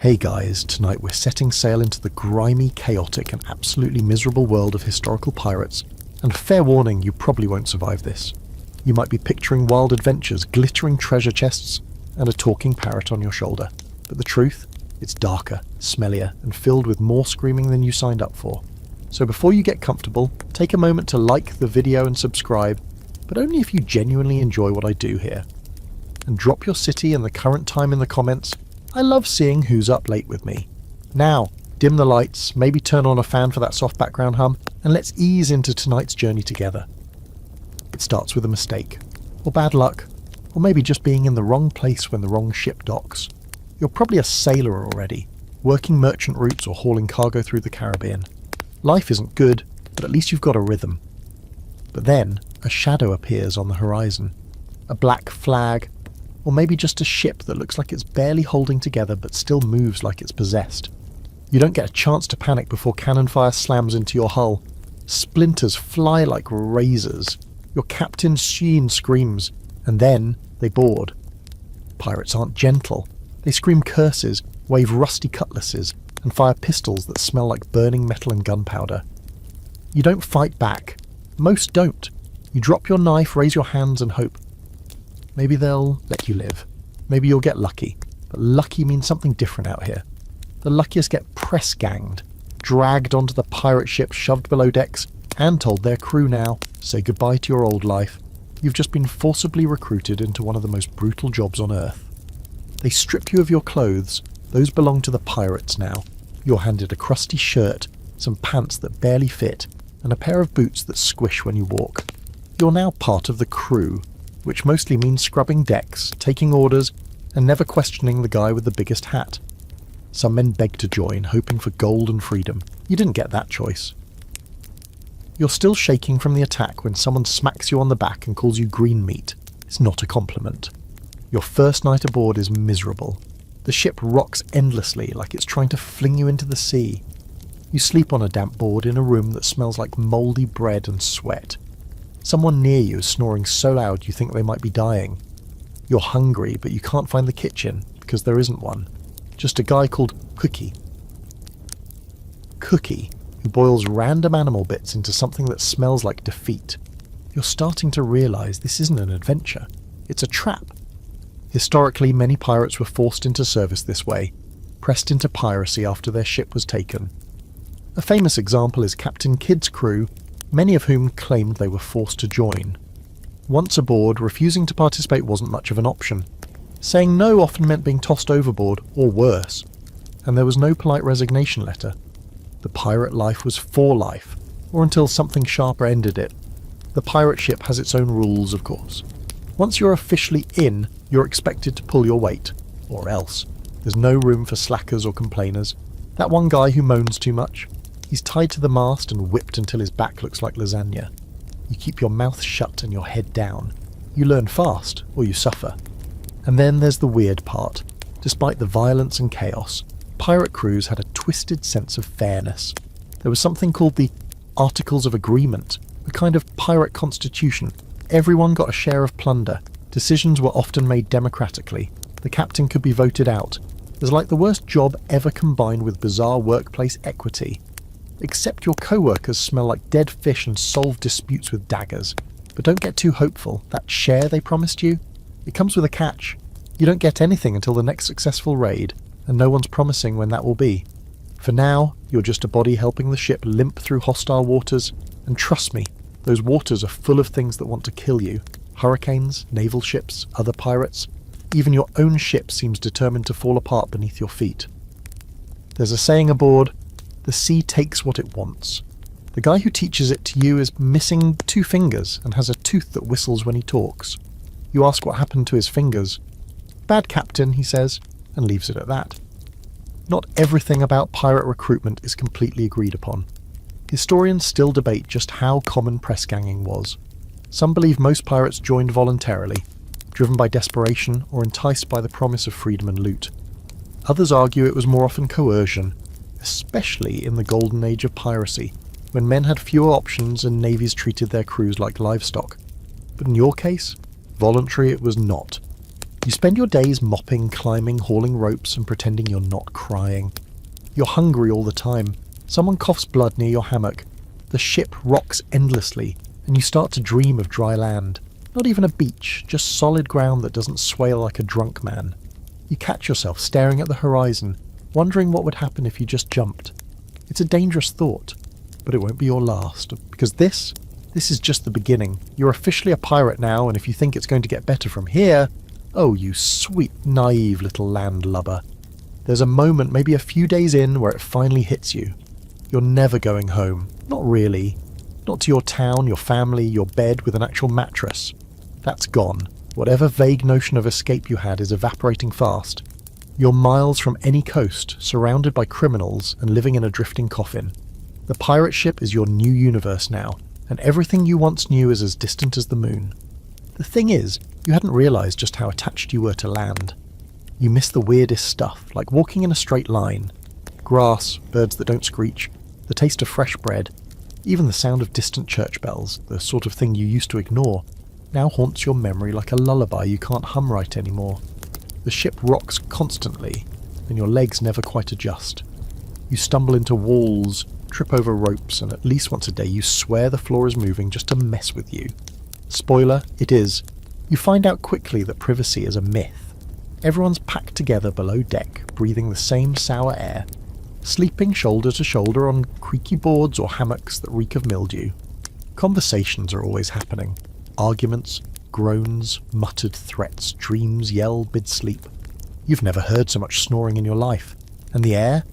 Hey guys, tonight we're setting sail into the grimy, chaotic and absolutely miserable world of historical pirates, and fair warning, you probably won't survive this. You might be picturing wild adventures, glittering treasure chests, and a talking parrot on your shoulder. But the truth? It's darker, smellier, and filled with more screaming than you signed up for. So before you get comfortable, take a moment to like the video and subscribe, but only if you genuinely enjoy what I do here. And drop your city and the current time in the comments. I love seeing who's up late with me. Now, dim the lights, maybe turn on a fan for that soft background hum, and let's ease into tonight's journey together. It starts with a mistake, or bad luck, or maybe just being in the wrong place when the wrong ship docks. You're probably a sailor already, working merchant routes or hauling cargo through the Caribbean. Life isn't good, but at least you've got a rhythm. But then, a shadow appears on the horizon. A black flag, or maybe just a ship that looks like it's barely holding together but still moves like it's possessed. You don't get a chance to panic before cannon fire slams into your hull. Splinters fly like razors. Your captain's sheen screams, and then they board. Pirates aren't gentle. They scream curses, wave rusty cutlasses, and fire pistols that smell like burning metal and gunpowder. You don't fight back. Most don't. You drop your knife, raise your hands, and hope. Maybe they'll let you live. Maybe you'll get lucky. But lucky means something different out here. The luckiest get press-ganged, dragged onto the pirate ship, shoved below decks, and told their crew now, say goodbye to your old life. You've just been forcibly recruited into one of the most brutal jobs on Earth. They strip you of your clothes. Those belong to the pirates now. You're handed a crusty shirt, some pants that barely fit, and a pair of boots that squish when you walk. You're now part of the crew, which mostly means scrubbing decks, taking orders, and never questioning the guy with the biggest hat. Some men beg to join, hoping for gold and freedom. You didn't get that choice. You're still shaking from the attack when someone smacks you on the back and calls you green meat. It's not a compliment. Your first night aboard is miserable. The ship rocks endlessly like it's trying to fling you into the sea. You sleep on a damp board in a room that smells like mouldy bread and sweat. Someone near you is snoring so loud you think they might be dying. You're hungry, but you can't find the kitchen, because there isn't one. Just a guy called Cookie. Cookie, who boils random animal bits into something that smells like defeat. You're starting to realise this isn't an adventure. It's a trap. Historically, many pirates were forced into service this way, pressed into piracy after their ship was taken. A famous example is Captain Kidd's crew, many of whom claimed they were forced to join. Once aboard, refusing to participate wasn't much of an option. Saying no often meant being tossed overboard, or worse, and there was no polite resignation letter. The pirate life was for life, or until something sharper ended it. The pirate ship has its own rules, of course. Once you're officially in, you're expected to pull your weight, or else. There's no room for slackers or complainers. That one guy who moans too much, he's tied to the mast and whipped until his back looks like lasagna. You keep your mouth shut and your head down. You learn fast, or you suffer. And then there's the weird part. Despite the violence and chaos, pirate crews had a twisted sense of fairness. There was something called the Articles of Agreement, a kind of pirate constitution. Everyone got a share of plunder. Decisions were often made democratically. The captain could be voted out. It was like the worst job ever combined with bizarre workplace equity. Except your co-workers smell like dead fish and solve disputes with daggers. But don't get too hopeful. That share they promised you? It comes with a catch. You don't get anything until the next successful raid, and no one's promising when that will be. For now, you're just a body helping the ship limp through hostile waters, and trust me, those waters are full of things that want to kill you. Hurricanes, naval ships, other pirates. Even your own ship seems determined to fall apart beneath your feet. There's a saying aboard, the sea takes what it wants. The guy who teaches it to you is missing 2 fingers and has a tooth that whistles when he talks. You ask what happened to his fingers. Bad captain, he says, and leaves it at that. Not everything about pirate recruitment is completely agreed upon. Historians still debate just how common press-ganging was. Some believe most pirates joined voluntarily, driven by desperation or enticed by the promise of freedom and loot. Others argue it was more often coercion, especially in the golden age of piracy, when men had fewer options and navies treated their crews like livestock. But in your case, voluntary it was not. You spend your days mopping, climbing, hauling ropes and pretending you're not crying. You're hungry all the time. Someone coughs blood near your hammock. The ship rocks endlessly, and you start to dream of dry land. Not even a beach, just solid ground that doesn't sway like a drunk man. You catch yourself staring at the horizon, wondering what would happen if you just jumped. It's a dangerous thought, but it won't be your last, because this is just the beginning. You're officially a pirate now, and if you think it's going to get better from here, oh, you sweet, naive little landlubber. There's a moment, maybe a few days in, where it finally hits you. You're never going home. Not really. Not to your town, your family, your bed with an actual mattress. That's gone. Whatever vague notion of escape you had is evaporating fast. You're miles from any coast, surrounded by criminals and living in a drifting coffin. The pirate ship is your new universe now, and everything you once knew is as distant as the moon. The thing is, you hadn't realised just how attached you were to land. You miss the weirdest stuff, like walking in a straight line. Grass, birds that don't screech, the taste of fresh bread, even the sound of distant church bells, the sort of thing you used to ignore, now haunts your memory like a lullaby you can't hum right anymore. The ship rocks constantly, and your legs never quite adjust. You stumble into walls, trip over ropes, and at least once a day you swear the floor is moving just to mess with you. Spoiler, it is. You find out quickly that privacy is a myth. Everyone's packed together below deck, breathing the same sour air, sleeping shoulder to shoulder on creaky boards or hammocks that reek of mildew. Conversations are always happening. Arguments, groans, muttered threats, dreams yelled mid-sleep. You've never heard so much snoring in your life. And the air?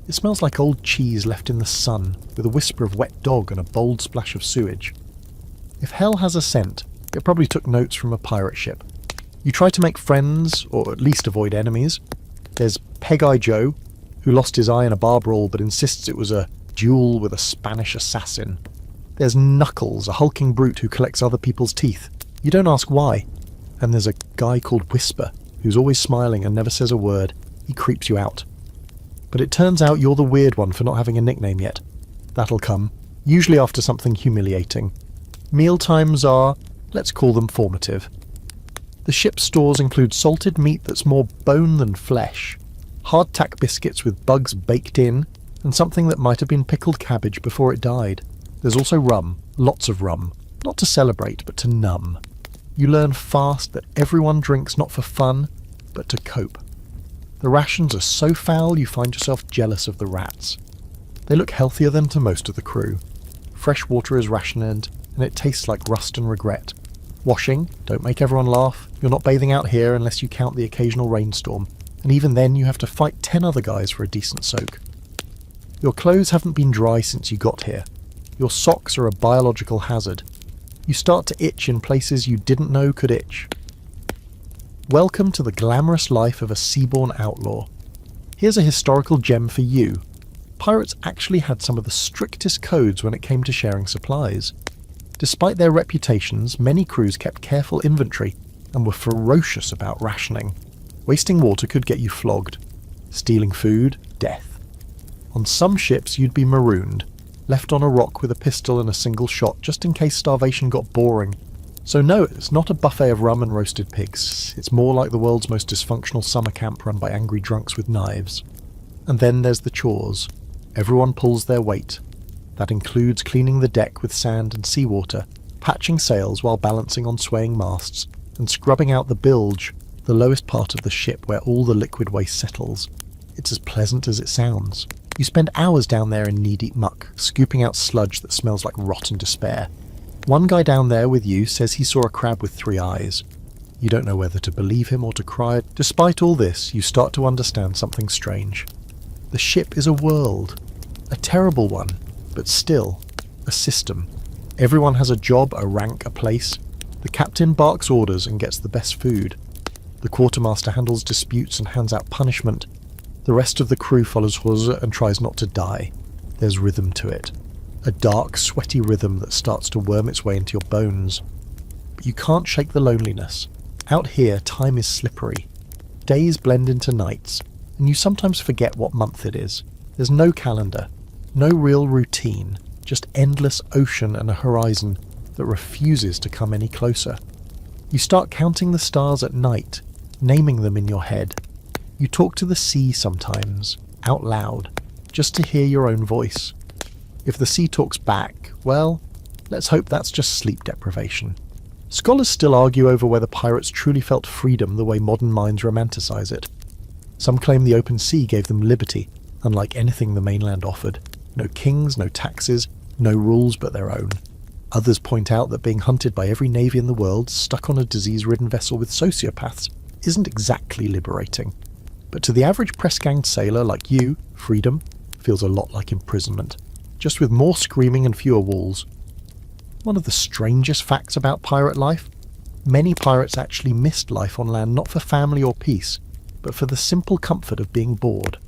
It smells like old cheese left in the sun, with a whisper of wet dog and a bold splash of sewage. If hell has a scent, it probably took notes from a pirate ship. You try to make friends, or at least avoid enemies. There's Peg-Eye Joe, who lost his eye in a bar brawl but insists it was a duel with a Spanish assassin. There's Knuckles, a hulking brute who collects other people's teeth. You don't ask why. And there's a guy called Whisper, who's always smiling and never says a word. He creeps you out. But it turns out you're the weird one for not having a nickname yet. That'll come, usually after something humiliating. Mealtimes are, let's call them formative. The ship's stores include salted meat that's more bone than flesh, hardtack biscuits with bugs baked in, and something that might have been pickled cabbage before it died. There's also rum, lots of rum, not to celebrate but to numb. You learn fast that everyone drinks not for fun, but to cope. The rations are so foul you find yourself jealous of the rats. They look healthier than to most of the crew. Fresh water is rationed, and it tastes like rust and regret. Washing, don't make everyone laugh. You're not bathing out here unless you count the occasional rainstorm, and even then you have to fight 10 other guys for a decent soak. Your clothes haven't been dry since you got here. Your socks are a biological hazard. You start to itch in places you didn't know could itch. Welcome to the glamorous life of a seaborne outlaw. Here's a historical gem for you. Pirates actually had some of the strictest codes when it came to sharing supplies. Despite their reputations, many crews kept careful inventory and were ferocious about rationing. Wasting water could get you flogged. Stealing food, death. On some ships you'd be marooned, left on a rock with a pistol and a single shot just in case starvation got boring. So no, it's not a buffet of rum and roasted pigs. It's more like the world's most dysfunctional summer camp run by angry drunks with knives. And then there's the chores. Everyone pulls their weight. That includes cleaning the deck with sand and seawater, patching sails while balancing on swaying masts, and scrubbing out the bilge, the lowest part of the ship where all the liquid waste settles. It's as pleasant as it sounds. You spend hours down there in knee-deep muck, scooping out sludge that smells like rotten despair. One guy down there with you says he saw a crab with 3 eyes. You don't know whether to believe him or to cry. Despite all this, you start to understand something strange. The ship is a world. A terrible one, but still, a system. Everyone has a job, a rank, a place. The captain barks orders and gets the best food. The quartermaster handles disputes and hands out punishment. The rest of the crew follows rules and tries not to die. There's rhythm to it. A dark, sweaty rhythm that starts to worm its way into your bones. But you can't shake the loneliness. Out here, time is slippery. Days blend into nights, and you sometimes forget what month it is. There's no calendar, no real routine, just endless ocean and a horizon that refuses to come any closer. You start counting the stars at night, naming them in your head. You talk to the sea sometimes, out loud, just to hear your own voice. If the sea talks back, well, let's hope that's just sleep deprivation. Scholars still argue over whether pirates truly felt freedom the way modern minds romanticize it. Some claim the open sea gave them liberty, unlike anything the mainland offered. No kings, no taxes, no rules but their own. Others point out that being hunted by every navy in the world, stuck on a disease-ridden vessel with sociopaths, isn't exactly liberating. But to the average press-ganged sailor like you, freedom feels a lot like imprisonment, just with more screaming and fewer walls. One of the strangest facts about pirate life? Many pirates actually missed life on land not for family or peace, but for the simple comfort of being bored.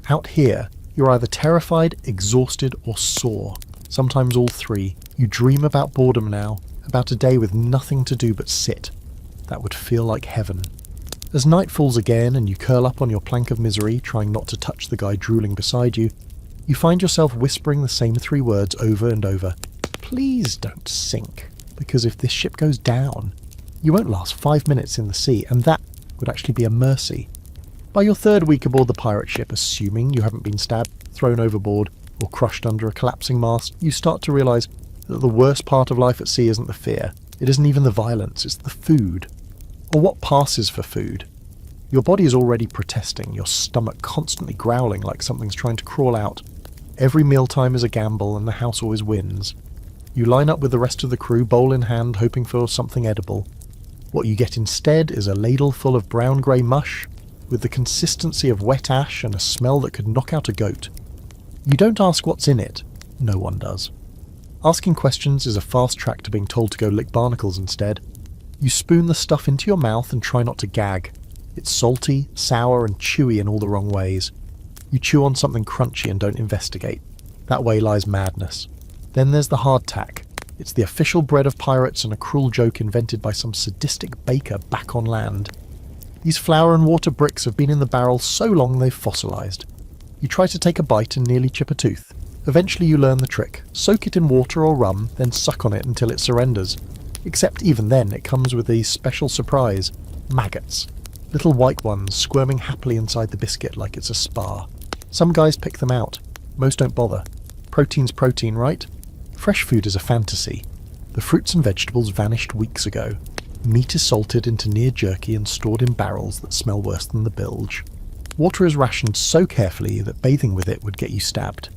Out here, you're either terrified, exhausted, or sore. Sometimes all three. You dream about boredom now, about a day with nothing to do but sit. That would feel like heaven. As night falls again and you curl up on your plank of misery, trying not to touch the guy drooling beside you, you find yourself whispering the same 3 words over and over. Please don't sink, because if this ship goes down, you won't last 5 minutes in the sea, and that would actually be a mercy. By your 3rd week aboard the pirate ship, assuming you haven't been stabbed, thrown overboard, or crushed under a collapsing mast, you start to realise that the worst part of life at sea isn't the fear. It isn't even the violence, it's the food. Or what passes for food. Your body is already protesting, your stomach constantly growling like something's trying to crawl out. Every mealtime is a gamble and the house always wins. You line up with the rest of the crew, bowl in hand, hoping for something edible. What you get instead is a ladle full of brown-grey mush, with the consistency of wet ash and a smell that could knock out a goat. You don't ask what's in it. No one does. Asking questions is a fast track to being told to go lick barnacles instead. You spoon the stuff into your mouth and try not to gag. It's salty, sour and chewy in all the wrong ways. You chew on something crunchy and don't investigate. That way lies madness. Then there's the hardtack. It's the official bread of pirates and a cruel joke invented by some sadistic baker back on land. These flour and water bricks have been in the barrel so long they've fossilised. You try to take a bite and nearly chip a tooth. Eventually you learn the trick. Soak it in water or rum, then suck on it until it surrenders. Except even then it comes with a special surprise. Maggots. Little white ones squirming happily inside the biscuit like it's a spa. Some guys pick them out. Most don't bother. Protein's protein, right? Fresh food is a fantasy. The fruits and vegetables vanished weeks ago. Meat is salted into near jerky and stored in barrels that smell worse than the bilge. Water is rationed so carefully that bathing with it would get you stabbed.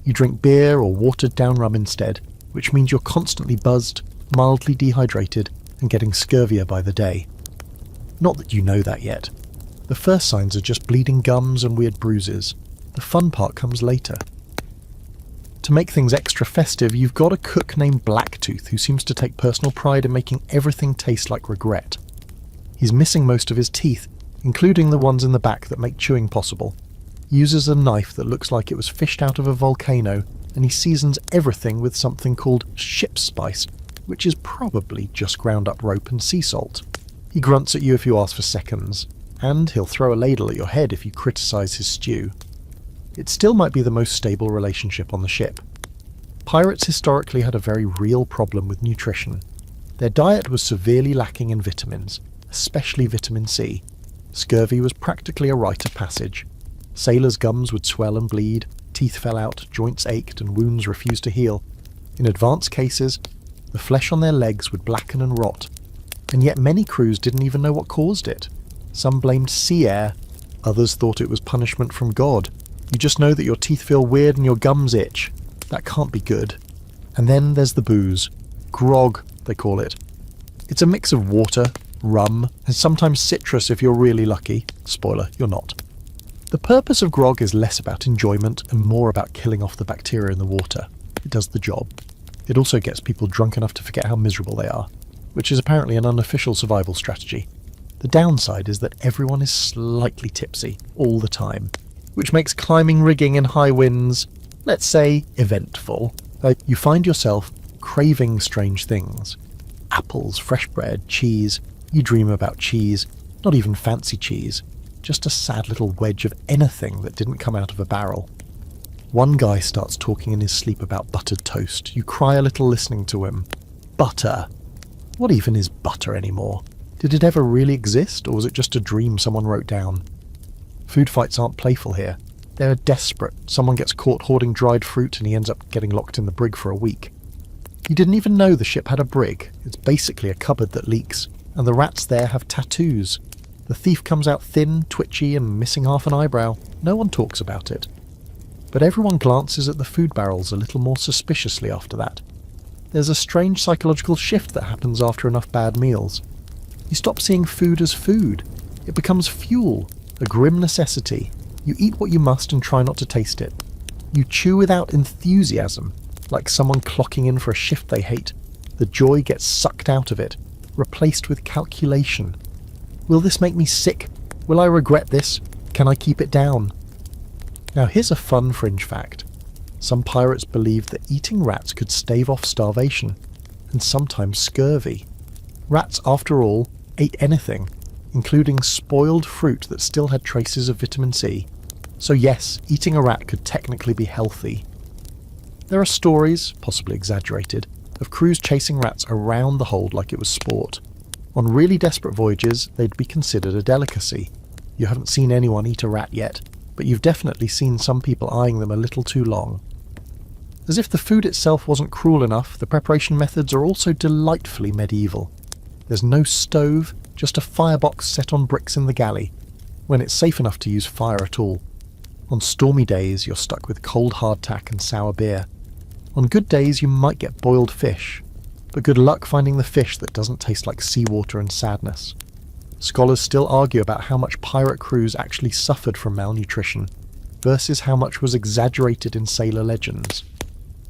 You drink beer or watered down rum instead, which means you're constantly buzzed, mildly dehydrated, and getting scurvier by the day. Not that you know that yet. The first signs are just bleeding gums and weird bruises. The fun part comes later. To make things extra festive, you've got a cook named Blacktooth who seems to take personal pride in making everything taste like regret. He's missing most of his teeth, including the ones in the back that make chewing possible. He uses a knife that looks like it was fished out of a volcano, and he seasons everything with something called ship's spice, which is probably just ground up rope and sea salt. He grunts at you if you ask for seconds, and he'll throw a ladle at your head if you criticise his stew. It still might be the most stable relationship on the ship. Pirates historically had a very real problem with nutrition. Their diet was severely lacking in vitamins, especially vitamin C. Scurvy was practically a rite of passage. Sailors' gums would swell and bleed, teeth fell out, joints ached, and wounds refused to heal. In advanced cases, the flesh on their legs would blacken and rot. And yet many crews didn't even know what caused it. Some blamed sea air, others thought it was punishment from God. You just know that your teeth feel weird and your gums itch. That can't be good. And then there's the booze. Grog, they call it. It's a mix of water, rum, and sometimes citrus if you're really lucky. Spoiler, you're not. The purpose of grog is less about enjoyment and more about killing off the bacteria in the water. It does the job. It also gets people drunk enough to forget how miserable they are, which is apparently an unofficial survival strategy. The downside is that everyone is slightly tipsy all the time, which makes climbing rigging in high winds, let's say, eventful. You find yourself craving strange things. Apples, fresh bread, cheese. You dream about cheese, not even fancy cheese, just a sad little wedge of anything that didn't come out of a barrel. One guy starts talking in his sleep about buttered toast. You cry a little listening to him. Butter. What even is butter anymore? Did it ever really exist, or was it just a dream someone wrote down? Food fights aren't playful here. They're desperate. Someone gets caught hoarding dried fruit and he ends up getting locked in the brig for a week. You didn't even know the ship had a brig. It's basically a cupboard that leaks, and the rats there have tattoos. The thief comes out thin, twitchy, and missing half an eyebrow. No one talks about it. But everyone glances at the food barrels a little more suspiciously after that. There's a strange psychological shift that happens after enough bad meals. You stop seeing food as food. It becomes fuel, a grim necessity. You eat what you must and try not to taste it. You chew without enthusiasm, like someone clocking in for a shift they hate. The joy gets sucked out of it, replaced with calculation. Will this make me sick? Will I regret this? Can I keep it down? Now here's a fun fringe fact. Some pirates believed that eating rats could stave off starvation, and sometimes scurvy. Rats, after all, ate anything, including spoiled fruit that still had traces of vitamin C. So yes, eating a rat could technically be healthy. There are stories, possibly exaggerated, of crews chasing rats around the hold like it was sport. On really desperate voyages, they'd be considered a delicacy. You haven't seen anyone eat a rat yet, but you've definitely seen some people eyeing them a little too long. As if the food itself wasn't cruel enough, the preparation methods are also delightfully medieval. There's no stove, just a firebox set on bricks in the galley, when it's safe enough to use fire at all. On stormy days, you're stuck with cold hardtack and sour beer. On good days, you might get boiled fish, but good luck finding the fish that doesn't taste like seawater and sadness. Scholars still argue about how much pirate crews actually suffered from malnutrition, versus how much was exaggerated in sailor legends.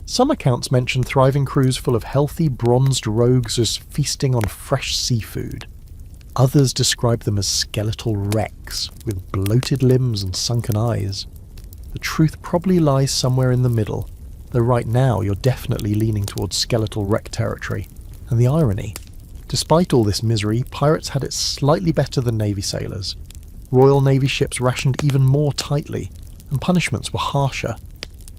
Some accounts mention thriving crews full of healthy, bronzed rogues as feasting on fresh seafood. Others describe them as skeletal wrecks, with bloated limbs and sunken eyes. The truth probably lies somewhere in the middle, though right now you're definitely leaning towards skeletal wreck territory. And the irony, despite all this misery, pirates had it slightly better than Navy sailors. Royal Navy ships rationed even more tightly, and punishments were harsher.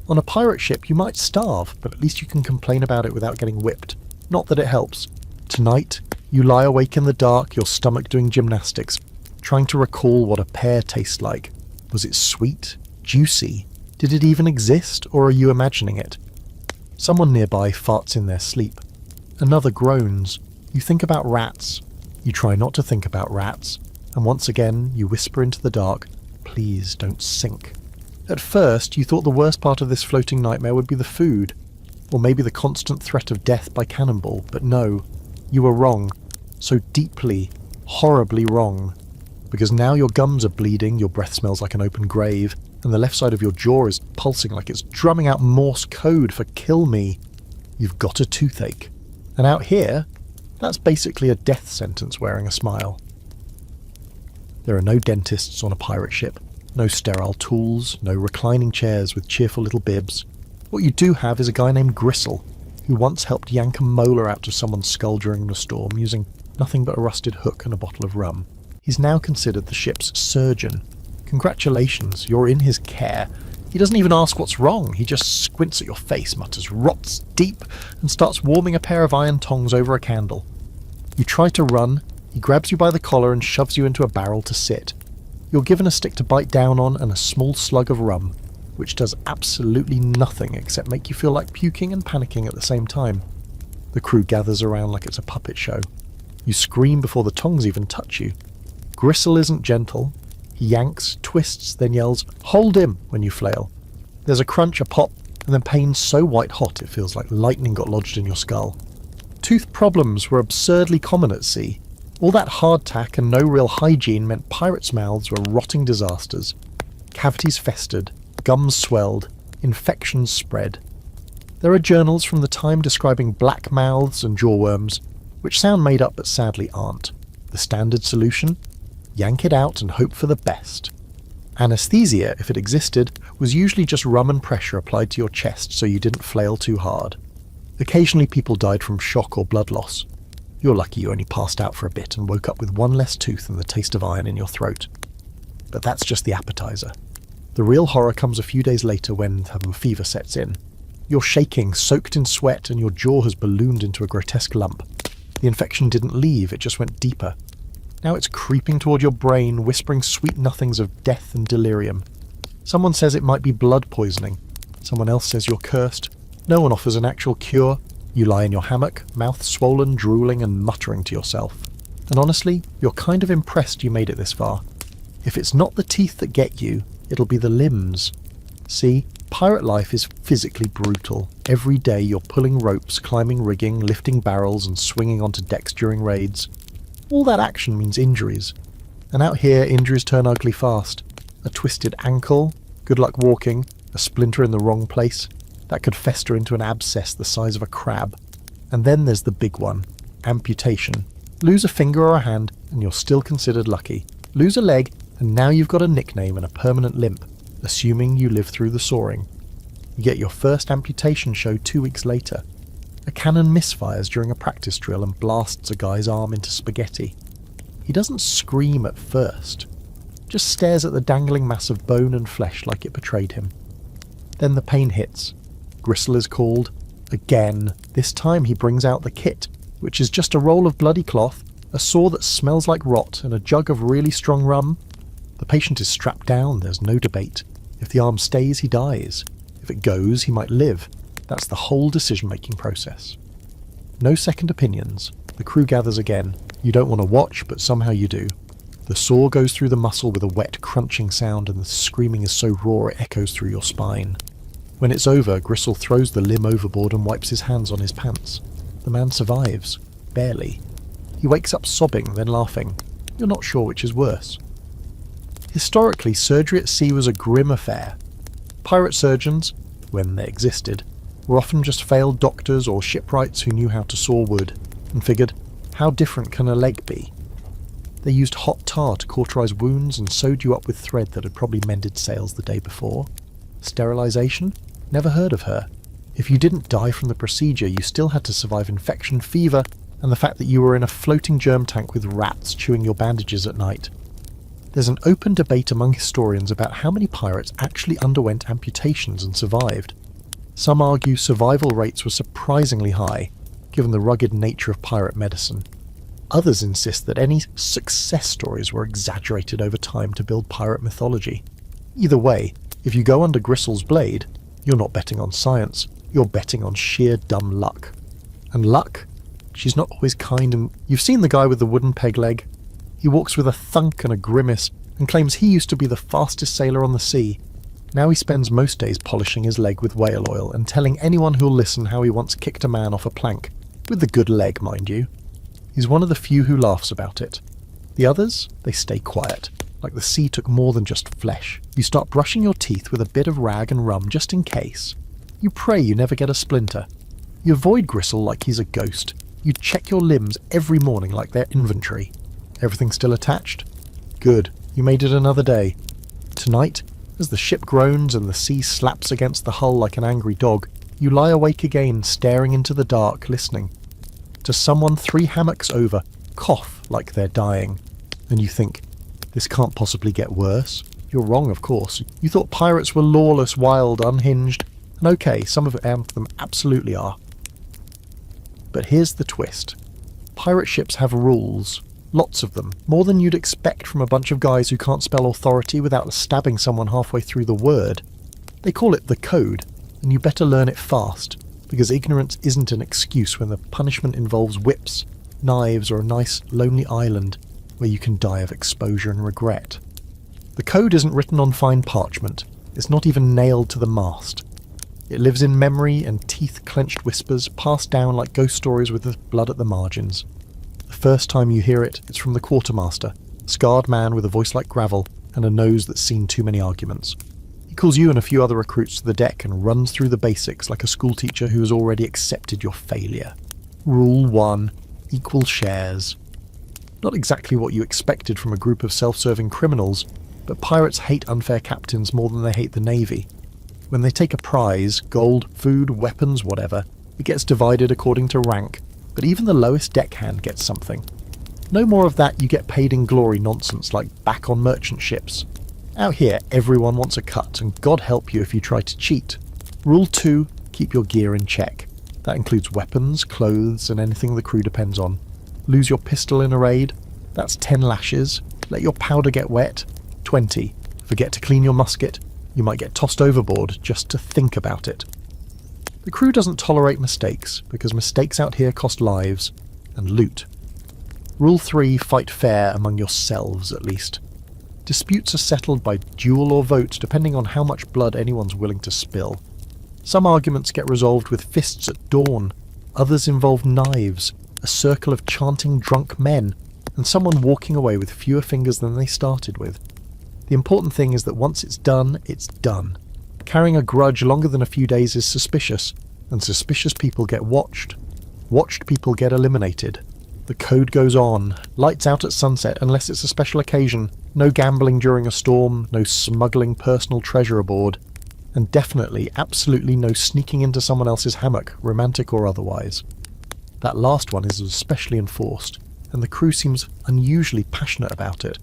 On a pirate ship you might starve, but at least you can complain about it without getting whipped. Not that it helps. Tonight, you lie awake in the dark, your stomach doing gymnastics, trying to recall what a pear tastes like. Was it sweet? Juicy? Did it even exist, or are you imagining it? Someone nearby farts in their sleep. Another groans. You think about rats. You try not to think about rats. And once again, you whisper into the dark, please don't sink. At first, you thought the worst part of this floating nightmare would be the food, or maybe the constant threat of death by cannonball, but no, you were wrong. So deeply, horribly wrong. Because now your gums are bleeding, your breath smells like an open grave, and the left side of your jaw is pulsing like it's drumming out Morse code for kill me. You've got a toothache. And out here, that's basically a death sentence wearing a smile. There are no dentists on a pirate ship, no sterile tools, no reclining chairs with cheerful little bibs. What you do have is a guy named Gristle, who once helped yank a molar out of someone's skull during the storm using nothing but a rusted hook and a bottle of rum. He's now considered the ship's surgeon. Congratulations, you're in his care. He doesn't even ask what's wrong, he just squints at your face, mutters "rots deep," and starts warming a pair of iron tongs over a candle. You try to run, he grabs you by the collar and shoves you into a barrel to sit. You're given a stick to bite down on and a small slug of rum, which does absolutely nothing except make you feel like puking and panicking at the same time. The crew gathers around like it's a puppet show. You scream before the tongs even touch you. Gristle isn't gentle. He yanks, twists, then yells, "Hold him!" when you flail. There's a crunch, a pop, and then pain so white-hot it feels like lightning got lodged in your skull. Tooth problems were absurdly common at sea. All that hardtack and no real hygiene meant pirates' mouths were rotting disasters. Cavities festered, gums swelled, infections spread. There are journals from the time describing black mouths and jawworms, which sound made up but sadly aren't. The standard solution? Yank it out and hope for the best. Anesthesia, if it existed, was usually just rum and pressure applied to your chest so you didn't flail too hard. Occasionally people died from shock or blood loss. You're lucky you only passed out for a bit and woke up with one less tooth and the taste of iron in your throat. But that's just the appetizer. The real horror comes a few days later when the fever sets in. You're shaking, soaked in sweat, and your jaw has ballooned into a grotesque lump. The infection didn't leave, it just went deeper. Now it's creeping toward your brain, whispering sweet nothings of death and delirium. Someone says it might be blood poisoning. Someone else says you're cursed. No one offers an actual cure. You lie in your hammock, mouth swollen, drooling and muttering to yourself. And honestly, you're kind of impressed you made it this far. If it's not the teeth that get you, it'll be the limbs. See, pirate life is physically brutal. Every day you're pulling ropes, climbing rigging, lifting barrels and swinging onto decks during raids. All that action means injuries. And out here, injuries turn ugly fast. A twisted ankle, good luck walking, a splinter in the wrong place, that could fester into an abscess the size of a crab. And then there's the big one, amputation. Lose a finger or a hand and you're still considered lucky. Lose a leg and now you've got a nickname and a permanent limp, assuming you live through the sawing. You get your first amputation show 2 weeks later. A cannon misfires during a practice drill and blasts a guy's arm into spaghetti. He doesn't scream at first, just stares at the dangling mass of bone and flesh like it betrayed him. Then the pain hits. Gristle is called. Again. This time he brings out the kit, which is just a roll of bloody cloth, a saw that smells like rot, and a jug of really strong rum. The patient is strapped down, there's no debate. If the arm stays, he dies. If it goes, he might live. That's the whole decision-making process. No second opinions. The crew gathers again. You don't want to watch, but somehow you do. The saw goes through the muscle with a wet, crunching sound, and the screaming is so raw it echoes through your spine. When it's over, Gristle throws the limb overboard and wipes his hands on his pants. The man survives. Barely. He wakes up sobbing, then laughing. You're not sure which is worse. Historically, surgery at sea was a grim affair. Pirate surgeons, when they existed, were often just failed doctors or shipwrights who knew how to saw wood, and figured, how different can a leg be? They used hot tar to cauterize wounds and sewed you up with thread that had probably mended sails the day before. Sterilization? Never heard of her. If you didn't die from the procedure, you still had to survive infection, fever, and the fact that you were in a floating germ tank with rats chewing your bandages at night. There's an open debate among historians about how many pirates actually underwent amputations and survived. Some argue survival rates were surprisingly high, given the rugged nature of pirate medicine. Others insist that any success stories were exaggerated over time to build pirate mythology. Either way, if you go under Gristle's blade, you're not betting on science, you're betting on sheer dumb luck. And luck? She's not always kind, and you've seen the guy with the wooden peg leg. He walks with a thunk and a grimace, and claims he used to be the fastest sailor on the sea. Now he spends most days polishing his leg with whale oil and telling anyone who'll listen how he once kicked a man off a plank. With the good leg, mind you. He's one of the few who laughs about it. The others, they stay quiet. Like the sea took more than just flesh. You start brushing your teeth with a bit of rag and rum just in case. You pray you never get a splinter. You avoid Gristle like he's a ghost. You check your limbs every morning like they're inventory. Everything still attached? Good. You made it another day. Tonight, as the ship groans and the sea slaps against the hull like an angry dog, you lie awake again, staring into the dark, listening. To someone 3 hammocks over, cough like they're dying. And you think, this can't possibly get worse. You're wrong, of course. You thought pirates were lawless, wild, unhinged. And okay, some of them absolutely are. But here's the twist. Pirate ships have rules. Lots of them. More than you'd expect from a bunch of guys who can't spell authority without stabbing someone halfway through the word. They call it the code, and you better learn it fast, because ignorance isn't an excuse when the punishment involves whips, knives, or a nice, lonely island where you can die of exposure and regret. The code isn't written on fine parchment. It's not even nailed to the mast. It lives in memory and teeth-clenched whispers passed down like ghost stories with the blood at the margins. The first time you hear it, it's from the quartermaster, a scarred man with a voice like gravel and a nose that's seen too many arguments. He calls you and a few other recruits to the deck and runs through the basics like a schoolteacher who has already accepted your failure. Rule 1. Equal shares. Not exactly what you expected from a group of self-serving criminals, but pirates hate unfair captains more than they hate the Navy. When they take a prize, gold, food, weapons, whatever, it gets divided according to rank, but even the lowest deckhand gets something. No more of that you get paid in glory nonsense like back on merchant ships. Out here, everyone wants a cut, and God help you if you try to cheat. Rule 2, keep your gear in check. That includes weapons, clothes, and anything the crew depends on. Lose your pistol in a raid? That's 10 lashes. Let your powder get wet. 20. Forget to clean your musket. You might get tossed overboard just to think about it. The crew doesn't tolerate mistakes, because mistakes out here cost lives and loot. Rule 3, fight fair among yourselves at least. Disputes are settled by duel or vote depending on how much blood anyone's willing to spill. Some arguments get resolved with fists at dawn, others involve knives, a circle of chanting drunk men, and someone walking away with fewer fingers than they started with. The important thing is that once it's done, it's done. Carrying a grudge longer than a few days is suspicious, and suspicious people get watched. Watched people get eliminated. The code goes on. Lights out at sunset unless it's a special occasion. No gambling during a storm, no smuggling personal treasure aboard, and definitely, absolutely no sneaking into someone else's hammock, romantic or otherwise. That last one is especially enforced, and the crew seems unusually passionate about it.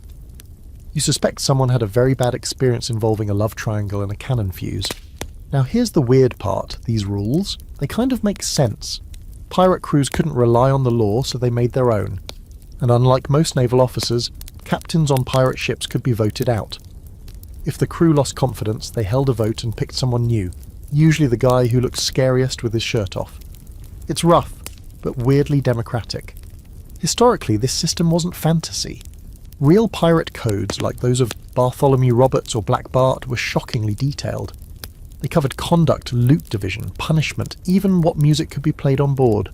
You suspect someone had a very bad experience involving a love triangle and a cannon fuse. Now here's the weird part, these rules, they kind of make sense. Pirate crews couldn't rely on the law, so they made their own. And unlike most naval officers, captains on pirate ships could be voted out. If the crew lost confidence, they held a vote and picked someone new, usually the guy who looks scariest with his shirt off. It's rough, but weirdly democratic. Historically, this system wasn't fantasy. Real pirate codes, like those of Bartholomew Roberts or Black Bart, were shockingly detailed. They covered conduct, loot division, punishment, even what music could be played on board.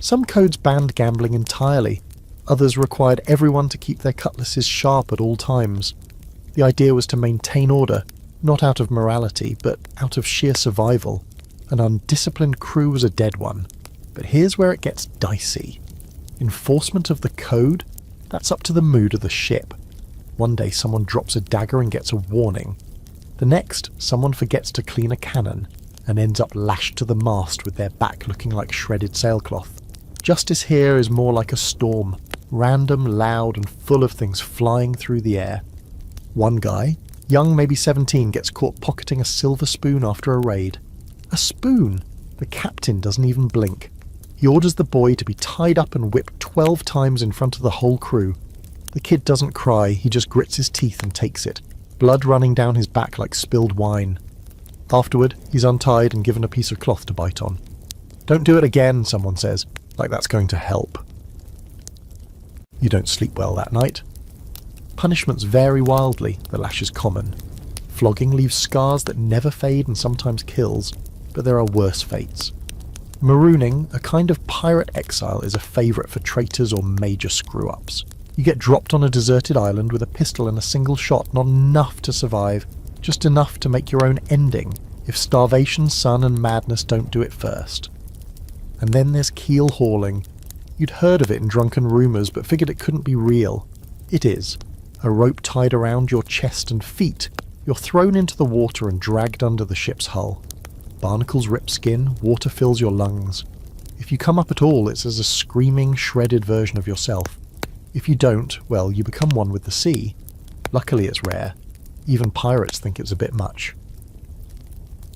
Some codes banned gambling entirely, others required everyone to keep their cutlasses sharp at all times. The idea was to maintain order, not out of morality, but out of sheer survival. An undisciplined crew was a dead one. But here's where it gets dicey. Enforcement of the code? That's up to the mood of the ship. One day someone drops a dagger and gets a warning. The next, someone forgets to clean a cannon and ends up lashed to the mast with their back looking like shredded sailcloth. Justice here is more like a storm, random, loud, and full of things flying through the air. One guy, young maybe 17, gets caught pocketing a silver spoon after a raid. A spoon! The captain doesn't even blink. He orders the boy to be tied up and whipped 12 times in front of the whole crew. The kid doesn't cry, he just grits his teeth and takes it, blood running down his back like spilled wine. Afterward, he's untied and given a piece of cloth to bite on. Don't do it again, someone says, like that's going to help. You don't sleep well that night. Punishments vary wildly, the lash is common. Flogging leaves scars that never fade and sometimes kills, but there are worse fates. Marooning, a kind of pirate exile, is a favourite for traitors or major screw-ups. You get dropped on a deserted island with a pistol and a single shot, not enough to survive, just enough to make your own ending, if starvation, sun and madness don't do it first. And then there's keel hauling. You'd heard of it in drunken rumours, but figured it couldn't be real. It is. A rope tied around your chest and feet. You're thrown into the water and dragged under the ship's hull. Barnacles rip skin, water fills your lungs. If you come up at all, it's as a screaming, shredded version of yourself. If you don't, well, you become one with the sea. Luckily it's rare. Even pirates think it's a bit much.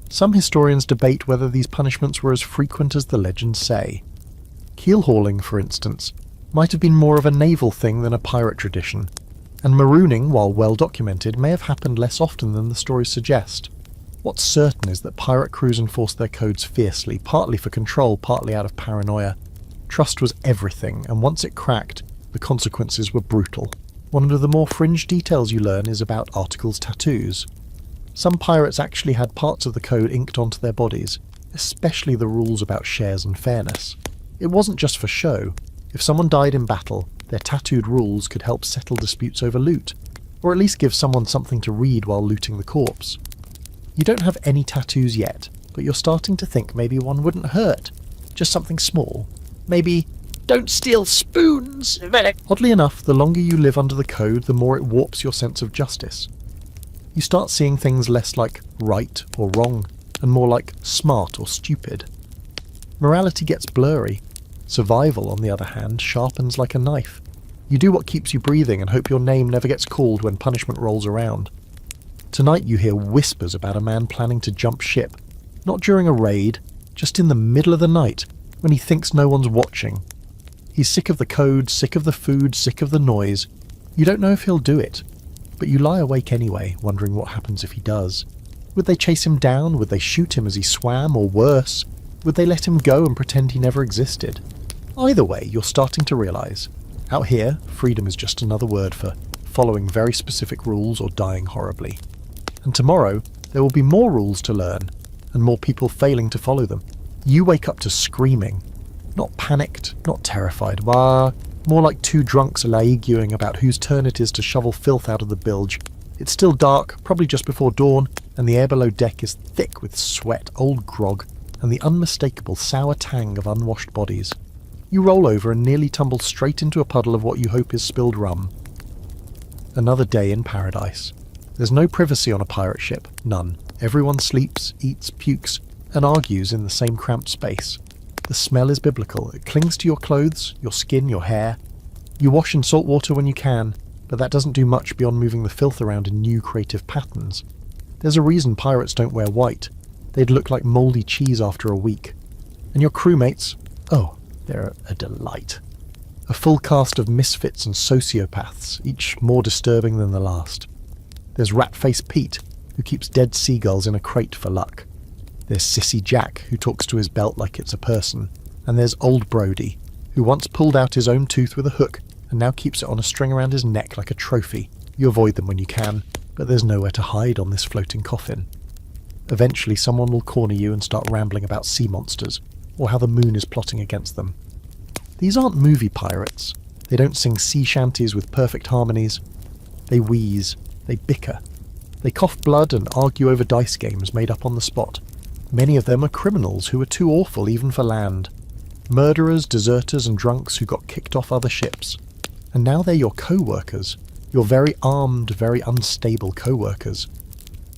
Some historians debate whether these punishments were as frequent as the legends say. Keel hauling, for instance, might have been more of a naval thing than a pirate tradition, and marooning, while well documented, may have happened less often than the stories suggest. What's certain is that pirate crews enforced their codes fiercely, partly for control, partly out of paranoia. Trust was everything, and once it cracked, the consequences were brutal. One of the more fringe details you learn is about articles' tattoos. Some pirates actually had parts of the code inked onto their bodies, especially the rules about shares and fairness. It wasn't just for show. If someone died in battle, their tattooed rules could help settle disputes over loot, or at least give someone something to read while looting the corpse. You don't have any tattoos yet, but you're starting to think maybe one wouldn't hurt. Just something small. Maybe, don't steal spoons! Oddly enough, the longer you live under the code, the more it warps your sense of justice. You start seeing things less like right or wrong, and more like smart or stupid. Morality gets blurry. Survival, on the other hand, sharpens like a knife. You do what keeps you breathing and hope your name never gets called when punishment rolls around. Tonight you hear whispers about a man planning to jump ship, not during a raid, just in the middle of the night, when he thinks no one's watching. He's sick of the code, sick of the food, sick of the noise. You don't know if he'll do it, but you lie awake anyway, wondering what happens if he does. Would they chase him down? Would they shoot him as he swam? Or worse, would they let him go and pretend he never existed? Either way, you're starting to realise, out here, freedom is just another word for following very specific rules or dying horribly. And tomorrow, there will be more rules to learn, and more people failing to follow them. You wake up to screaming. Not panicked, not terrified, but more like two drunks arguing about whose turn it is to shovel filth out of the bilge. It's still dark, probably just before dawn, and the air below deck is thick with sweat, old grog, and the unmistakable sour tang of unwashed bodies. You roll over and nearly tumble straight into a puddle of what you hope is spilled rum. Another day in paradise. There's no privacy on a pirate ship, none. Everyone sleeps, eats, pukes, and argues in the same cramped space. The smell is biblical. It clings to your clothes, your skin, your hair. You wash in salt water when you can, but that doesn't do much beyond moving the filth around in new creative patterns. There's a reason pirates don't wear white. They'd look like mouldy cheese after a week. And your crewmates, oh, they're a delight. A full cast of misfits and sociopaths, each more disturbing than the last. There's Rat-Faced Pete, who keeps dead seagulls in a crate for luck. There's Sissy Jack, who talks to his belt like it's a person. And there's Old Brody, who once pulled out his own tooth with a hook and now keeps it on a string around his neck like a trophy. You avoid them when you can, but there's nowhere to hide on this floating coffin. Eventually someone will corner you and start rambling about sea monsters, or how the moon is plotting against them. These aren't movie pirates. They don't sing sea shanties with perfect harmonies. They wheeze, they bicker. They cough blood and argue over dice games made up on the spot. Many of them are criminals who are too awful even for land. Murderers, deserters and drunks who got kicked off other ships. And now they're your co-workers. Your very armed, very unstable co-workers.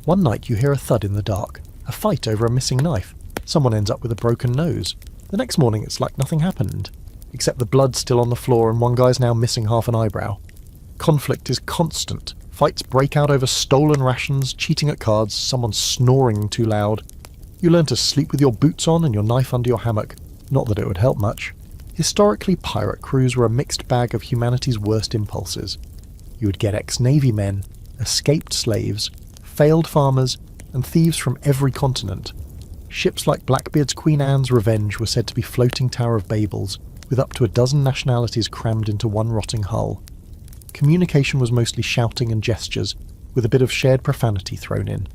One night you hear a thud in the dark. A fight over a missing knife. Someone ends up with a broken nose. The next morning it's like nothing happened. Except the blood's still on the floor and one guy's now missing half an eyebrow. Conflict is constant. Fights break out over stolen rations, cheating at cards, someone snoring too loud. You learn to sleep with your boots on and your knife under your hammock. Not that it would help much. Historically, pirate crews were a mixed bag of humanity's worst impulses. You would get ex-Navy men, escaped slaves, failed farmers, and thieves from every continent. Ships like Blackbeard's Queen Anne's Revenge were said to be floating Tower of Babels, with up to a dozen nationalities crammed into one rotting hull. Communication was mostly shouting and gestures, with a bit of shared profanity thrown in.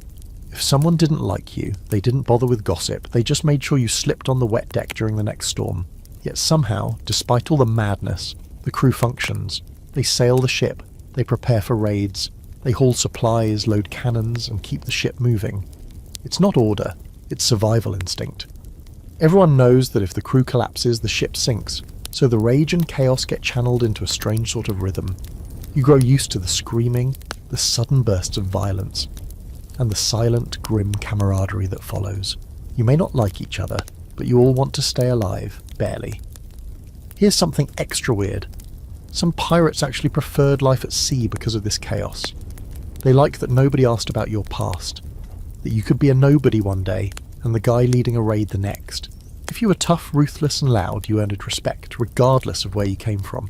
If someone didn't like you, they didn't bother with gossip, they just made sure you slipped on the wet deck during the next storm. Yet somehow, despite all the madness, the crew functions. They sail the ship, they prepare for raids, they haul supplies, load cannons, and keep the ship moving. It's not order, it's survival instinct. Everyone knows that if the crew collapses, the ship sinks, so the rage and chaos get channeled into a strange sort of rhythm. You grow used to the screaming, the sudden bursts of violence, and the silent, grim camaraderie that follows. You may not like each other, but you all want to stay alive, barely. Here's something extra weird. Some pirates actually preferred life at sea because of this chaos. They liked that nobody asked about your past, that you could be a nobody one day, and the guy leading a raid the next. If you were tough, ruthless and loud, you earned respect, regardless of where you came from.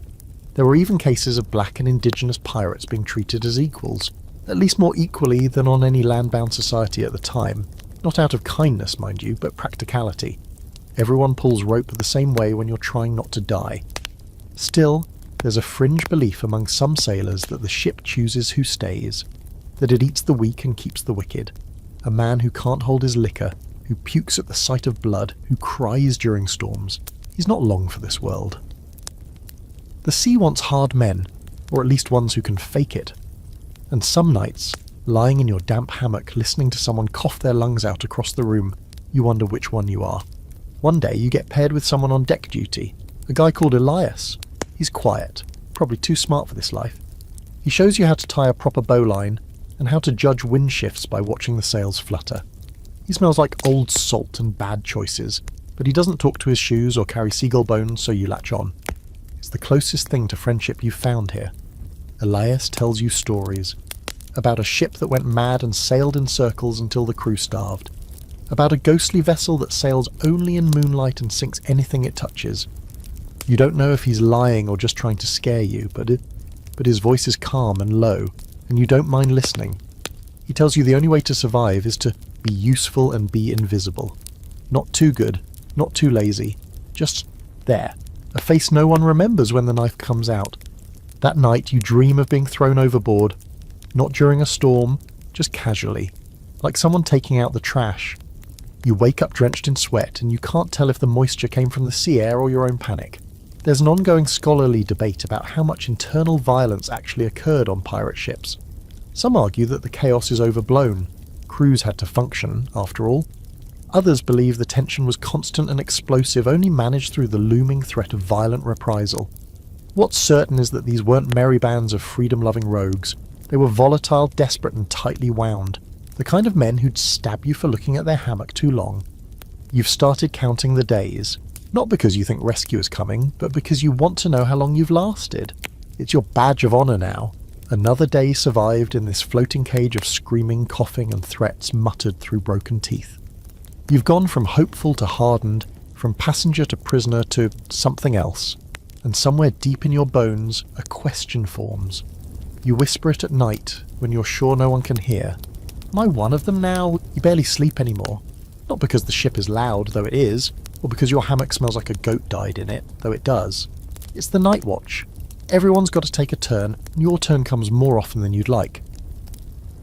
There were even cases of black and indigenous pirates being treated as equals, at least more equally than on any land-bound society at the time. Not out of kindness, mind you, but practicality. Everyone pulls rope the same way when you're trying not to die. Still, there's a fringe belief among some sailors that the ship chooses who stays, that it eats the weak and keeps the wicked. A man who can't hold his liquor, who pukes at the sight of blood, who cries during storms. He's not long for this world. The sea wants hard men, or at least ones who can fake it. And some nights, lying in your damp hammock listening to someone cough their lungs out across the room, you wonder which one you are. One day you get paired with someone on deck duty, a guy called Elias. He's quiet, probably too smart for this life. He shows you how to tie a proper bowline and how to judge wind shifts by watching the sails flutter. He smells like old salt and bad choices, but he doesn't talk to his shoes or carry seagull bones, so you latch on. It's the closest thing to friendship you've found here. Elias tells you stories about a ship that went mad and sailed in circles until the crew starved, about a ghostly vessel that sails only in moonlight and sinks anything it touches, You don't know if he's lying or just trying to scare you, but his voice is calm and low, and you don't mind listening. He tells you the only way to survive is to be useful and be invisible. Not too good, not too lazy, just there. A face no one remembers when the knife comes out. That night you dream of being thrown overboard, not during a storm, just casually, like someone taking out the trash. You wake up drenched in sweat, and you can't tell if the moisture came from the sea air or your own panic. There's an ongoing scholarly debate about how much internal violence actually occurred on pirate ships. Some argue that the chaos is overblown. Crews had to function, after all. Others believe the tension was constant and explosive, only managed through the looming threat of violent reprisal. What's certain is that these weren't merry bands of freedom-loving rogues. They were volatile, desperate and tightly wound. The kind of men who'd stab you for looking at their hammock too long. You've started counting the days. Not because you think rescue is coming, but because you want to know how long you've lasted. It's your badge of honour now. Another day survived in this floating cage of screaming, coughing and threats muttered through broken teeth. You've gone from hopeful to hardened, from passenger to prisoner to something else. And somewhere deep in your bones, a question forms. You whisper it at night, when you're sure no one can hear. Am I one of them now? You barely sleep anymore. Not because the ship is loud, though it is, or because your hammock smells like a goat died in it, though it does. It's the night watch. Everyone's got to take a turn, and your turn comes more often than you'd like.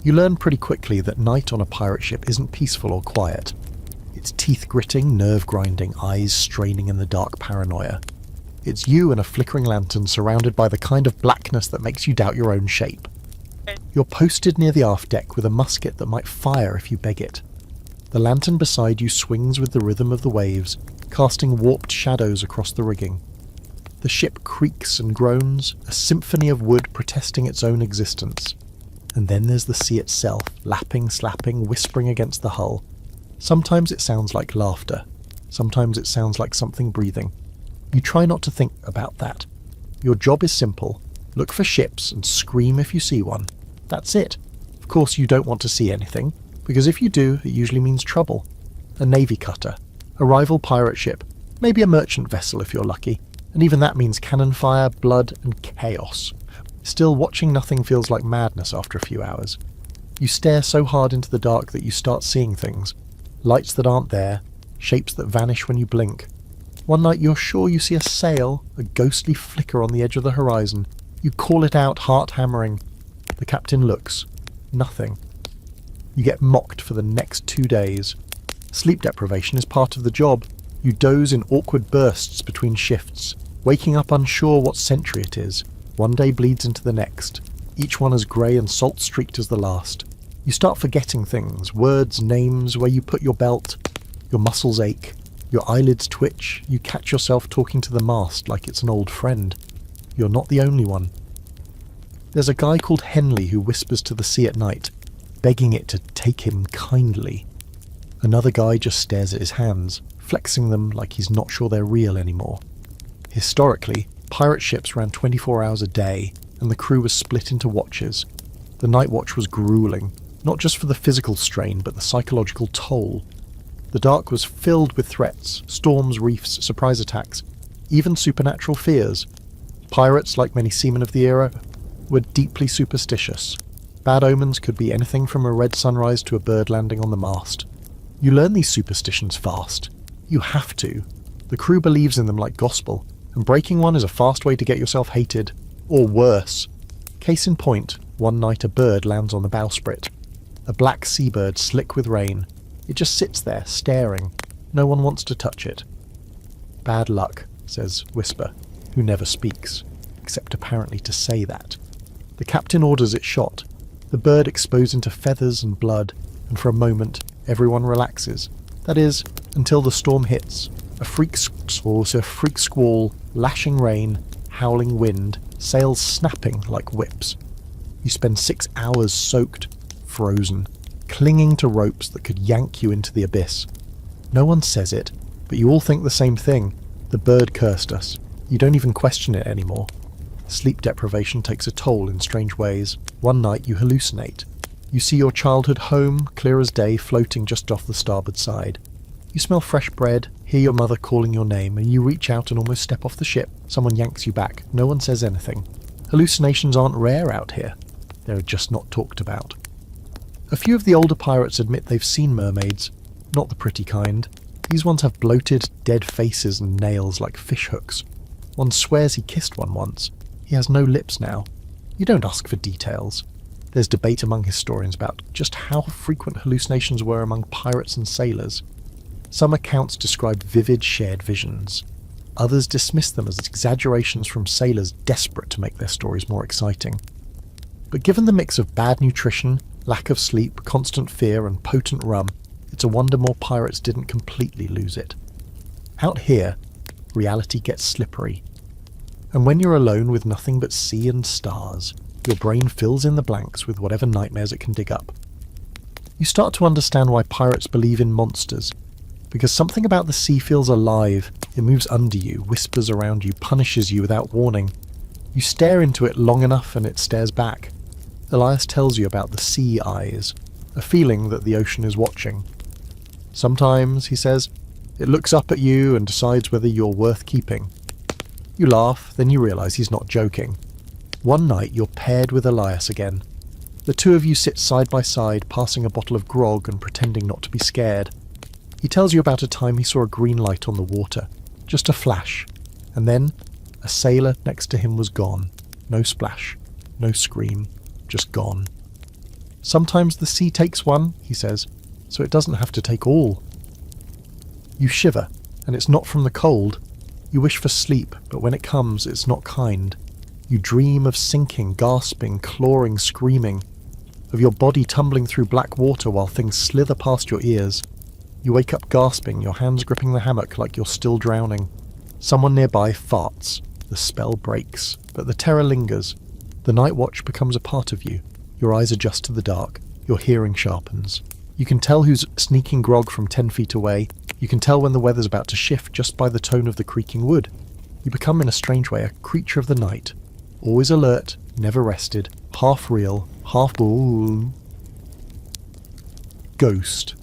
You learn pretty quickly that night on a pirate ship isn't peaceful or quiet. It's teeth-gritting, nerve-grinding, eyes straining in the dark paranoia. It's you and a flickering lantern surrounded by the kind of blackness that makes you doubt your own shape. You're posted near the aft deck with a musket that might fire if you beg it. The lantern beside you swings with the rhythm of the waves, casting warped shadows across the rigging. The ship creaks and groans, a symphony of wood protesting its own existence. And then there's the sea itself, lapping, slapping, whispering against the hull. Sometimes it sounds like laughter. Sometimes it sounds like something breathing. You try not to think about that. Your job is simple. Look for ships and scream if you see one. That's it. Of course you don't want to see anything, because if you do, it usually means trouble. A navy cutter, a rival pirate ship, maybe a merchant vessel if you're lucky, and even that means cannon fire, blood and chaos. Still, watching nothing feels like madness after a few hours. You stare so hard into the dark that you start seeing things. Lights that aren't there, shapes that vanish when you blink. One night you're sure you see a sail, a ghostly flicker on the edge of the horizon. You call it out, heart hammering. The captain looks. Nothing. You get mocked for the next 2 days. Sleep deprivation is part of the job. You doze in awkward bursts between shifts, waking up unsure what century it is. One day bleeds into the next, each one as grey and salt-streaked as the last. You start forgetting things, words, names, where you put your belt. Your muscles ache. Your eyelids twitch. You catch yourself talking to the mast like it's an old friend. You're not the only one. There's a guy called Henley who whispers to the sea at night, begging it to take him kindly. Another guy just stares at his hands, flexing them like he's not sure they're real anymore. Historically, pirate ships ran 24 hours a day, and the crew was split into watches. The night watch was grueling, not just for the physical strain, but the psychological toll. The dark was filled with threats, storms, reefs, surprise attacks, even supernatural fears. Pirates, like many seamen of the era, were deeply superstitious. Bad omens could be anything from a red sunrise to a bird landing on the mast. You learn these superstitions fast. You have to. The crew believes in them like gospel, and breaking one is a fast way to get yourself hated. Or worse. Case in point, one night a bird lands on the bowsprit. A black seabird slick with rain. It just sits there, staring. No one wants to touch it. Bad luck, says Whisper, who never speaks, except apparently to say that. The captain orders it shot. The bird explodes into feathers and blood, and for a moment, everyone relaxes. That is, until the storm hits. A freak squall, lashing rain, howling wind, sails snapping like whips. You spend 6 hours soaked, frozen, clinging to ropes that could yank you into the abyss. No one says it, but you all think the same thing. The bird cursed us. You don't even question it anymore. Sleep deprivation takes a toll in strange ways. One night you hallucinate. You see your childhood home, clear as day, floating just off the starboard side. You smell fresh bread, hear your mother calling your name, and you reach out and almost step off the ship. Someone yanks you back. No one says anything. Hallucinations aren't rare out here. They're just not talked about. A few of the older pirates admit they've seen mermaids. Not the pretty kind. These ones have bloated, dead faces and nails like fish hooks. One swears he kissed one once. He has no lips now. You don't ask for details. There's debate among historians about just how frequent hallucinations were among pirates and sailors. Some accounts describe vivid shared visions. Others dismiss them as exaggerations from sailors desperate to make their stories more exciting. But given the mix of bad nutrition, lack of sleep, constant fear, and potent rum, it's a wonder more pirates didn't completely lose it. Out here, reality gets slippery. And when you're alone with nothing but sea and stars, your brain fills in the blanks with whatever nightmares it can dig up. You start to understand why pirates believe in monsters, because something about the sea feels alive. It moves under you, whispers around you, punishes you without warning. You stare into it long enough and it stares back. Elias tells you about the sea eyes, a feeling that the ocean is watching. Sometimes, he says, it looks up at you and decides whether you're worth keeping. You laugh, then you realise he's not joking. One night you're paired with Elias again. The two of you sit side by side, passing a bottle of grog and pretending not to be scared. He tells you about a time he saw a green light on the water, just a flash, and then a sailor next to him was gone. No splash, no scream, just gone. Sometimes the sea takes one, he says, so it doesn't have to take all. You shiver, and it's not from the cold. You wish for sleep, but when it comes, it's not kind. You dream of sinking, gasping, clawing, screaming, of your body tumbling through black water while things slither past your ears. You wake up gasping, your hands gripping the hammock like you're still drowning. Someone nearby farts. The spell breaks, but the terror lingers. The night watch becomes a part of you. Your eyes adjust to the dark. Your hearing sharpens. You can tell who's sneaking grog from 10 feet away. You can tell when the weather's about to shift just by the tone of the creaking wood. You become, in a strange way, a creature of the night. Always alert, never rested, half real, half bull. Ghost.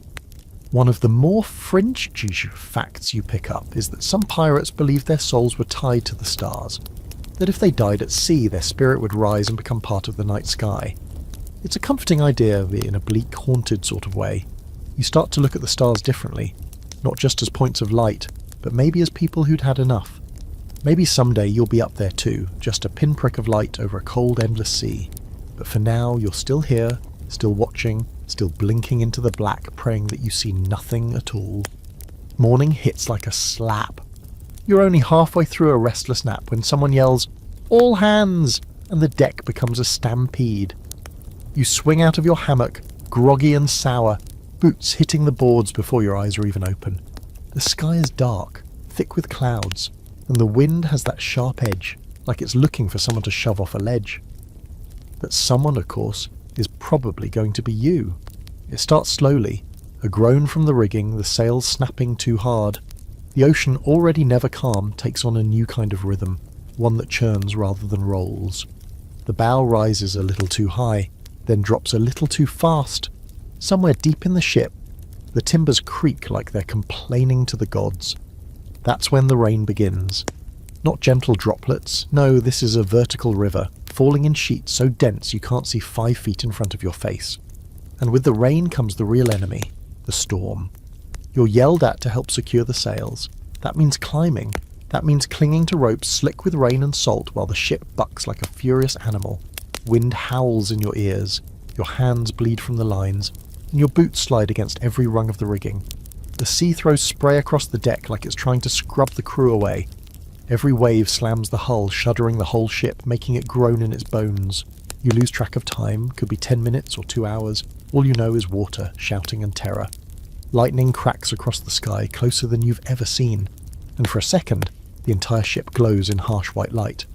One of the more fringe facts you pick up is that some pirates believed their souls were tied to the stars, that if they died at sea their spirit would rise and become part of the night sky. It's a comforting idea in a bleak, haunted sort of way. You start to look at the stars differently, not just as points of light, but maybe as people who'd had enough. Maybe someday you'll be up there too, just a pinprick of light over a cold, endless sea. But for now, you're still here, still watching, still blinking into the black, praying that you see nothing at all. Morning hits like a slap. You're only halfway through a restless nap when someone yells, "All hands!" and the deck becomes a stampede. You swing out of your hammock, groggy and sour, boots hitting the boards before your eyes are even open. The sky is dark, thick with clouds, and the wind has that sharp edge, like it's looking for someone to shove off a ledge. That someone, of course, is probably going to be you. It starts slowly, a groan from the rigging, the sails snapping too hard. The ocean, already never calm, takes on a new kind of rhythm, one that churns rather than rolls. The bow rises a little too high, then drops a little too fast. Somewhere deep in the ship, the timbers creak like they're complaining to the gods. That's when the rain begins. Not gentle droplets, no, this is a vertical river, falling in sheets so dense you can't see 5 feet in front of your face. And with the rain comes the real enemy, the storm. You're yelled at to help secure the sails. That means climbing. That means clinging to ropes slick with rain and salt while the ship bucks like a furious animal. Wind howls in your ears, your hands bleed from the lines, and your boots slide against every rung of the rigging. The sea throws spray across the deck like it's trying to scrub the crew away. Every wave slams the hull, shuddering the whole ship, making it groan in its bones. You lose track of time, could be 10 minutes or 2 hours. All you know is water, shouting and terror. Lightning cracks across the sky, closer than you've ever seen, and for a second, the entire ship glows in harsh white light.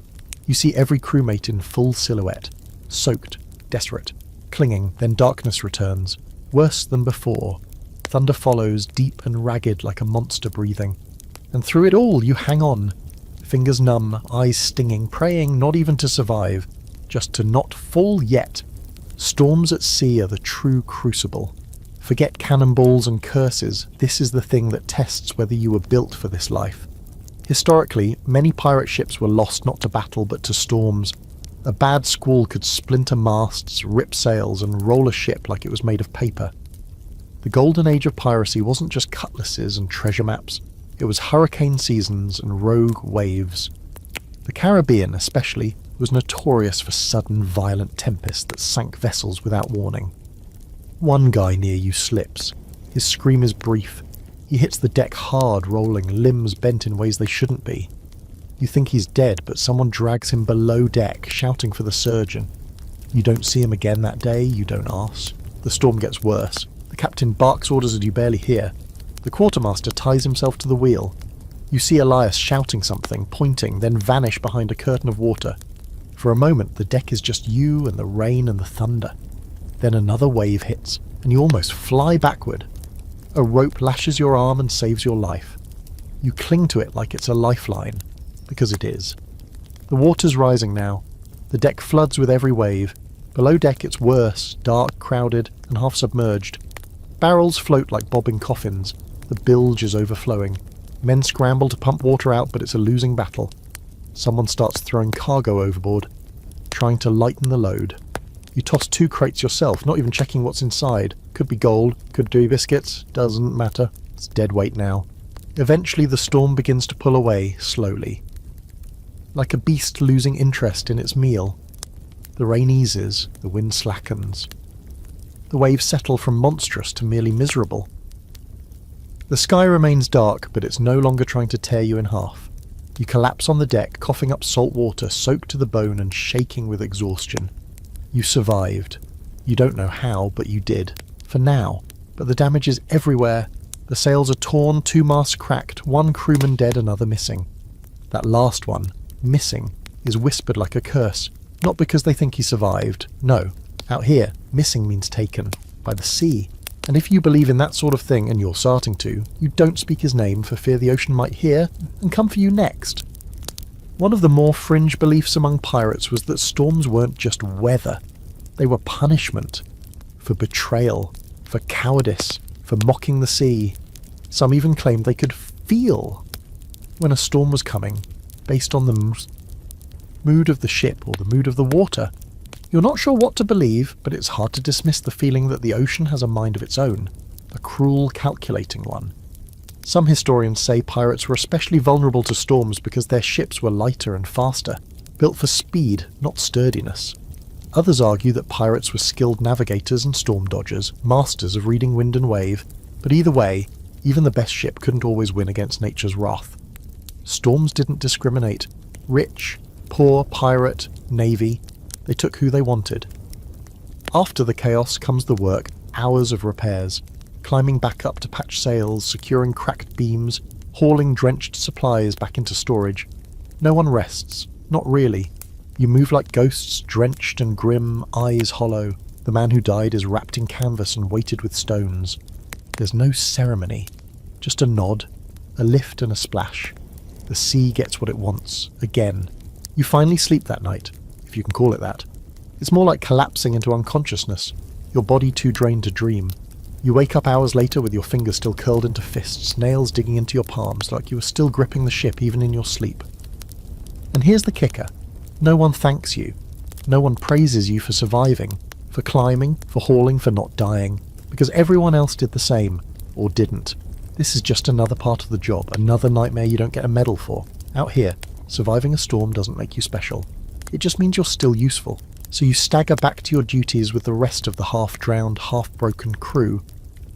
You see every crewmate in full silhouette, soaked, desperate, clinging, then darkness returns, worse than before. Thunder follows, deep and ragged like a monster breathing. And through it all, you hang on, fingers numb, eyes stinging, praying not even to survive, just to not fall yet. Storms at sea are the true crucible. Forget cannonballs and curses, this is the thing that tests whether you were built for this life. Historically, many pirate ships were lost not to battle but to storms. A bad squall could splinter masts, rip sails, and roll a ship like it was made of paper. The golden age of piracy wasn't just cutlasses and treasure maps, it was hurricane seasons and rogue waves. The Caribbean, especially, was notorious for sudden, violent tempests that sank vessels without warning. One guy near you slips. His scream is brief. He hits the deck hard, rolling, limbs bent in ways they shouldn't be. You think he's dead, but someone drags him below deck, shouting for the surgeon. You don't see him again that day, you don't ask. The storm gets worse. The captain barks orders that you barely hear. The quartermaster ties himself to the wheel. You see Elias shouting something, pointing, then vanish behind a curtain of water. For a moment, the deck is just you and the rain and the thunder. Then another wave hits, and you almost fly backward. A rope lashes your arm and saves your life. You cling to it like it's a lifeline, because it is. The water's rising now. The deck floods with every wave. Below deck it's worse, dark, crowded, and half submerged. Barrels float like bobbing coffins. The bilge is overflowing. Men scramble to pump water out, but it's a losing battle. Someone starts throwing cargo overboard, trying to lighten the load. You toss 2 crates yourself, not even checking what's inside. Could be gold, could be biscuits, doesn't matter. It's dead weight now. Eventually the storm begins to pull away, slowly. Like a beast losing interest in its meal. The rain eases, the wind slackens. The waves settle from monstrous to merely miserable. The sky remains dark, but it's no longer trying to tear you in half. You collapse on the deck, coughing up salt water, soaked to the bone and shaking with exhaustion. You survived. You don't know how, but you did. For now. But the damage is everywhere. The sails are torn, 2 masts cracked, 1 crewman dead, another missing. That last one, missing, is whispered like a curse. Not because they think he survived. No. Out here, missing means taken. By the sea. And if you believe in that sort of thing, and you're starting to, you don't speak his name for fear the ocean might hear and come for you next. One of the more fringe beliefs among pirates was that storms weren't just weather. They were punishment. For betrayal. For cowardice. For mocking the sea. Some even claimed they could feel when a storm was coming, based on the mood of the ship or the mood of the water. You're not sure what to believe, but it's hard to dismiss the feeling that the ocean has a mind of its own, a cruel, calculating one. Some historians say pirates were especially vulnerable to storms because their ships were lighter and faster, built for speed, not sturdiness. Others argue that pirates were skilled navigators and storm dodgers, masters of reading wind and wave, but either way, even the best ship couldn't always win against nature's wrath. Storms didn't discriminate. Rich, poor, pirate, navy, they took who they wanted. After the chaos comes the work, hours of repairs, climbing back up to patch sails, securing cracked beams, hauling drenched supplies back into storage. No one rests, not really. You move like ghosts, drenched and grim, eyes hollow. The man who died is wrapped in canvas and weighted with stones. There's no ceremony, just a nod, a lift and a splash. The sea gets what it wants, again. You finally sleep that night, if you can call it that. It's more like collapsing into unconsciousness, your body too drained to dream. You wake up hours later with your fingers still curled into fists, nails digging into your palms like you were still gripping the ship even in your sleep. And here's the kicker. No one thanks you. No one praises you for surviving, for climbing, for hauling, for not dying, because everyone else did the same, or didn't. This is just another part of the job, another nightmare you don't get a medal for. Out here, surviving a storm doesn't make you special. It just means you're still useful. So you stagger back to your duties with the rest of the half-drowned, half-broken crew.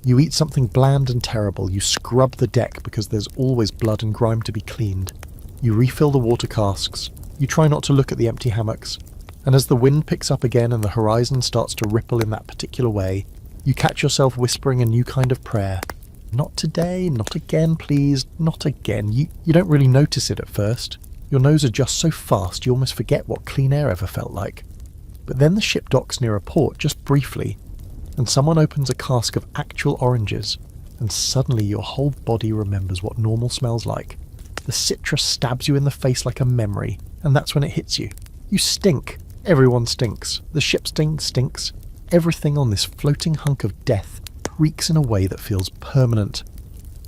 You eat something bland and terrible, you scrub the deck because there's always blood and grime to be cleaned. You refill the water casks, you try not to look at the empty hammocks, and as the wind picks up again and the horizon starts to ripple in that particular way, you catch yourself whispering a new kind of prayer. Not today, not again, please, not again. You don't really notice it at first. Your nose adjusts so fast you almost forget what clean air ever felt like. But then the ship docks near a port, just briefly, and someone opens a cask of actual oranges, and suddenly your whole body remembers what normal smells like. The citrus stabs you in the face like a memory, and that's when it hits you. You stink. Everyone stinks. The ship stinks. Everything on this floating hunk of death reeks in a way that feels permanent.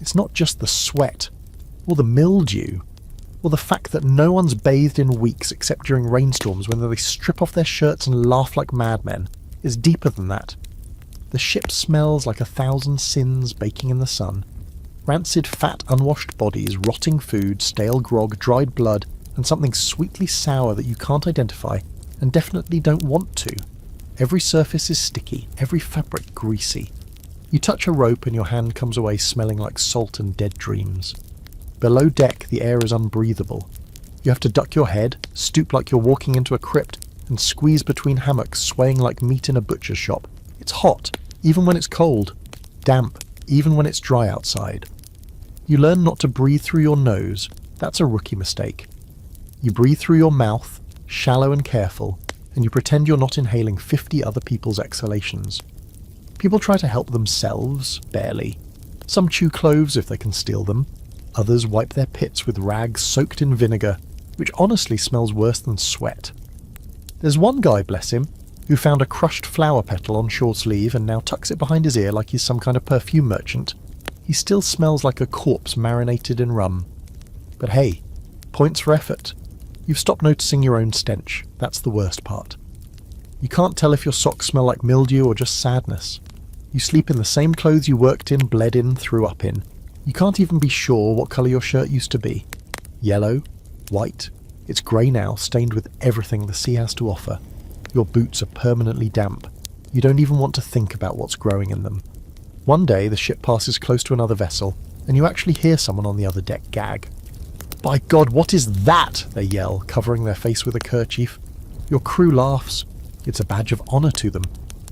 It's not just the sweat, or the mildew, or the fact that no one's bathed in weeks except during rainstorms when they strip off their shirts and laugh like madmen. It's deeper than that. The ship smells like 1,000 sins baking in the sun. Rancid fat unwashed bodies, rotting food, stale grog, dried blood, and something sweetly sour that you can't identify and definitely don't want to. Every surface is sticky, every fabric greasy. You touch a rope and your hand comes away smelling like salt and dead dreams. Below deck, the air is unbreathable. You have to duck your head, stoop like you're walking into a crypt, and squeeze between hammocks swaying like meat in a butcher's shop. It's hot, even when it's cold. Damp, even when it's dry outside. You learn not to breathe through your nose. That's a rookie mistake. You breathe through your mouth, shallow and careful, and you pretend you're not inhaling 50 other people's exhalations. People try to help themselves, barely. Some chew cloves if they can steal them. Others wipe their pits with rags soaked in vinegar, which honestly smells worse than sweat. There's one guy, bless him, who found a crushed flower petal on shore sleeve and now tucks it behind his ear like he's some kind of perfume merchant. He still smells like a corpse marinated in rum. But hey, points for effort. You've stopped noticing your own stench. That's the worst part. You can't tell if your socks smell like mildew or just sadness. You sleep in the same clothes you worked in, bled in, threw up in. You can't even be sure what colour your shirt used to be. Yellow? White? It's grey now, stained with everything the sea has to offer. Your boots are permanently damp. You don't even want to think about what's growing in them. One day the ship passes close to another vessel, and you actually hear someone on the other deck gag. "By God, what is that?" they yell, covering their face with a kerchief. Your crew laughs. It's a badge of honour to them.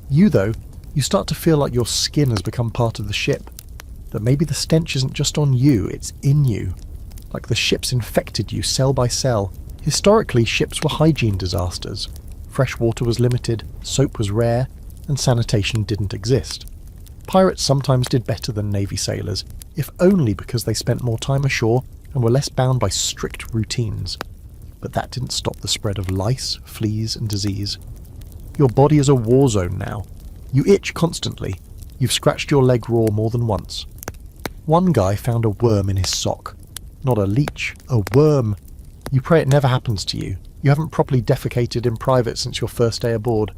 You, though, you start to feel like your skin has become part of the ship. That maybe the stench isn't just on you, it's in you. Like the ship's infected you cell by cell. Historically, ships were hygiene disasters. Fresh water was limited, soap was rare, and sanitation didn't exist. Pirates sometimes did better than Navy sailors, if only because they spent more time ashore and were less bound by strict routines. But that didn't stop the spread of lice, fleas, and disease. Your body is a war zone now. You itch constantly. You've scratched your leg raw more than once. One guy found a worm in his sock. Not a leech, a worm. You pray it never happens to you. You haven't properly defecated in private since your first day aboard.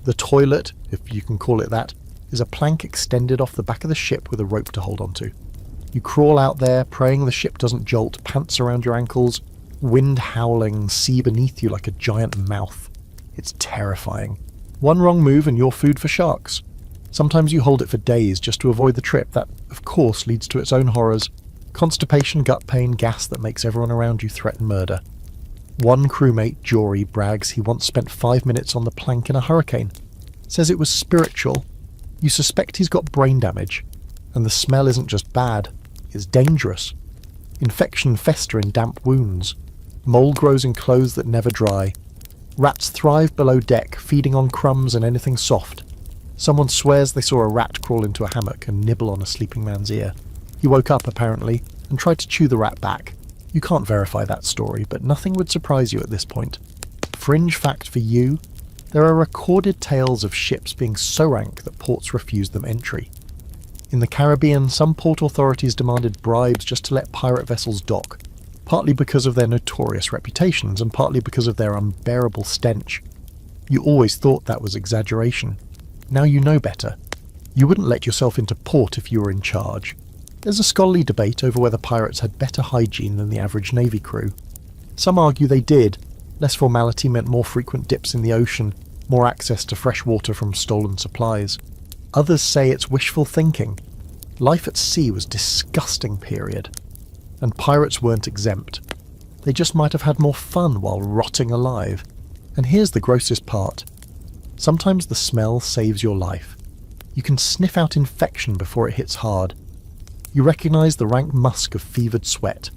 The toilet, if you can call it that, is a plank extended off the back of the ship with a rope to hold onto. You crawl out there, praying the ship doesn't jolt, pants around your ankles, wind howling, sea beneath you like a giant mouth. It's terrifying. One wrong move and you're food for sharks. Sometimes you hold it for days just to avoid the trip that, of course, leads to its own horrors. Constipation, gut pain, gas that makes everyone around you threaten murder. One crewmate, Jory, brags he once spent 5 minutes on the plank in a hurricane. Says it was spiritual. You suspect he's got brain damage. And the smell isn't just bad, it's dangerous. Infection fester in damp wounds. Mold grows in clothes that never dry. Rats thrive below deck, feeding on crumbs and anything soft. Someone swears they saw a rat crawl into a hammock and nibble on a sleeping man's ear. He woke up, apparently, and tried to chew the rat back. You can't verify that story, but nothing would surprise you at this point. Fringe fact for you, there are recorded tales of ships being so rank that ports refused them entry. In the Caribbean, some port authorities demanded bribes just to let pirate vessels dock, partly because of their notorious reputations and partly because of their unbearable stench. You always thought that was exaggeration. Now you know better. You wouldn't let yourself into port if you were in charge. There's a scholarly debate over whether pirates had better hygiene than the average Navy crew. Some argue they did. Less formality meant more frequent dips in the ocean, more access to fresh water from stolen supplies. Others say it's wishful thinking. Life at sea was disgusting, period. And pirates weren't exempt. They just might have had more fun while rotting alive. And here's the grossest part. Sometimes the smell saves your life. You can sniff out infection before it hits hard. You recognise the rank musk of fevered sweat,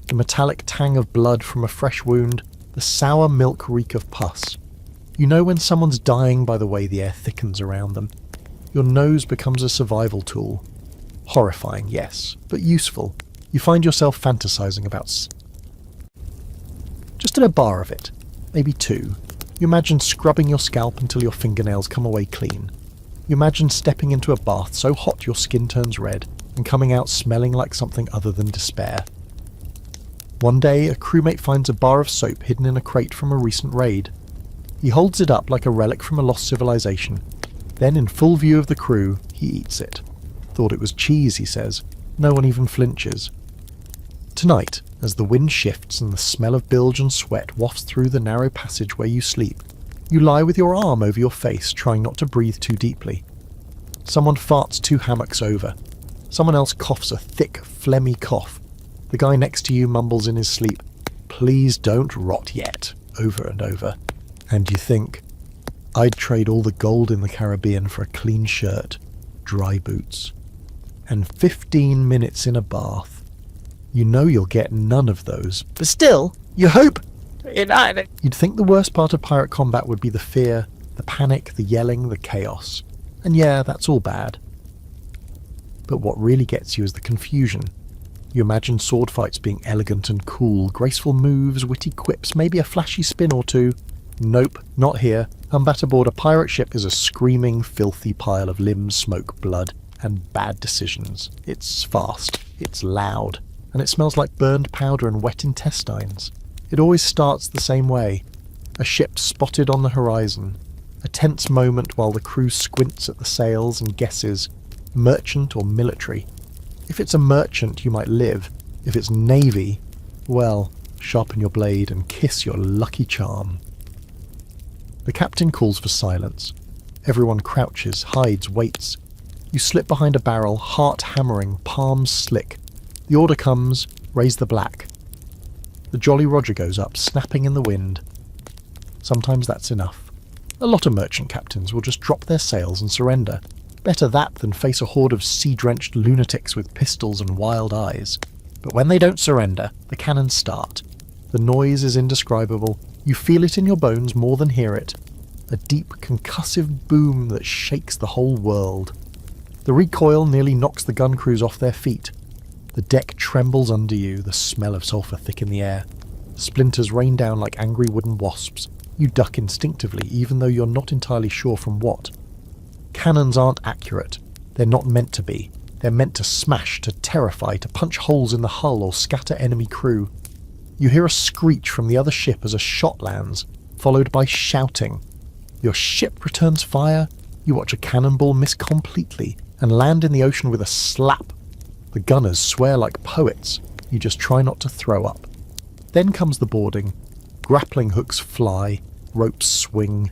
the metallic tang of blood from a fresh wound, the sour milk reek of pus. You know when someone's dying by the way the air thickens around them. Your nose becomes a survival tool. Horrifying, yes, but useful. You find yourself fantasizing about just at a bar of it, maybe two. You imagine scrubbing your scalp until your fingernails come away clean. You imagine stepping into a bath so hot your skin turns red and coming out smelling like something other than despair. One day, a crewmate finds a bar of soap hidden in a crate from a recent raid. He holds it up like a relic from a lost civilization. Then, in full view of the crew, he eats it. Thought it was cheese, he says. No one even flinches. Tonight, as the wind shifts and the smell of bilge and sweat wafts through the narrow passage where you sleep, you lie with your arm over your face, trying not to breathe too deeply. Someone farts 2 hammocks over. Someone else coughs a thick, phlegmy cough. The guy next to you mumbles in his sleep, "Please don't rot yet," over and over. And you think, I'd trade all the gold in the Caribbean for a clean shirt, dry boots, and 15 minutes in a bath. You know you'll get none of those, but still, you hope. You'd think the worst part of pirate combat would be the fear, the panic, the yelling, the chaos. And yeah, that's all bad. But what really gets you is the confusion. You imagine sword fights being elegant and cool, graceful moves, witty quips, maybe a flashy spin or two. Nope, not here. Combat aboard a pirate ship is a screaming, filthy pile of limbs, smoke, blood, and bad decisions. It's fast, it's loud, and it smells like burned powder and wet intestines. It always starts the same way. A ship spotted on the horizon. A tense moment while the crew squints at the sails and guesses, merchant or military. If it's a merchant, you might live. If it's navy, well, sharpen your blade and kiss your lucky charm. The captain calls for silence. Everyone crouches, hides, waits. You slip behind a barrel, heart hammering, palms slick. The order comes, raise the black. The Jolly Roger goes up, snapping in the wind. Sometimes that's enough. A lot of merchant captains will just drop their sails and surrender. Better that than face a horde of sea-drenched lunatics with pistols and wild eyes. But when they don't surrender, the cannons start. The noise is indescribable. You feel it in your bones more than hear it. A deep, concussive boom that shakes the whole world. The recoil nearly knocks the gun crews off their feet. The deck trembles under you, the smell of sulphur thick in the air. Splinters rain down like angry wooden wasps. You duck instinctively, even though you're not entirely sure from what. Cannons aren't accurate. They're not meant to be. They're meant to smash, to terrify, to punch holes in the hull or scatter enemy crew. You hear a screech from the other ship as a shot lands, followed by shouting. Your ship returns fire. You watch a cannonball miss completely and land in the ocean with a slap. The gunners swear like poets. You just try not to throw up. Then comes the boarding. Grappling hooks fly, ropes swing.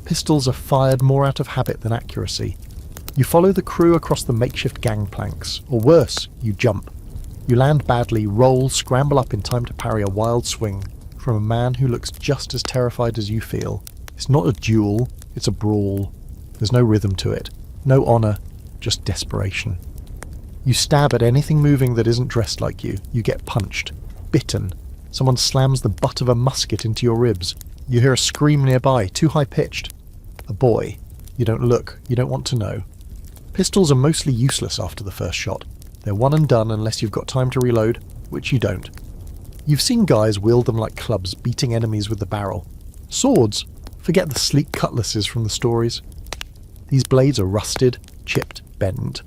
Pistols are fired more out of habit than accuracy. You follow the crew across the makeshift gangplanks, or worse, you jump. You land badly, roll, scramble up in time to parry a wild swing from a man who looks just as terrified as you feel. It's not a duel, it's a brawl. There's no rhythm to it, no honour, just desperation. You stab at anything moving that isn't dressed like you. You get punched, bitten. Someone slams the butt of a musket into your ribs. You hear a scream nearby, too high-pitched. A boy. You don't look, you don't want to know. Pistols are mostly useless after the first shot. They're one and done unless you've got time to reload, which you don't. You've seen guys wield them like clubs, beating enemies with the barrel. Swords? Forget the sleek cutlasses from the stories. These blades are rusted, chipped, bent.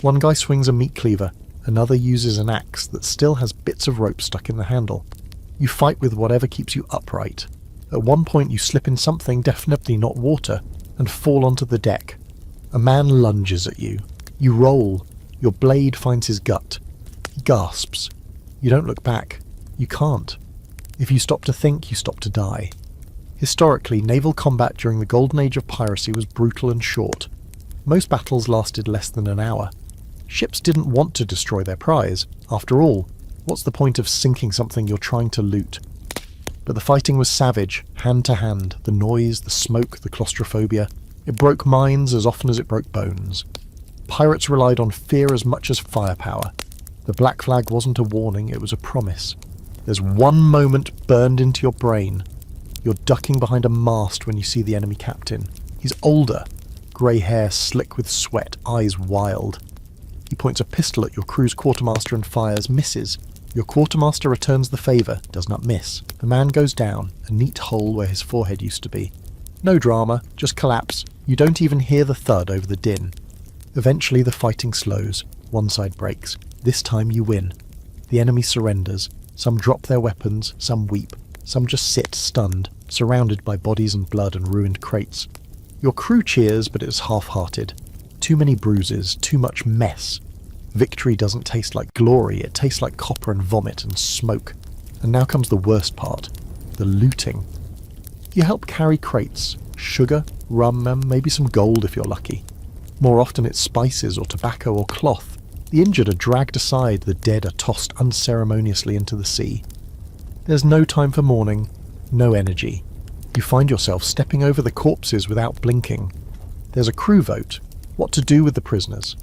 One guy swings a meat cleaver, another uses an axe that still has bits of rope stuck in the handle. You fight with whatever keeps you upright. At one point you slip in something, definitely not water, and fall onto the deck. A man lunges at you. You roll. Your blade finds his gut. He gasps. You don't look back. You can't. If you stop to think, you stop to die. Historically, naval combat during the golden age of piracy was brutal and short. Most battles lasted less than an hour. Ships didn't want to destroy their prize. After all, what's the point of sinking something you're trying to loot? But the fighting was savage, hand to hand, the noise, the smoke, the claustrophobia. It broke minds as often as it broke bones. Pirates relied on fear as much as firepower. The black flag wasn't a warning, it was a promise. There's one moment burned into your brain. You're ducking behind a mast when you see the enemy captain. He's older, grey hair slick with sweat, eyes wild. He points a pistol at your crew's quartermaster and fires, misses. Your quartermaster returns the favour, does not miss. The man goes down, a neat hole where his forehead used to be. No drama, just collapse. You don't even hear the thud over the din. Eventually the fighting slows. One side breaks. This time you win. The enemy surrenders. Some drop their weapons, some weep. Some just sit stunned, surrounded by bodies and blood and ruined crates. Your crew cheers, but it's half-hearted. Too many bruises, too much mess. Victory doesn't taste like glory, it tastes like copper and vomit and smoke. And now comes the worst part, the looting. You help carry crates, sugar, rum, and maybe some gold if you're lucky. More often it's spices or tobacco or cloth. The injured are dragged aside, the dead are tossed unceremoniously into the sea. There's no time for mourning, no energy. You find yourself stepping over the corpses without blinking. There's a crew vote, what to do with the prisoners.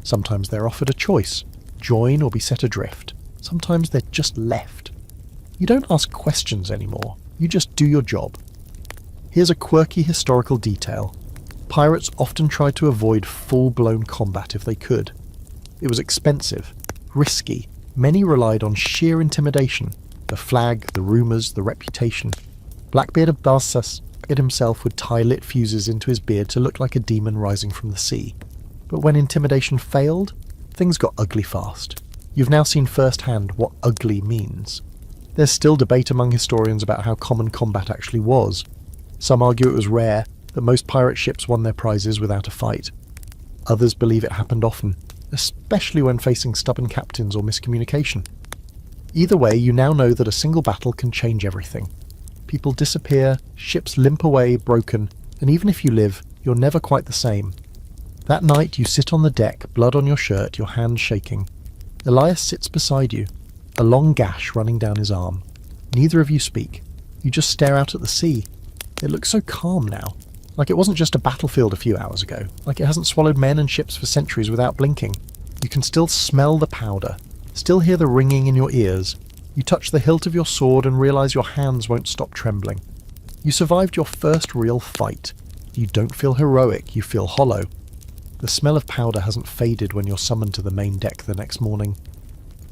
Sometimes they're offered a choice, join or be set adrift. Sometimes they're just left. You don't ask questions anymore, you just do your job. Here's a quirky historical detail. Pirates often tried to avoid full-blown combat if they could. It was expensive, risky. Many relied on sheer intimidation. The flag, the rumours, the reputation. Blackbeard of Barsas himself would tie lit fuses into his beard to look like a demon rising from the sea. But when intimidation failed, things got ugly fast. You've now seen firsthand what ugly means. There's still debate among historians about how common combat actually was. Some argue it was rare, that most pirate ships won their prizes without a fight. Others believe it happened often, especially when facing stubborn captains or miscommunication. Either way, you now know that a single battle can change everything. People disappear, ships limp away, broken, and even if you live, you're never quite the same. That night you sit on the deck, blood on your shirt, your hands shaking. Elias sits beside you, a long gash running down his arm. Neither of you speak. You just stare out at the sea. It looks so calm now, like it wasn't just a battlefield a few hours ago, like it hasn't swallowed men and ships for centuries without blinking. You can still smell the powder, still hear the ringing in your ears. You touch the hilt of your sword and realise your hands won't stop trembling. You survived your first real fight. You don't feel heroic, you feel hollow. The smell of powder hasn't faded when you're summoned to the main deck the next morning.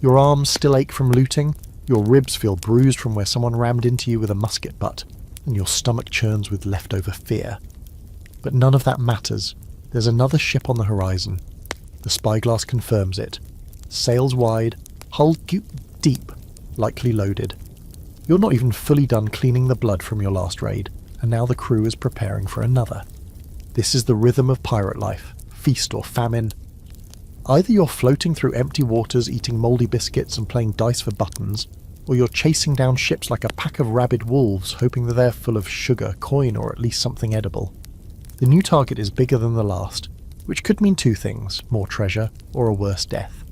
Your arms still ache from looting, your ribs feel bruised from where someone rammed into you with a musket butt, and your stomach churns with leftover fear. But none of that matters. There's another ship on the horizon. The spyglass confirms it. Sails wide, hull deep, likely loaded. You're not even fully done cleaning the blood from your last raid, and now the crew is preparing for another. This is the rhythm of pirate life, feast or famine. Either you're floating through empty waters eating mouldy biscuits and playing dice for buttons, or you're chasing down ships like a pack of rabid wolves hoping that they're full of sugar, coin, or at least something edible. The new target is bigger than the last, which could mean two things, more treasure or a worse death.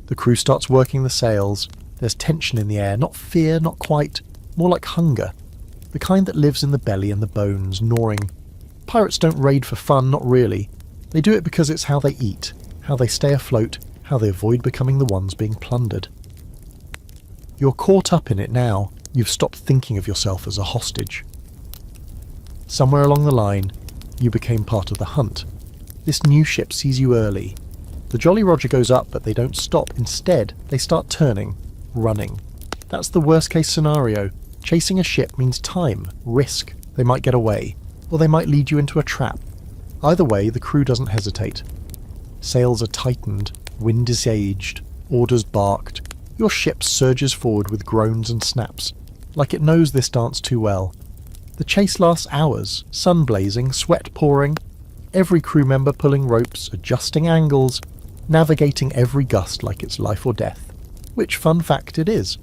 The crew starts working the sails. There's tension in the air, not fear, not quite, more like hunger. The kind that lives in the belly and the bones, gnawing. Pirates don't raid for fun, not really. They do it because it's how they eat, how they stay afloat, how they avoid becoming the ones being plundered. You're caught up in it now. You've stopped thinking of yourself as a hostage. Somewhere along the line, you became part of the hunt. This new ship sees you early. The Jolly Roger goes up, but they don't stop. Instead, they start turning, running. That's the worst case scenario. Chasing a ship means time, risk. They might get away, or they might lead you into a trap. Either way, the crew doesn't hesitate. Sails are tightened, wind is aged, orders barked. Your ship surges forward with groans and snaps, like it knows this dance too well. The chase lasts hours, sun blazing, sweat pouring, every crew member pulling ropes, adjusting angles, navigating every gust like it's life or death. Which, fun fact, it is.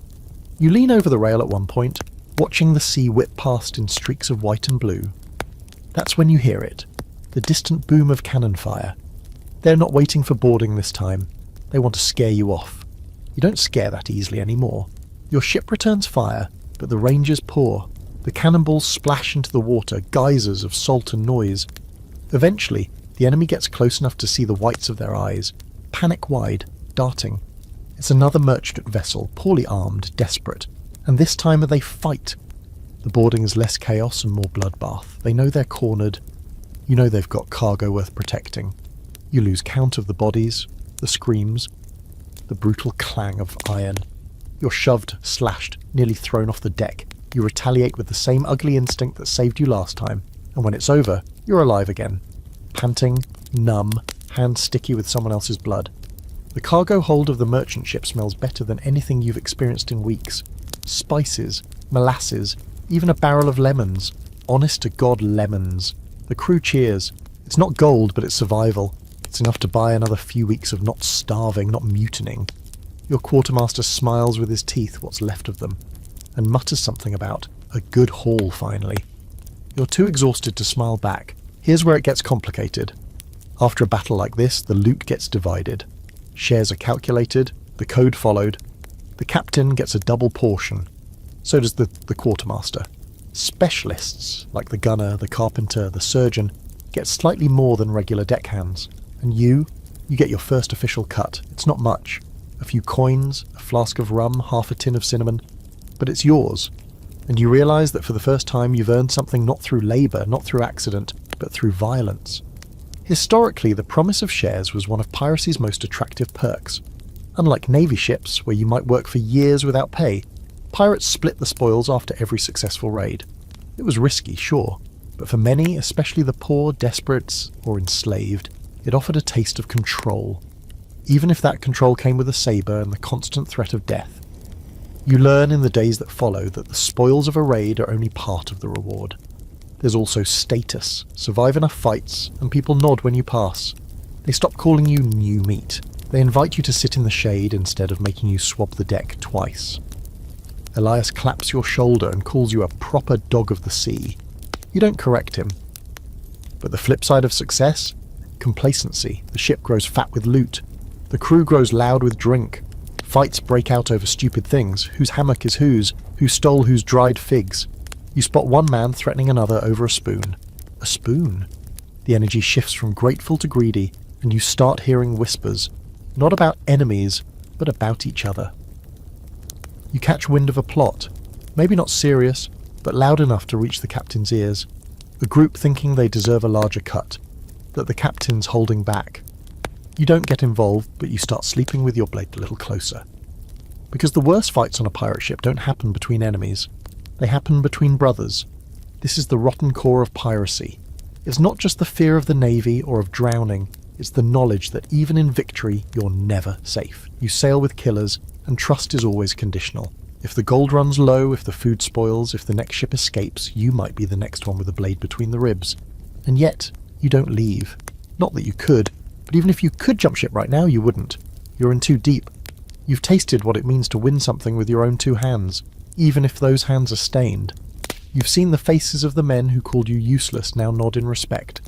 You lean over the rail at one point, watching the sea whip past in streaks of white and blue. That's when you hear it, the distant boom of cannon fire. They're not waiting for boarding this time. They want to scare you off. You don't scare that easily anymore. Your ship returns fire, but the rangers pour. The cannonballs splash into the water, geysers of salt and noise. Eventually, the enemy gets close enough to see the whites of their eyes, panic-wide, darting. It's another merchant vessel, poorly armed, desperate, and this time they fight. The boarding is less chaos and more bloodbath. They know they're cornered. You know they've got cargo worth protecting. You lose count of the bodies, the screams, the brutal clang of iron. You're shoved, slashed, nearly thrown off the deck. You retaliate with the same ugly instinct that saved you last time. and when it's over, you're alive again. Panting, numb, hands sticky with someone else's blood. The cargo hold of the merchant ship smells better than anything you've experienced in weeks. Spices, molasses, even a barrel of lemons. Honest to God, lemons. The crew cheers. It's not gold, but it's survival. It's enough to buy another few weeks of not starving, not mutinying. Your quartermaster smiles with his teeth, what's left of them, and mutters something about a good haul finally. You're too exhausted to smile back. Here's where it gets complicated. After a battle like this, the loot gets divided. Shares are calculated, the code followed. The captain gets a double portion. So does the quartermaster. Specialists, like the gunner, the carpenter, the surgeon, get slightly more than regular deckhands. And you get your first official cut. It's not much. A few coins, a flask of rum, half a tin of cinnamon. But it's yours. And you realise that for the first time you've earned something not through labour, not through accident, but through violence. Historically, the promise of shares was one of piracy's most attractive perks. Unlike navy ships, where you might work for years without pay, pirates split the spoils after every successful raid. It was risky, sure, but for many, especially the poor, desperate, or enslaved, it offered a taste of control, even if that control came with a sabre and the constant threat of death. You learn in the days that follow that the spoils of a raid are only part of the reward. There's also status. Survive enough fights, and people nod when you pass. They stop calling you new meat. They invite you to sit in the shade instead of making you swab the deck twice. Elias claps your shoulder and calls you a proper dog of the sea. You don't correct him. But the flip side of success? Complacency. The ship grows fat with loot. The crew grows loud with drink. Fights break out over stupid things. Whose hammock is whose? Who stole whose dried figs? You spot one man threatening another over a spoon. A spoon? The energy shifts from grateful to greedy, and you start hearing whispers. Not about enemies, but about each other. You catch wind of a plot. Maybe not serious, but loud enough to reach the captain's ears. A group thinking they deserve a larger cut. That the captain's holding back. You don't get involved, but you start sleeping with your blade a little closer. Because the worst fights on a pirate ship don't happen between enemies. They happen between brothers. This is the rotten core of piracy. It's not just the fear of the navy or of drowning, it's the knowledge that even in victory, you're never safe. You sail with killers, and trust is always conditional. If the gold runs low, if the food spoils, if the next ship escapes, you might be the next one with a blade between the ribs. And yet, you don't leave. Not that you could, but even if you could jump ship right now, you wouldn't. You're in too deep. You've tasted what it means to win something with your own two hands, even if those hands are stained. You've seen the faces of the men who called you useless now nod in respect.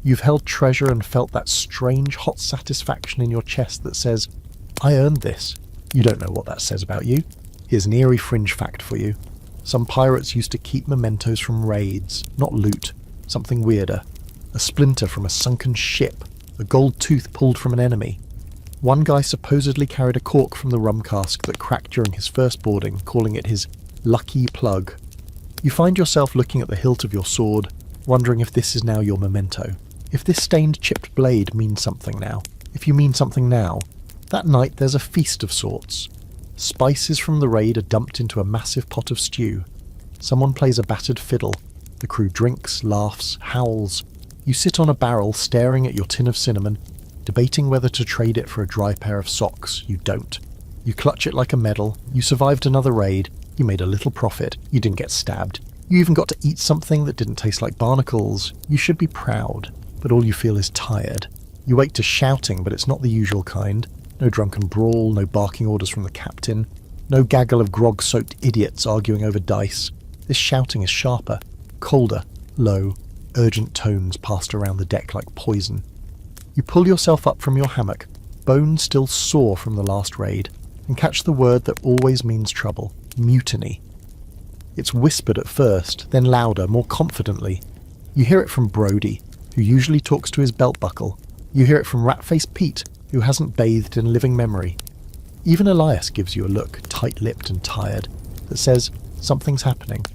You've held treasure and felt that strange hot satisfaction in your chest that says, I earned this. You don't know what that says about you. Here's an eerie fringe fact for you. Some pirates used to keep mementos from raids, not loot, something weirder. A splinter from a sunken ship, a gold tooth pulled from an enemy. One guy supposedly carried a cork from the rum cask that cracked during his first boarding, calling it his lucky plug. You find yourself looking at the hilt of your sword, wondering if this is now your memento. If this stained chipped blade means something now. If you mean something now. That night there's a feast of sorts. Spices from the raid are dumped into a massive pot of stew. Someone plays a battered fiddle. The crew drinks, laughs, howls. You sit on a barrel staring at your tin of cinnamon, debating whether to trade it for a dry pair of socks. You don't. You clutch it like a medal. You survived another raid. You made a little profit. You didn't get stabbed. You even got to eat something that didn't taste like barnacles. You should be proud, but all you feel is tired. You wake to shouting, but it's not the usual kind. No drunken brawl, no barking orders from the captain, no gaggle of grog-soaked idiots arguing over dice. This shouting is sharper, colder, low, urgent tones passed around the deck like poison. You pull yourself up from your hammock, bones still sore from the last raid, and catch the word that always means trouble, mutiny. It's whispered at first, then louder, more confidently. You hear it from Brody, who usually talks to his belt buckle. You hear it from Rat-Faced Pete, who hasn't bathed in living memory. Even Elias gives you a look, tight-lipped and tired, that says something's happening.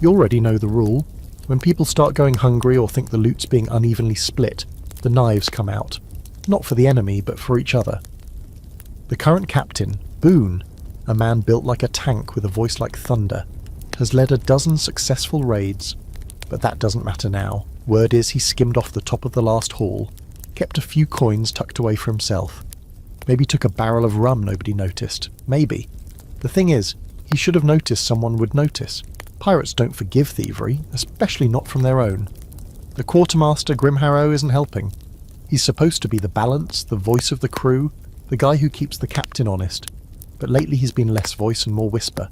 You already know the rule. When people start going hungry or think the loot's being unevenly split, the knives come out. Not for the enemy, but for each other. The current captain, Boone, a man built like a tank with a voice like thunder, has led a dozen successful raids. But that doesn't matter now. Word is he skimmed off the top of the last haul, kept a few coins tucked away for himself. Maybe took a barrel of rum nobody noticed. Maybe. The thing is, he should have noticed someone would notice. Pirates don't forgive thievery, especially not from their own. The quartermaster Grimharrow isn't helping. He's supposed to be the balance, the voice of the crew, the guy who keeps the captain honest. But lately he's been less voice and more whisper.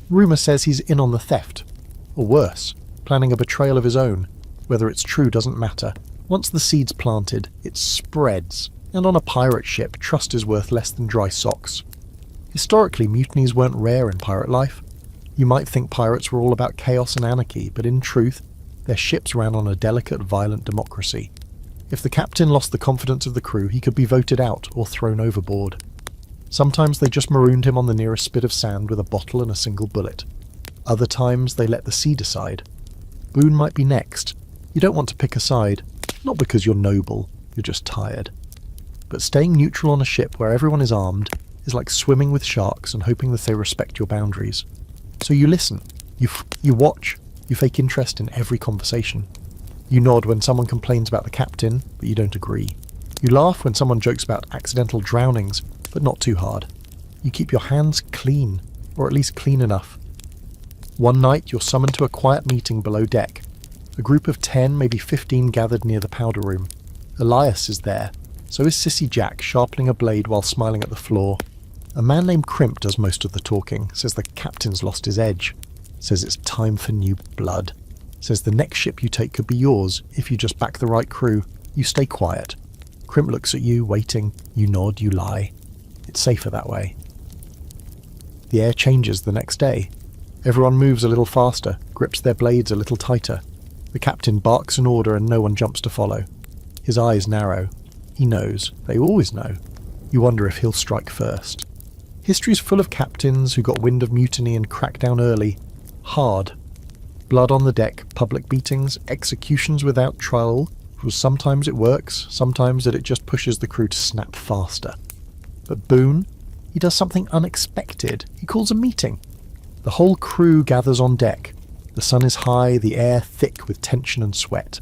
Rumour says he's in on the theft. Or worse, planning a betrayal of his own. Whether it's true doesn't matter. Once the seed's planted, it spreads. And on a pirate ship, trust is worth less than dry socks. Historically, mutinies weren't rare in pirate life. You might think pirates were all about chaos and anarchy, but in truth, their ships ran on a delicate, violent democracy. If the captain lost the confidence of the crew, he could be voted out or thrown overboard. Sometimes they just marooned him on the nearest spit of sand with a bottle and a single bullet. Other times they let the sea decide. Boone might be next. You don't want to pick a side, not because you're noble, you're just tired. But staying neutral on a ship where everyone is armed is like swimming with sharks and hoping that they respect your boundaries. So you listen, you watch, you fake interest in every conversation. You nod when someone complains about the captain, but you don't agree. You laugh when someone jokes about accidental drownings, but not too hard. You keep your hands clean, or at least clean enough. One night you're summoned to a quiet meeting below deck. A group of 10, maybe 15 gathered near the powder room. Elias is there. So is Sissy Jack, sharpening a blade while smiling at the floor. A man named Crimp does most of the talking, says the captain's lost his edge. Says it's time for new blood. Says the next ship you take could be yours if you just back the right crew. You stay quiet. Crimp looks at you, waiting. You nod, you lie. It's safer that way. The air changes the next day. Everyone moves a little faster, grips their blades a little tighter. The captain barks an order and no one jumps to follow. His eyes narrow. He knows. They always know. You wonder if he'll strike first. History's full of captains who got wind of mutiny and cracked down early. Hard. Blood on the deck, public beatings, executions without trial. Sometimes it works, sometimes it just pushes the crew to snap faster. But Boone, he does something unexpected. He calls a meeting. The whole crew gathers on deck. The sun is high, the air thick with tension and sweat.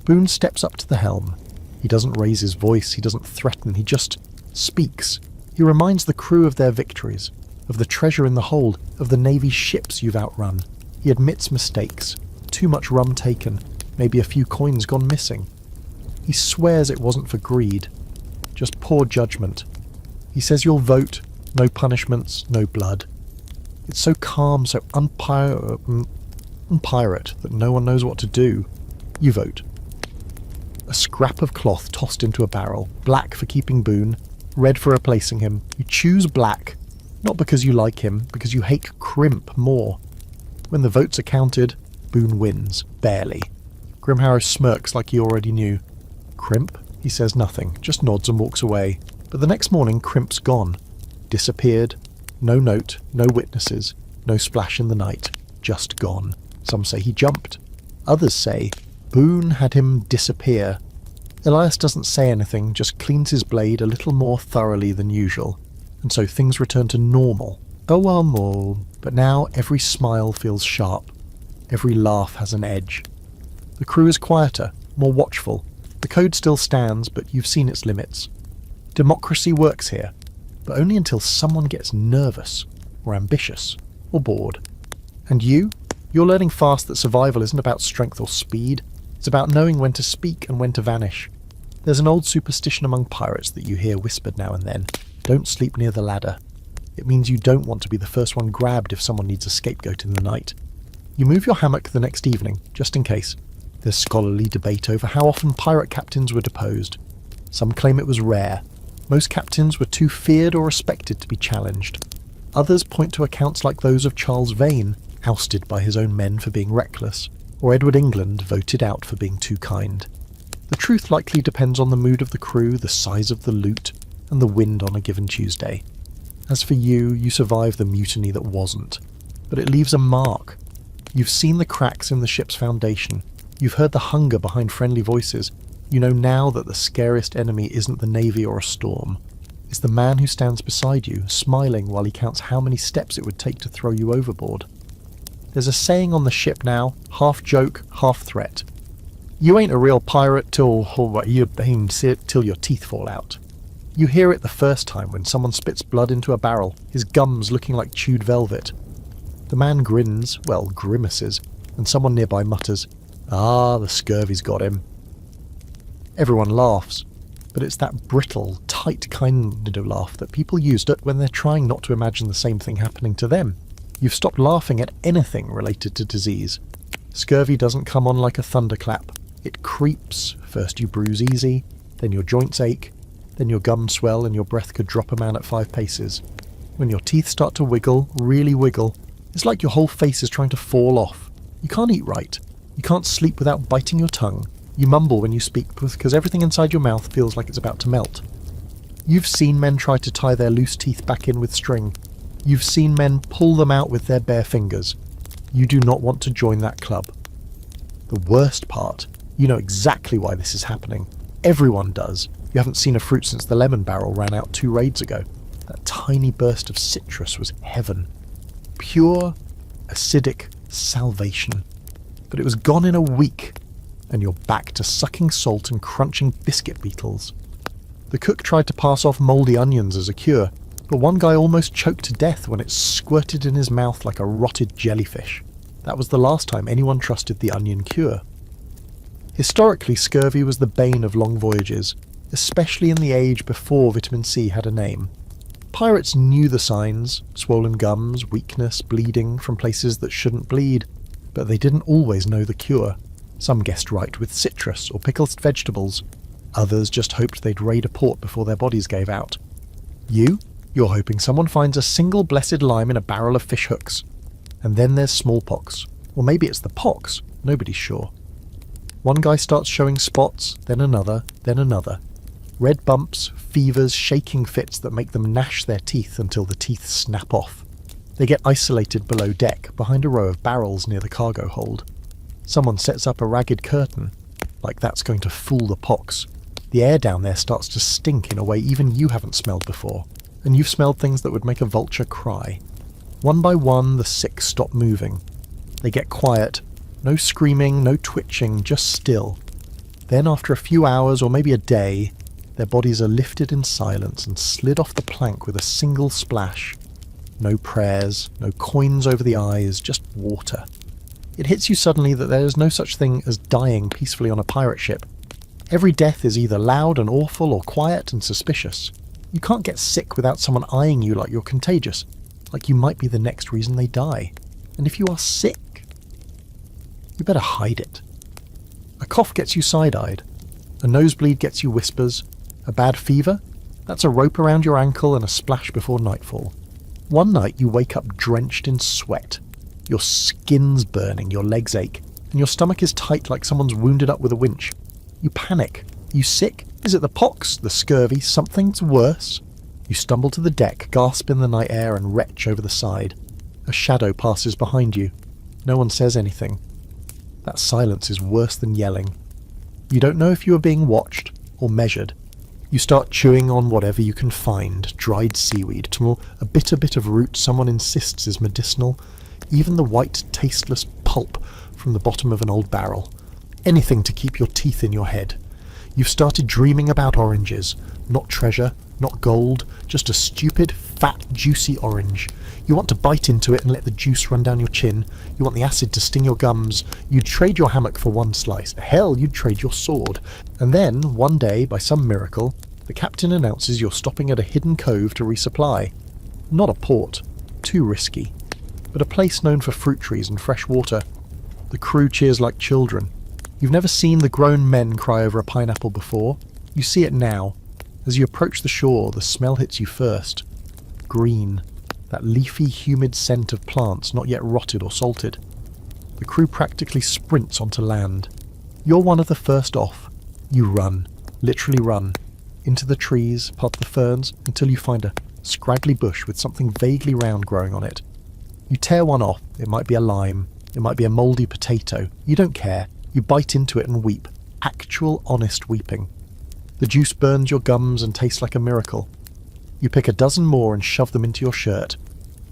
Boone steps up to the helm. He doesn't raise his voice, he doesn't threaten, he just speaks. He reminds the crew of their victories, of the treasure in the hold, of the Navy's ships you've outrun. He admits mistakes, too much rum taken, maybe a few coins gone missing. He swears it wasn't for greed, just poor judgment. He says you'll vote, no punishments, no blood. It's so calm, so unpirate that no one knows what to do. You vote. A scrap of cloth tossed into a barrel, black for keeping Boone, red for replacing him. You choose black, not because you like him, because you hate Crimp more. When the votes are counted, Boone wins, barely. Grimharrow smirks like he already knew. Crimp? He says nothing, just nods and walks away. But the next morning, Crimp's gone. Disappeared. No note, no witnesses, no splash in the night. Just gone. Some say he jumped. Others say Boone had him disappear. Elias doesn't say anything, just cleans his blade a little more thoroughly than usual. And so things return to normal. Oh well, more. But now every smile feels sharp. Every laugh has an edge. The crew is quieter, more watchful. The code still stands, but you've seen its limits. Democracy works here, but only until someone gets nervous, or ambitious, or bored. And you're learning fast that survival isn't about strength or speed. It's about knowing when to speak and when to vanish. There's an old superstition among pirates that you hear whispered now and then. Don't sleep near the ladder. It means you don't want to be the first one grabbed if someone needs a scapegoat in the night. You move your hammock the next evening, just in case. There's scholarly debate over how often pirate captains were deposed. Some claim it was rare. Most captains were too feared or respected to be challenged. Others point to accounts like those of Charles Vane, ousted by his own men for being reckless, or Edward England voted out for being too kind. The truth likely depends on the mood of the crew, the size of the loot, and the wind on a given Tuesday. As for you, you survived the mutiny that wasn't. But it leaves a mark. You've seen the cracks in the ship's foundation. You've heard the hunger behind friendly voices. You know now that the scariest enemy isn't the Navy or a storm. It's the man who stands beside you, smiling while he counts how many steps it would take to throw you overboard. There's a saying on the ship now, half joke, half threat. You ain't a real pirate till your teeth fall out. You hear it the first time when someone spits blood into a barrel, his gums looking like chewed velvet. The man grins, well, grimaces, and someone nearby mutters, "Ah, the scurvy's got him." Everyone laughs, but it's that brittle, tight kind of laugh that people use when they're trying not to imagine the same thing happening to them. You've stopped laughing at anything related to disease. Scurvy doesn't come on like a thunderclap. It creeps. First you bruise easy, then your joints ache, then your gums swell and your breath could drop a man at 5 paces. When your teeth start to wiggle, really wiggle, it's like your whole face is trying to fall off. You can't eat right. You can't sleep without biting your tongue. You mumble when you speak because everything inside your mouth feels like it's about to melt. You've seen men try to tie their loose teeth back in with string. You've seen men pull them out with their bare fingers. You do not want to join that club. The worst part, you know exactly why this is happening. Everyone does. You haven't seen a fruit since the lemon barrel ran out 2 raids ago. That tiny burst of citrus was heaven. Pure, acidic salvation. But it was gone in a week, and you're back to sucking salt and crunching biscuit beetles. The cook tried to pass off mouldy onions as a cure, but one guy almost choked to death when it squirted in his mouth like a rotted jellyfish. That was the last time anyone trusted the onion cure. Historically, scurvy was the bane of long voyages, especially in the age before vitamin C had a name. Pirates knew the signs, swollen gums, weakness, bleeding from places that shouldn't bleed, but they didn't always know the cure. Some guessed right with citrus or pickled vegetables. Others just hoped they'd raid a port before their bodies gave out. You're hoping someone finds a single blessed lime in a barrel of fish hooks. And then there's smallpox. Or maybe it's the pox, nobody's sure. One guy starts showing spots, then another, then another. Red bumps, fevers, shaking fits that make them gnash their teeth until the teeth snap off. They get isolated below deck, behind a row of barrels near the cargo hold. Someone sets up a ragged curtain, like that's going to fool the pox. The air down there starts to stink in a way even you haven't smelled before, and you've smelled things that would make a vulture cry. One by one, the sick stop moving. They get quiet. No screaming, no twitching, just still. Then after a few hours or maybe a day, their bodies are lifted in silence and slid off the plank with a single splash. No prayers, no coins over the eyes, just water. It hits you suddenly that there is no such thing as dying peacefully on a pirate ship. Every death is either loud and awful or quiet and suspicious. You can't get sick without someone eyeing you like you're contagious, like you might be the next reason they die. And if you are sick, you better hide it. A cough gets you side-eyed. A nosebleed gets you whispers. A bad fever? That's a rope around your ankle and a splash before nightfall. One night you wake up drenched in sweat. Your skin's burning, your legs ache, and your stomach is tight like someone's wounded up with a winch. You panic. You sick? Is it the pox, the scurvy, something's worse? You stumble to the deck, gasp in the night air and retch over the side. A shadow passes behind you. No one says anything. That silence is worse than yelling. You don't know if you are being watched or measured. You start chewing on whatever you can find, dried seaweed, to a bitter bit of root someone insists is medicinal, even the white, tasteless pulp from the bottom of an old barrel. Anything to keep your teeth in your head. You've started dreaming about oranges. Not treasure, not gold, just a stupid, fat, juicy orange. You want to bite into it and let the juice run down your chin. You want the acid to sting your gums. You'd trade your hammock for one slice. Hell, you'd trade your sword. And then, one day, by some miracle, the captain announces you're stopping at a hidden cove to resupply. Not a port. Too risky. But a place known for fruit trees and fresh water. The crew cheers like children. You've never seen the grown men cry over a pineapple before. You see it now. As you approach the shore, the smell hits you first. Green. That leafy, humid scent of plants not yet rotted or salted. The crew practically sprints onto land. You're one of the first off. You run. Literally run. Into the trees, past the ferns, until you find a scraggly bush with something vaguely round growing on it. You tear one off. It might be a lime. It might be a mouldy potato. You don't care. You bite into it and weep. Actual, honest weeping. The juice burns your gums and tastes like a miracle. You pick a dozen more and shove them into your shirt.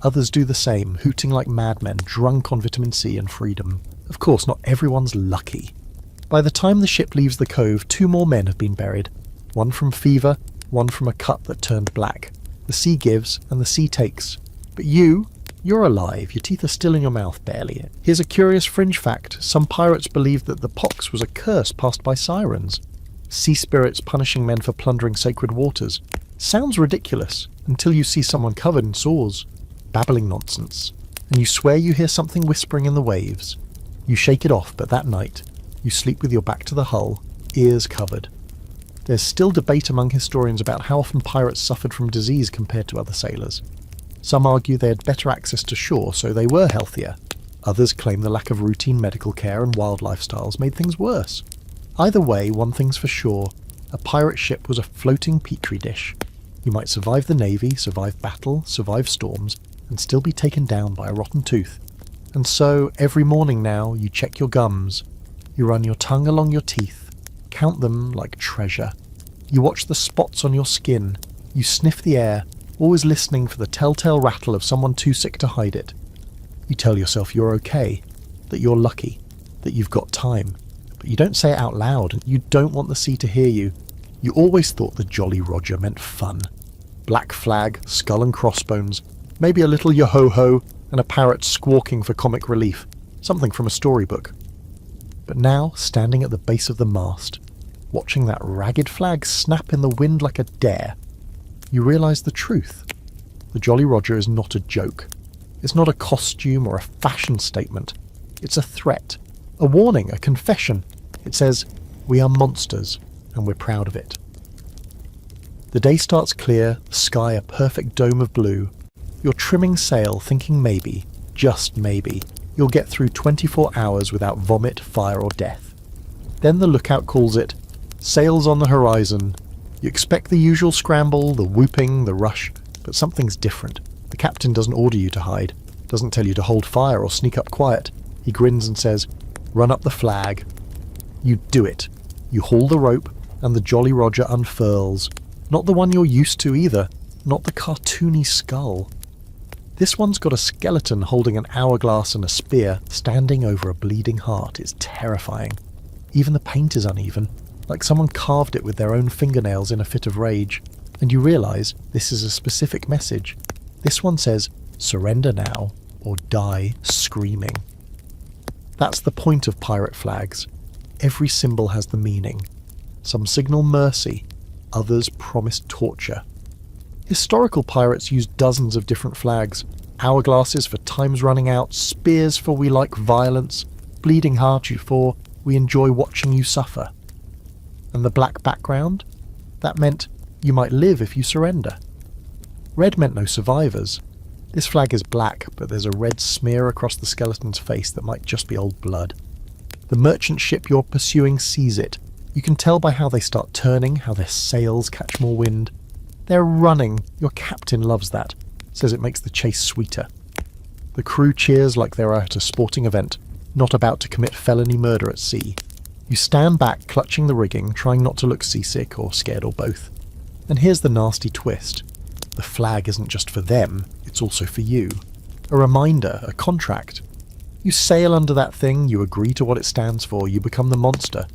Others do the same, hooting like madmen, drunk on vitamin C and freedom. Of course, not everyone's lucky. By the time the ship leaves the cove, 2 more men have been buried. One from fever, one from a cut that turned black. The sea gives, and the sea takes. But you're alive, your teeth are still in your mouth, barely. Here's a curious fringe fact. Some pirates believed that the pox was a curse passed by sirens. Sea spirits punishing men for plundering sacred waters. Sounds ridiculous, until you see someone covered in sores, babbling nonsense, and you swear you hear something whispering in the waves. You shake it off, but that night, you sleep with your back to the hull, ears covered. There's still debate among historians about how often pirates suffered from disease compared to other sailors. Some argue they had better access to shore, so they were healthier. Others claim the lack of routine medical care and wild lifestyles made things worse. Either way, one thing's for sure, a pirate ship was a floating petri dish. You might survive the navy, survive battle, survive storms, and still be taken down by a rotten tooth. And so, every morning now, you check your gums. You run your tongue along your teeth, count them like treasure. You watch the spots on your skin. You sniff the air, always listening for the telltale rattle of someone too sick to hide it. You tell yourself you're okay, that you're lucky, that you've got time. But you don't say it out loud, and you don't want the sea to hear you. You always thought the Jolly Roger meant fun. Black flag, skull and crossbones, maybe a little yo-ho-ho, and a parrot squawking for comic relief. Something from a storybook. But now, standing at the base of the mast, watching that ragged flag snap in the wind like a dare, you realise the truth. The Jolly Roger is not a joke. It's not a costume or a fashion statement. It's a threat, a warning, a confession. It says, we are monsters, and we're proud of it. The day starts clear, the sky a perfect dome of blue. You're trimming sail, thinking maybe, just maybe, you'll get through 24 hours without vomit, fire or death. Then the lookout calls it, sails on the horizon. You expect the usual scramble, the whooping, the rush, but something's different. The captain doesn't order you to hide, doesn't tell you to hold fire or sneak up quiet. He grins and says, run up the flag. You do it. You haul the rope, and the Jolly Roger unfurls. Not the one you're used to either, not the cartoony skull. This one's got a skeleton holding an hourglass and a spear, standing over a bleeding heart. It's terrifying. Even the paint is uneven, like someone carved it with their own fingernails in a fit of rage. And you realise this is a specific message. This one says, surrender now, or die screaming. That's the point of pirate flags. Every symbol has the meaning. Some signal mercy, others promise torture. Historical pirates used dozens of different flags. Hourglasses for time's running out, spears for we like violence, bleeding heart you for we enjoy watching you suffer. And the black background? That meant you might live if you surrender. Red meant no survivors. This flag is black, but there's a red smear across the skeleton's face that might just be old blood. The merchant ship you're pursuing sees it. You can tell by how they start turning, how their sails catch more wind. They're running. Your captain loves that. Says it makes the chase sweeter. The crew cheers like they're at a sporting event, not about to commit felony murder at sea. You stand back, clutching the rigging, trying not to look seasick or scared or both. And here's the nasty twist. The flag isn't just for them, it's also for you. A reminder, a contract. You sail under that thing, you agree to what it stands for, you become the monster.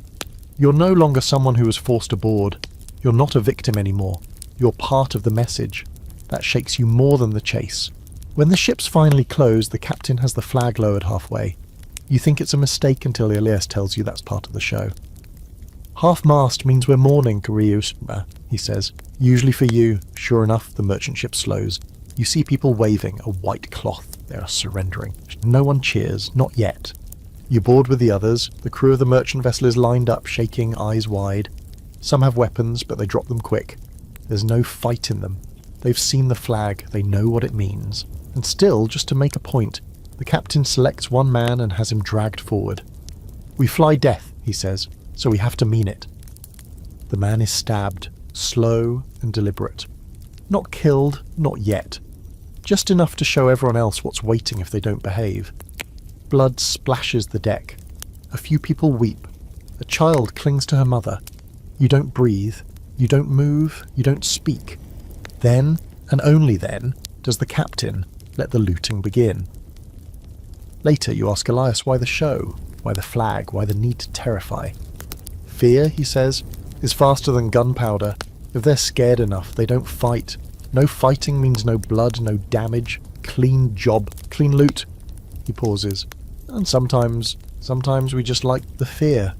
You're no longer someone who was forced aboard. You're not a victim anymore. You're part of the message. That shakes you more than the chase. When the ship's finally closed, the captain has the flag lowered halfway. You think it's a mistake until Elias tells you that's part of the show. Half-mast means we're mourning, gruesome, he says. Usually for you. Sure enough, the merchant ship slows. You see people waving a white cloth. They are surrendering. No one cheers, not yet. You board with the others. The crew of the merchant vessel is lined up, shaking, eyes wide. Some have weapons, but they drop them quick. There's no fight in them. They've seen the flag, they know what it means. And still, just to make a point, the captain selects one man and has him dragged forward. We fly death, he says, so we have to mean it. The man is stabbed, slow and deliberate. Not killed, not yet. Just enough to show everyone else what's waiting if they don't behave. Blood splashes the deck. A few people weep. A child clings to her mother. You don't breathe. You don't move. You don't speak. Then, and only then, does the captain, Let the looting begin. Later, you ask Elias why the show, why the flag, why the need to terrify. Fear, he says, is faster than gunpowder. If they're scared enough, they don't fight. No fighting means no blood, no damage. Clean job, clean loot. He pauses. And sometimes we just like the fear.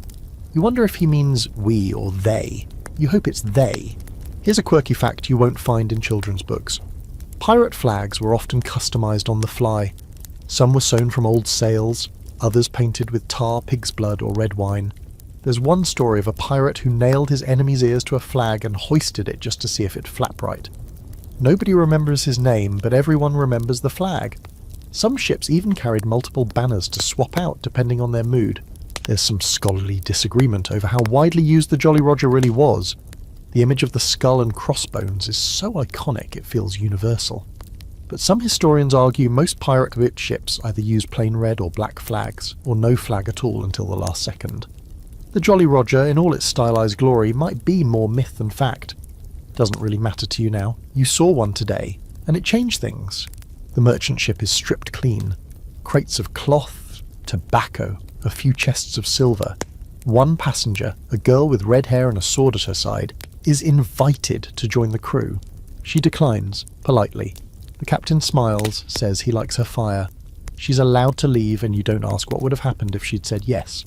You wonder if he means we or they. You hope it's they. Here's a quirky fact you won't find in children's books. Pirate flags were often customised on the fly. Some were sewn from old sails, others painted with tar, pig's blood or red wine. There's one story of a pirate who nailed his enemy's ears to a flag and hoisted it just to see if it'd flap right. Nobody remembers his name, but everyone remembers the flag. Some ships even carried multiple banners to swap out depending on their mood. There's some scholarly disagreement over how widely used the Jolly Roger really was. The image of the skull and crossbones is so iconic it feels universal. But some historians argue most pirate-built ships either use plain red or black flags, or no flag at all until the last second. The Jolly Roger, in all its stylized glory, might be more myth than fact. Doesn't really matter to you now. You saw one today, and it changed things. The merchant ship is stripped clean. Crates of cloth, tobacco, a few chests of silver. One passenger, a girl with red hair and a sword at her side, is invited to join the crew. She declines, politely. The captain smiles, says he likes her fire. She's allowed to leave, and you don't ask what would have happened if she'd said yes.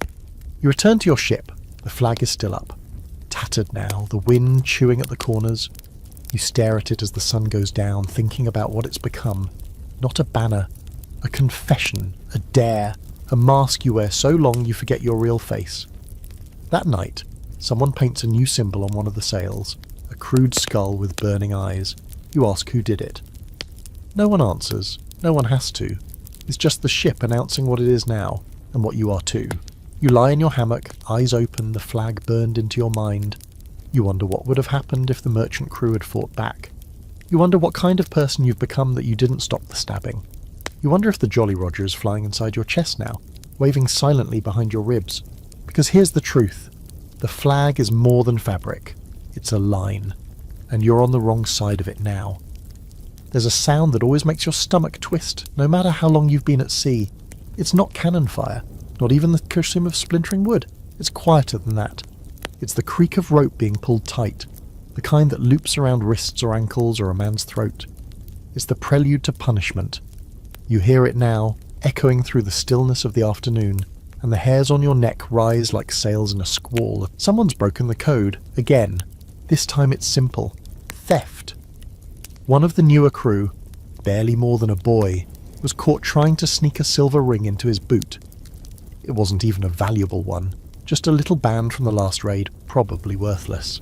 You return to your ship. The flag is still up. Tattered now, the wind chewing at the corners. You stare at it as the sun goes down, thinking about what it's become. Not a banner. A confession. A dare. A mask you wear so long you forget your real face. That night, someone paints a new symbol on one of the sails. A crude skull with burning eyes. You ask who did it. No one answers. No one has to. It's just the ship announcing what it is now, and what you are too. You lie in your hammock, eyes open, the flag burned into your mind. You wonder what would have happened if the merchant crew had fought back. You wonder what kind of person you've become that you didn't stop the stabbing. You wonder if the Jolly Roger is flying inside your chest now, waving silently behind your ribs. Because here's the truth. The flag is more than fabric. It's a line. And you're on the wrong side of it now. There's a sound that always makes your stomach twist, no matter how long you've been at sea. It's not cannon fire, not even the gruesome of splintering wood. It's quieter than that. It's the creak of rope being pulled tight, the kind that loops around wrists or ankles or a man's throat. It's the prelude to punishment. You hear it now, echoing through the stillness of the afternoon, and the hairs on your neck rise like sails in a squall. Someone's broken the code, again. This time it's simple. Theft. One of the newer crew, barely more than a boy, was caught trying to sneak a silver ring into his boot. It wasn't even a valuable one, just a little band from the last raid, probably worthless.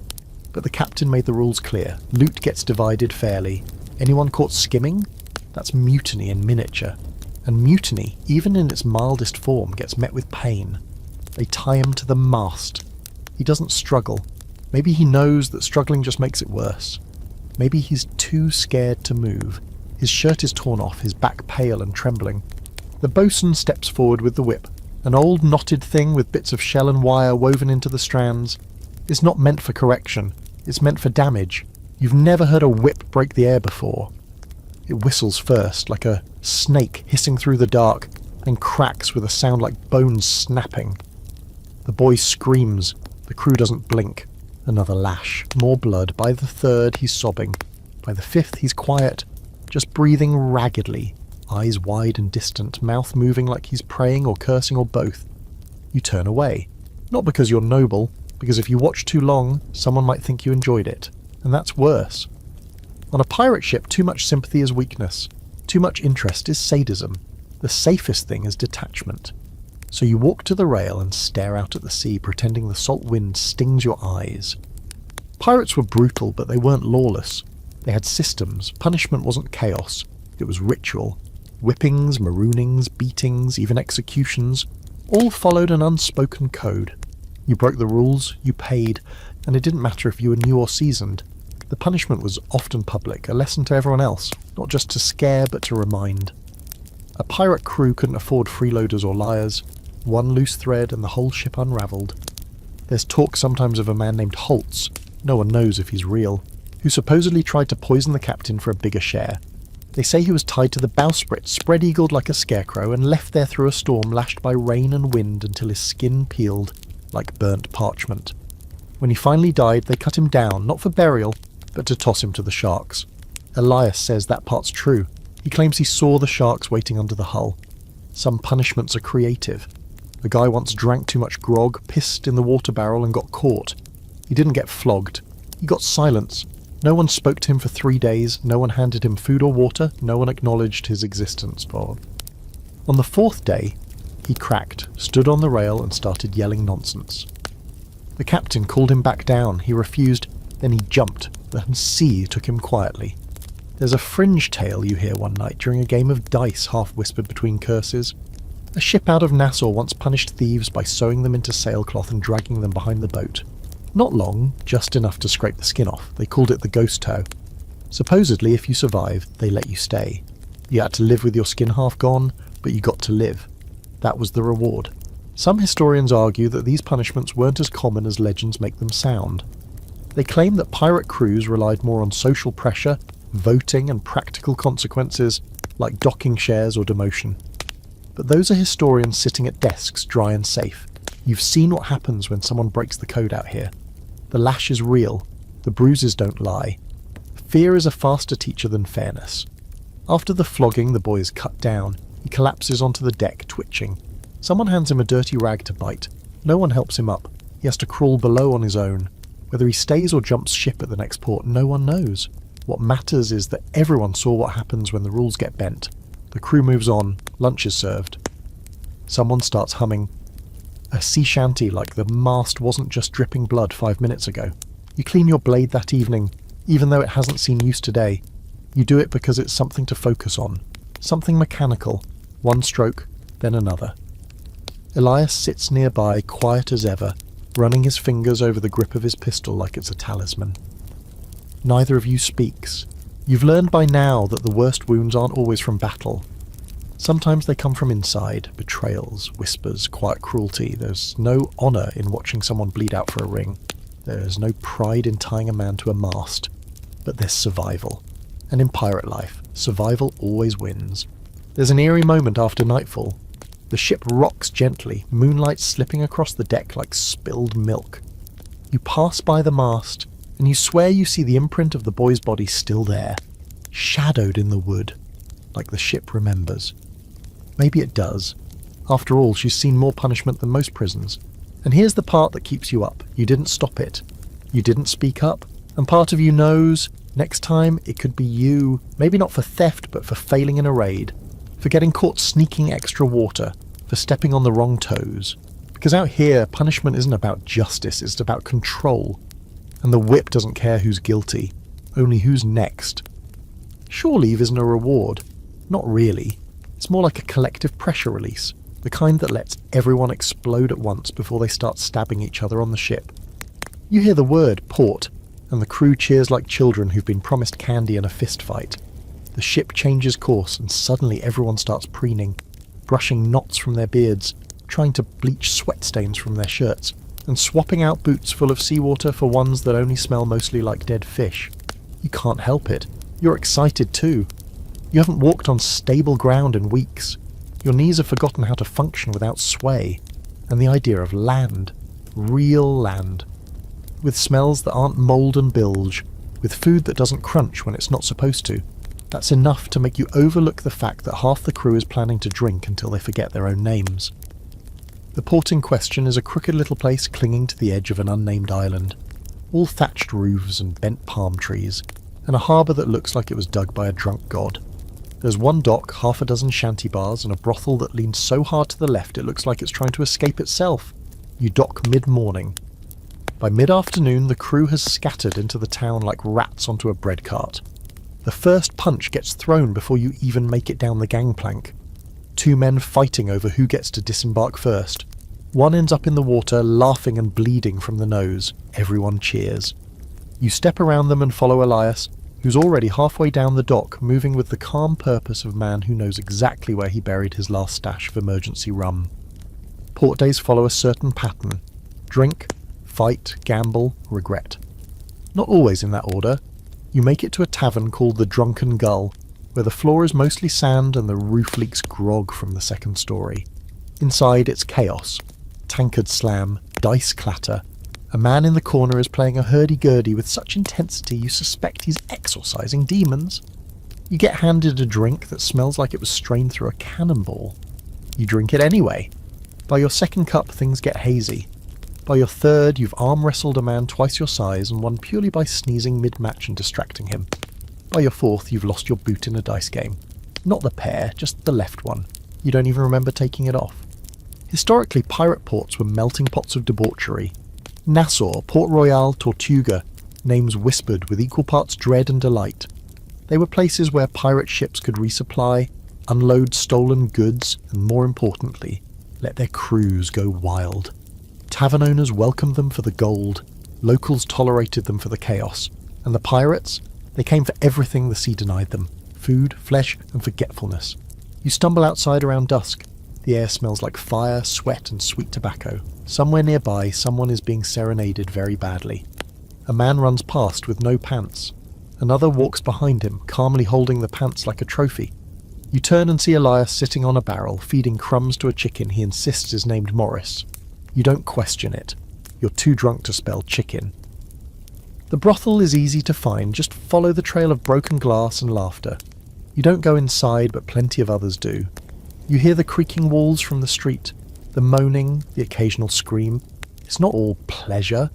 But the captain made the rules clear. Loot gets divided fairly. Anyone caught skimming? That's mutiny in miniature. And mutiny, even in its mildest form, gets met with pain. They tie him to the mast. He doesn't struggle. Maybe he knows that struggling just makes it worse. Maybe he's too scared to move. His shirt is torn off, his back pale and trembling. The boatswain steps forward with the whip, an old knotted thing with bits of shell and wire woven into the strands. It's not meant for correction, it's meant for damage. You've never heard a whip break the air before. It whistles first, like a snake hissing through the dark, then cracks with a sound like bones snapping. The boy screams. The crew doesn't blink. Another lash, more blood. By the third, he's sobbing. By the fifth, he's quiet, just breathing raggedly, eyes wide and distant, mouth moving like he's praying or cursing or both. You turn away. Not because you're noble, because if you watch too long, someone might think you enjoyed it. And that's worse. On a pirate ship, too much sympathy is weakness. Too much interest is sadism. The safest thing is detachment. So you walk to the rail and stare out at the sea, pretending the salt wind stings your eyes. Pirates were brutal, but they weren't lawless. They had systems. Punishment wasn't chaos. It was ritual. Whippings, maroonings, beatings, even executions, all followed an unspoken code. You broke the rules, you paid, and it didn't matter if you were new or seasoned. The punishment was often public, a lesson to everyone else, not just to scare but to remind. A pirate crew couldn't afford freeloaders or liars. One loose thread and the whole ship unravelled. There's talk sometimes of a man named Holtz, no one knows if he's real, who supposedly tried to poison the captain for a bigger share. They say he was tied to the bowsprit, spread-eagled like a scarecrow, and left there through a storm lashed by rain and wind until his skin peeled like burnt parchment. When he finally died, they cut him down, not for burial, but to toss him to the sharks. Elias says that part's true. He claims he saw the sharks waiting under the hull. Some punishments are creative. A guy once drank too much grog, pissed in the water barrel and got caught. He didn't get flogged. He got silence. No one spoke to him for 3 days, no one handed him food or water, no one acknowledged his existence. On the 4th day, he cracked, stood on the rail and started yelling nonsense. The captain called him back down. He refused, then he jumped. The sea took him quietly. There's a fringe tale you hear one night during a game of dice, half whispered between curses. A ship out of Nassau once punished thieves by sewing them into sailcloth and dragging them behind the boat. Not long, just enough to scrape the skin off. They called it the ghost tow. Supposedly, if you survived, they let you stay. You had to live with your skin half gone, but you got to live. That was the reward. Some historians argue that these punishments weren't as common as legends make them sound. They claim that pirate crews relied more on social pressure, voting and practical consequences, like docking shares or demotion. But those are historians sitting at desks, dry and safe. You've seen what happens when someone breaks the code out here. The lash is real. The bruises don't lie. Fear is a faster teacher than fairness. After the flogging, the boy is cut down. He collapses onto the deck, twitching. Someone hands him a dirty rag to bite. No one helps him up. He has to crawl below on his own. Whether he stays or jumps ship at the next port, no one knows. What matters is that everyone saw what happens when the rules get bent. The crew moves on, lunch is served. Someone starts humming. A sea shanty like the mast wasn't just dripping blood 5 minutes ago. You clean your blade that evening, even though it hasn't seen use today. You do it because it's something to focus on. Something mechanical. One stroke, then another. Elias sits nearby, quiet as ever, running his fingers over the grip of his pistol like it's a talisman. Neither of you speaks. You've learned by now that the worst wounds aren't always from battle. Sometimes they come from inside, betrayals, whispers, quiet cruelty. There's no honour in watching someone bleed out for a ring. There's no pride in tying a man to a mast. But there's survival. And in pirate life, survival always wins. There's an eerie moment after nightfall. The ship rocks gently, moonlight slipping across the deck like spilled milk. You pass by the mast, and you swear you see the imprint of the boy's body still there, shadowed in the wood, like the ship remembers. Maybe it does. After all, she's seen more punishment than most prisons. And here's the part that keeps you up. You didn't stop it. You didn't speak up. And part of you knows, next time it could be you, maybe not for theft, but for failing in a raid, for getting caught sneaking extra water, for stepping on the wrong toes. Because out here, punishment isn't about justice, it's about control. And the whip doesn't care who's guilty, only who's next. Shore leave isn't a reward. Not really. It's more like a collective pressure release, the kind that lets everyone explode at once before they start stabbing each other on the ship. You hear the word port, and the crew cheers like children who've been promised candy in a fist fight. The ship changes course, and suddenly everyone starts preening, brushing knots from their beards, trying to bleach sweat stains from their shirts, and swapping out boots full of seawater for ones that only smell mostly like dead fish. You can't help it. You're excited too. You haven't walked on stable ground in weeks. Your knees have forgotten how to function without sway. And the idea of land. Real land. With smells that aren't mould and bilge. With food that doesn't crunch when it's not supposed to. That's enough to make you overlook the fact that half the crew is planning to drink until they forget their own names. The port in question is a crooked little place clinging to the edge of an unnamed island. All thatched roofs and bent palm trees. And a harbour that looks like it was dug by a drunk god. There's one dock, half a dozen shanty bars, and a brothel that leans so hard to the left it looks like it's trying to escape itself. You dock mid-morning. By mid-afternoon, the crew has scattered into the town like rats onto a bread cart. The first punch gets thrown before you even make it down the gangplank. 2 men fighting over who gets to disembark first. One ends up in the water, laughing and bleeding from the nose. Everyone cheers. You step around them and follow Elias, who's already halfway down the dock, moving with the calm purpose of a man who knows exactly where he buried his last stash of emergency rum. Port days follow a certain pattern. Drink, fight, gamble, regret. Not always in that order. You make it to a tavern called the Drunken Gull. where the floor is mostly sand and the roof leaks grog from the second story. Inside, it's chaos. Tankards slam, dice clatter. A man in the corner is playing a hurdy-gurdy with such intensity you suspect he's exorcising demons. You get handed a drink that smells like it was strained through a cannonball. You drink it anyway. By your second cup, things get hazy. By your third, you've arm-wrestled a man twice your size and won purely by sneezing mid-match and distracting him. By your fourth, you've lost your boot in a dice game. Not the pair, just the left one. You don't even remember taking it off. Historically, pirate ports were melting pots of debauchery. Nassau, Port Royal, Tortuga, names whispered with equal parts dread and delight. They were places where pirate ships could resupply, unload stolen goods, and more importantly, let their crews go wild. Tavern owners welcomed them for the gold, locals tolerated them for the chaos, and the pirates, they came for everything the sea denied them: food, flesh, and forgetfulness. You stumble outside around dusk. The air smells like fire, sweat, and sweet tobacco. Somewhere nearby, someone is being serenaded very badly. A man runs past with no pants. Another walks behind him, calmly holding the pants like a trophy. You turn and see Elias sitting on a barrel, feeding crumbs to a chicken he insists is named Morris. You don't question it. You're too drunk to spell chicken. The brothel is easy to find. Just follow the trail of broken glass and laughter. You don't go inside, but plenty of others do. You hear the creaking walls from the street, the moaning, the occasional scream. It's not all pleasure.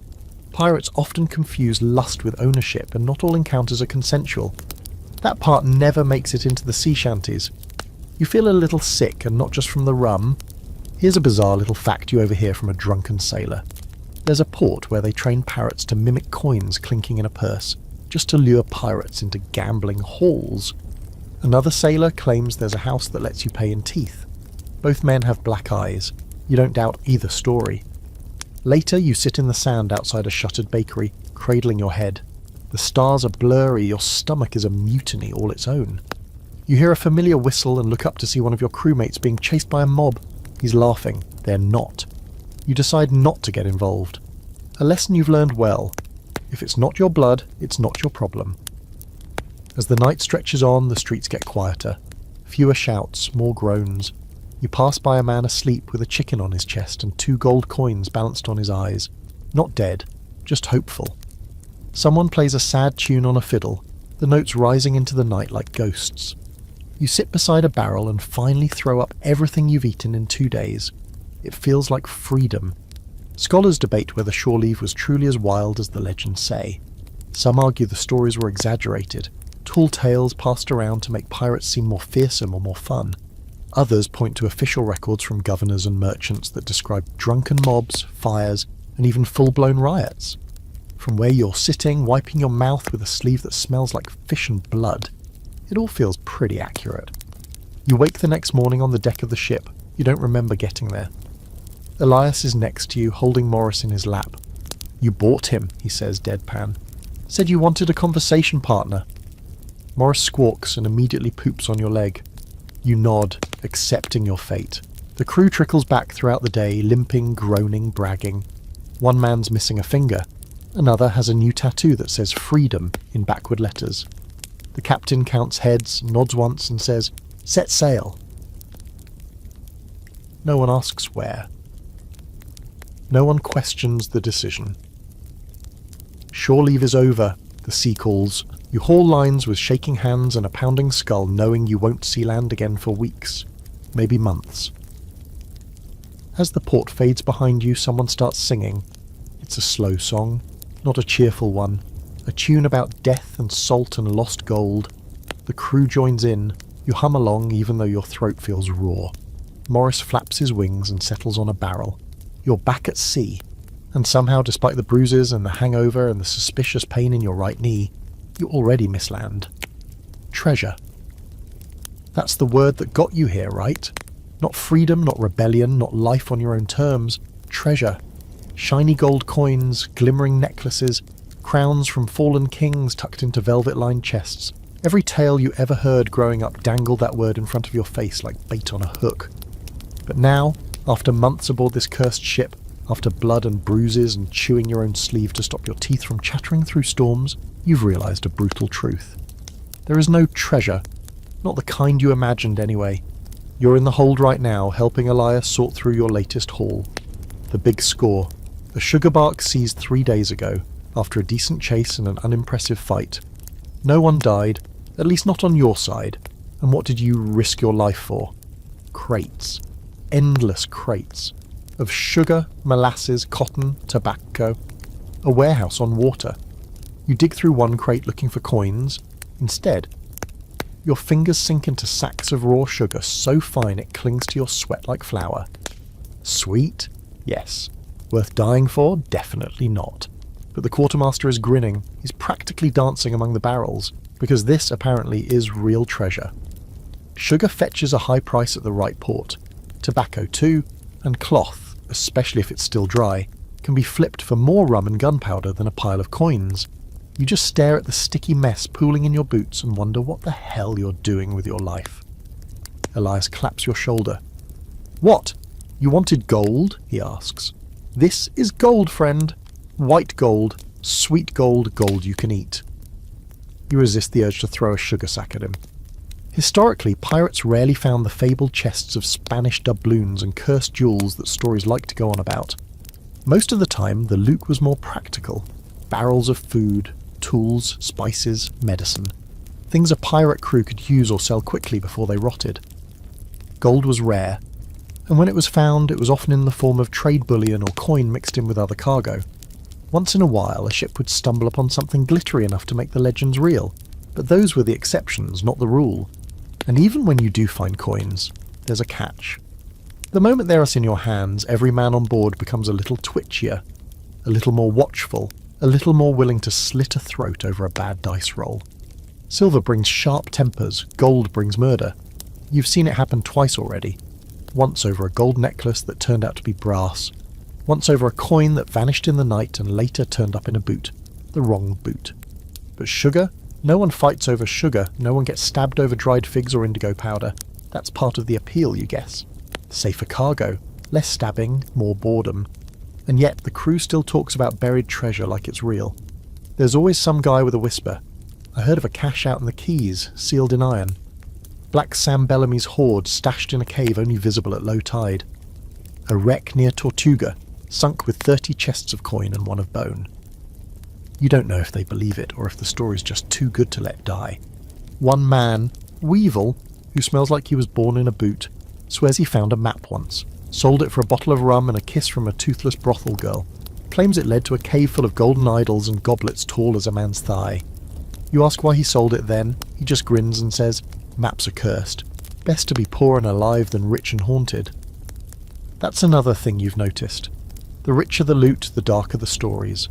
Pirates often confuse lust with ownership, and not all encounters are consensual. That part never makes it into the sea shanties. You feel a little sick, and not just from the rum. Here's a bizarre little fact you overhear from a drunken sailor. There's a port where they train parrots to mimic coins clinking in a purse, just to lure pirates into gambling halls. Another sailor claims there's a house that lets you pay in teeth. Both men have black eyes. You don't doubt either story. Later, you sit in the sand outside a shuttered bakery, cradling your head. The stars are blurry, your stomach is a mutiny all its own. You hear a familiar whistle and look up to see one of your crewmates being chased by a mob. He's laughing. They're not. You decide not to get involved. A lesson you've learned well. If it's not your blood, it's not your problem. As the night stretches on, the streets get quieter. Fewer shouts, more groans. You pass by a man asleep with a chicken on his chest and 2 gold coins balanced on his eyes. Not dead, just hopeful. Someone plays a sad tune on a fiddle, the notes rising into the night like ghosts. You sit beside a barrel and finally throw up everything you've eaten in 2 days. It feels like freedom. Scholars debate whether shore leave was truly as wild as the legends say. Some argue the stories were exaggerated, tall tales passed around to make pirates seem more fearsome or more fun. Others point to official records from governors and merchants that describe drunken mobs, fires, and even full-blown riots. From where you're sitting, wiping your mouth with a sleeve that smells like fish and blood, it all feels pretty accurate. You wake the next morning on the deck of the ship. You don't remember getting there. Elias is next to you, holding Morris in his lap. "You bought him," he says, deadpan. "Said you wanted a conversation partner." Morris squawks and immediately poops on your leg. You nod, accepting your fate. The crew trickles back throughout the day, limping, groaning, bragging. One man's missing a finger. Another has a new tattoo that says freedom in backward letters. The captain counts heads, nods once and says, "Set sail." No one asks where. No one questions the decision. Shore leave is over, the sea calls. You haul lines with shaking hands and a pounding skull, knowing you won't see land again for weeks, maybe months. As the port fades behind you, someone starts singing. It's a slow song, not a cheerful one. A tune about death and salt and lost gold. The crew joins in. You hum along even though your throat feels raw. Morris flaps his wings and settles on a barrel. You're back at sea. And somehow, despite the bruises and the hangover and the suspicious pain in your right knee, you already miss land. Treasure. That's the word that got you here, right? Not freedom, not rebellion, not life on your own terms. Treasure. Shiny gold coins, glimmering necklaces, crowns from fallen kings tucked into velvet-lined chests. Every tale you ever heard growing up dangled that word in front of your face like bait on a hook. But now, after months aboard this cursed ship, after blood and bruises and chewing your own sleeve to stop your teeth from chattering through storms, you've realised a brutal truth. There is no treasure, Not the kind you imagined anyway. You're in the hold right now, helping Elias sort through your latest haul. The big score. A sugar bark seized 3 days ago, after a decent chase and an unimpressive fight. No one died, at least not on your side. And what did you risk your life for? Crates. Endless crates. Of sugar, molasses, cotton, tobacco. A warehouse on water. You dig through one crate looking for coins. Instead, your fingers sink into sacks of raw sugar so fine it clings to your sweat like flour. Sweet? Yes. Worth dying for? Definitely not. But the quartermaster is grinning. He's practically dancing among the barrels, because this apparently is real treasure. Sugar fetches a high price at the right port. Tobacco too, and cloth, especially if it's still dry, can be flipped for more rum and gunpowder than a pile of coins. You just stare at the sticky mess pooling in your boots and wonder what the hell you're doing with your life. Elias claps your shoulder. What? You wanted gold? He asks. This is gold, friend. White gold, sweet gold, gold you can eat. You resist the urge to throw a sugar sack at him. Historically, pirates rarely found the fabled chests of Spanish doubloons and cursed jewels that stories like to go on about. Most of the time, the loot was more practical. Barrels of food, tools, spices, medicine. Things a pirate crew could use or sell quickly before they rotted. Gold was rare, and when it was found, it was often in the form of trade bullion or coin mixed in with other cargo. Once in a while, a ship would stumble upon something glittery enough to make the legends real, but those were the exceptions, not the rule. And even when you do find coins, there's a catch. The moment they're in your hands, every man on board becomes a little twitchier, a little more watchful, a little more willing to slit a throat over a bad dice roll. Silver brings sharp tempers, gold brings murder. You've seen it happen twice already. Once over a gold necklace that turned out to be brass. Once over a coin that vanished in the night and later turned up in a boot. The wrong boot. But sugar? No one fights over sugar. No one gets stabbed over dried figs or indigo powder. That's part of the appeal, you guess. Safer cargo. Less stabbing, more boredom. And yet the crew still talks about buried treasure like it's real. There's always some guy with a whisper. I heard of a cache out in the Keys, sealed in iron. Black Sam Bellamy's hoard stashed in a cave only visible at low tide. A wreck near Tortuga, sunk with 30 chests of coin and one of bone. You don't know if they believe it or if the story's just too good to let die. One man, Weevil, who smells like he was born in a boot, swears he found a map once, sold it for a bottle of rum and a kiss from a toothless brothel girl, claims it led to a cave full of golden idols and goblets tall as a man's thigh. You ask why he sold it then, he just grins and says, maps are cursed. Best to be poor and alive than rich and haunted. That's another thing you've noticed. The richer the loot, the darker the stories.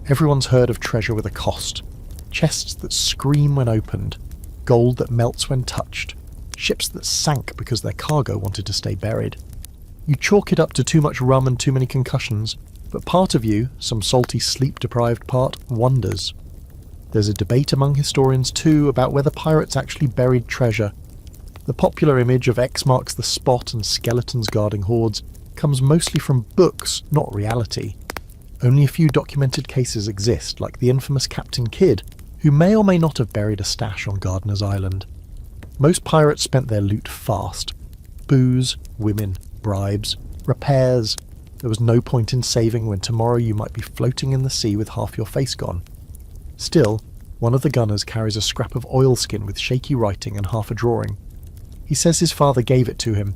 Everyone's heard of treasure with a cost. Chests that scream when opened. Gold that melts when touched. Ships that sank because their cargo wanted to stay buried. You chalk it up to too much rum and too many concussions, but part of you, some salty sleep-deprived part, wonders. There's a debate among historians too about whether pirates actually buried treasure. The popular image of X marks the spot and skeletons guarding hoards comes mostly from books, not reality. Only a few documented cases exist, like the infamous Captain Kidd, who may or may not have buried a stash on Gardiner's Island. Most pirates spent their loot fast. Booze, women, bribes, repairs. There was no point in saving when tomorrow you might be floating in the sea with half your face gone. Still, one of the gunners carries a scrap of oilskin with shaky writing and half a drawing. He says his father gave it to him,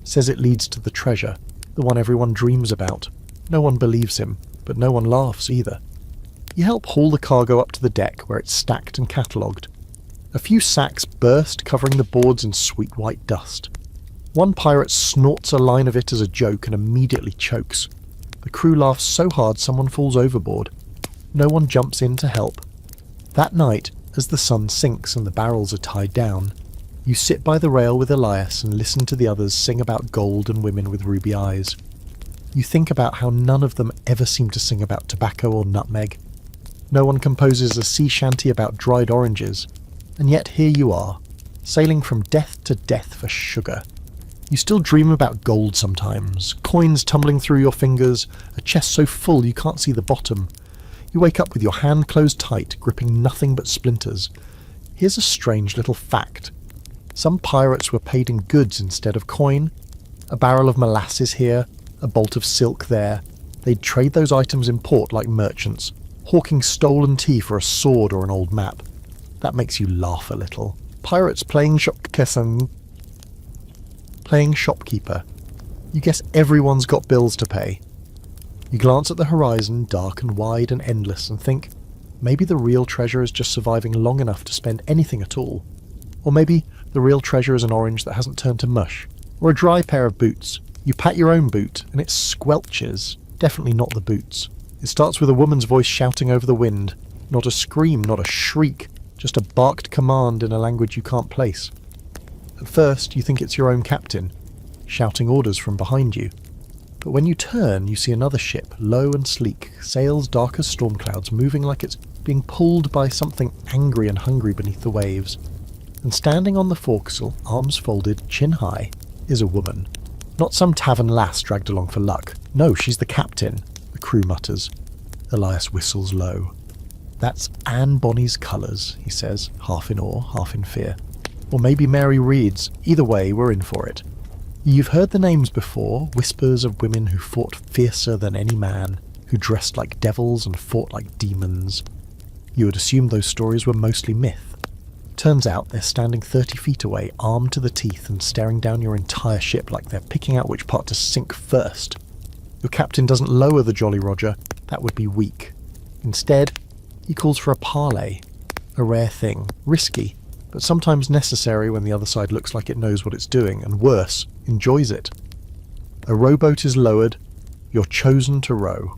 says it leads to the treasure, the one everyone dreams about. No one believes him, but no one laughs either. You help haul the cargo up to the deck where it's stacked and catalogued. A few sacks burst, covering the boards in sweet white dust. One pirate snorts a line of it as a joke and immediately chokes. The crew laughs so hard someone falls overboard. No one jumps in to help. That night, as the sun sinks and the barrels are tied down, you sit by the rail with Elias and listen to the others sing about gold and women with ruby eyes. You think about how none of them ever seem to sing about tobacco or nutmeg. No one composes a sea shanty about dried oranges, and yet here you are, sailing from death to death for sugar. You still dream about gold sometimes, coins tumbling through your fingers, a chest so full you can't see the bottom. You wake up with your hand closed tight, gripping nothing but splinters. Here's a strange little fact. Some pirates were paid in goods instead of coin. A barrel of molasses here, a bolt of silk there. They'd trade those items in port like merchants, hawking stolen tea for a sword or an old map. That makes you laugh a little. Pirates playing shopkeeper. You guess everyone's got bills to pay. You glance at the horizon, dark and wide and endless, and think, maybe the real treasure is just surviving long enough to spend anything at all. Or maybe the real treasure is an orange that hasn't turned to mush. Or a dry pair of boots. You pat your own boot, and it squelches. Definitely not the boots. It starts with a woman's voice shouting over the wind. Not a scream, not a shriek, just a barked command in a language you can't place. At first, you think it's your own captain, shouting orders from behind you. But when you turn, you see another ship, low and sleek, sails dark as storm clouds, moving like it's being pulled by something angry and hungry beneath the waves. And standing on the forecastle, arms folded, chin high, is a woman. Not some tavern lass dragged along for luck. No, she's the captain, the crew mutters. Elias whistles low. That's Anne Bonny's colours, he says, half in awe, half in fear. Or maybe Mary Reed's. Either way, we're in for it. You've heard the names before, whispers of women who fought fiercer than any man, who dressed like devils and fought like demons. You would assume those stories were mostly myth. Turns out they're standing 30 feet away, armed to the teeth and staring down your entire ship like they're picking out which part to sink first. Your captain doesn't lower the Jolly Roger, that would be weak. Instead, he calls for a parley. A rare thing, risky, but sometimes necessary when the other side looks like it knows what it's doing, and worse, enjoys it. A rowboat is lowered, you're chosen to row.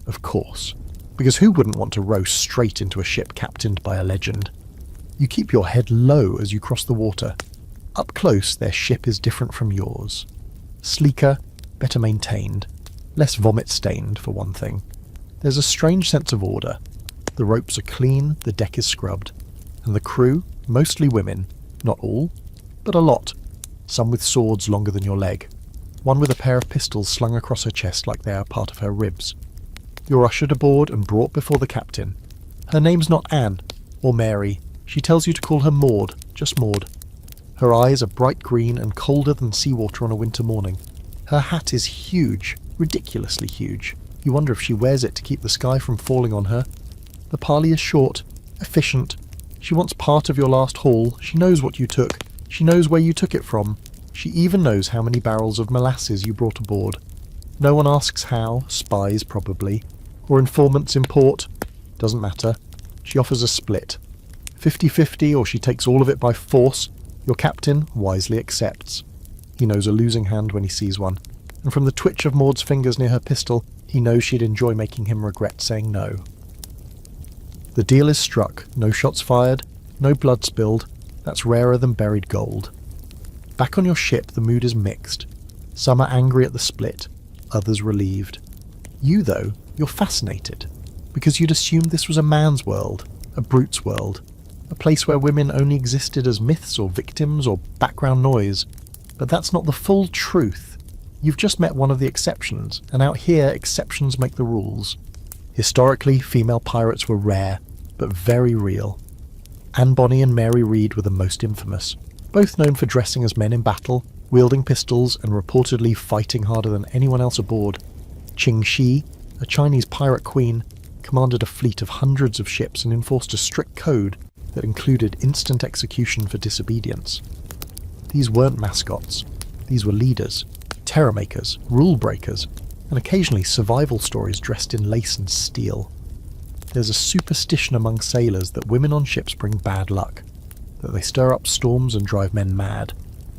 Of course, because who wouldn't want to row straight into a ship captained by a legend? You keep your head low as you cross the water. Up close, their ship is different from yours. Sleeker, better maintained, less vomit-stained, for one thing. There's a strange sense of order. The ropes are clean, the deck is scrubbed. And the crew, mostly women, not all, but a lot. Some with swords longer than your leg. One with a pair of pistols slung across her chest like they are part of her ribs. You're ushered aboard and brought before the captain. Her name's not Anne, or Mary. She tells you to call her Maud, just Maud. Her eyes are bright green and colder than seawater on a winter morning. Her hat is huge, ridiculously huge. You wonder if she wears it to keep the sky from falling on her. The parley is short, efficient. She wants part of your last haul. She knows what you took. She knows where you took it from. She even knows how many barrels of molasses you brought aboard. No one asks how, spies probably, or informants in port. Doesn't matter. She offers a split. 50-50, or she takes all of it by force. Your captain wisely accepts. He knows a losing hand when he sees one, and from the twitch of Maud's fingers near her pistol, he knows she'd enjoy making him regret saying no. The deal is struck, no shots fired, no blood spilled. That's rarer than buried gold. Back on your ship, the mood is mixed. Some are angry at the split, others relieved. You, though, you're fascinated, because you'd assumed this was a man's world, a brute's world, a place where women only existed as myths or victims or background noise. But that's not the full truth. You've just met one of the exceptions, and out here exceptions make the rules. Historically, female pirates were rare, but very real. Anne Bonny and Mary Reed were the most infamous, both known for dressing as men in battle, wielding pistols, and reportedly fighting harder than anyone else aboard. Qing Shi, a Chinese pirate queen, commanded a fleet of hundreds of ships and enforced a strict code that included instant execution for disobedience. These weren't mascots. These were leaders, terror makers, rule breakers, and occasionally survival stories dressed in lace and steel. There's a superstition among sailors that women on ships bring bad luck, that they stir up storms and drive men mad.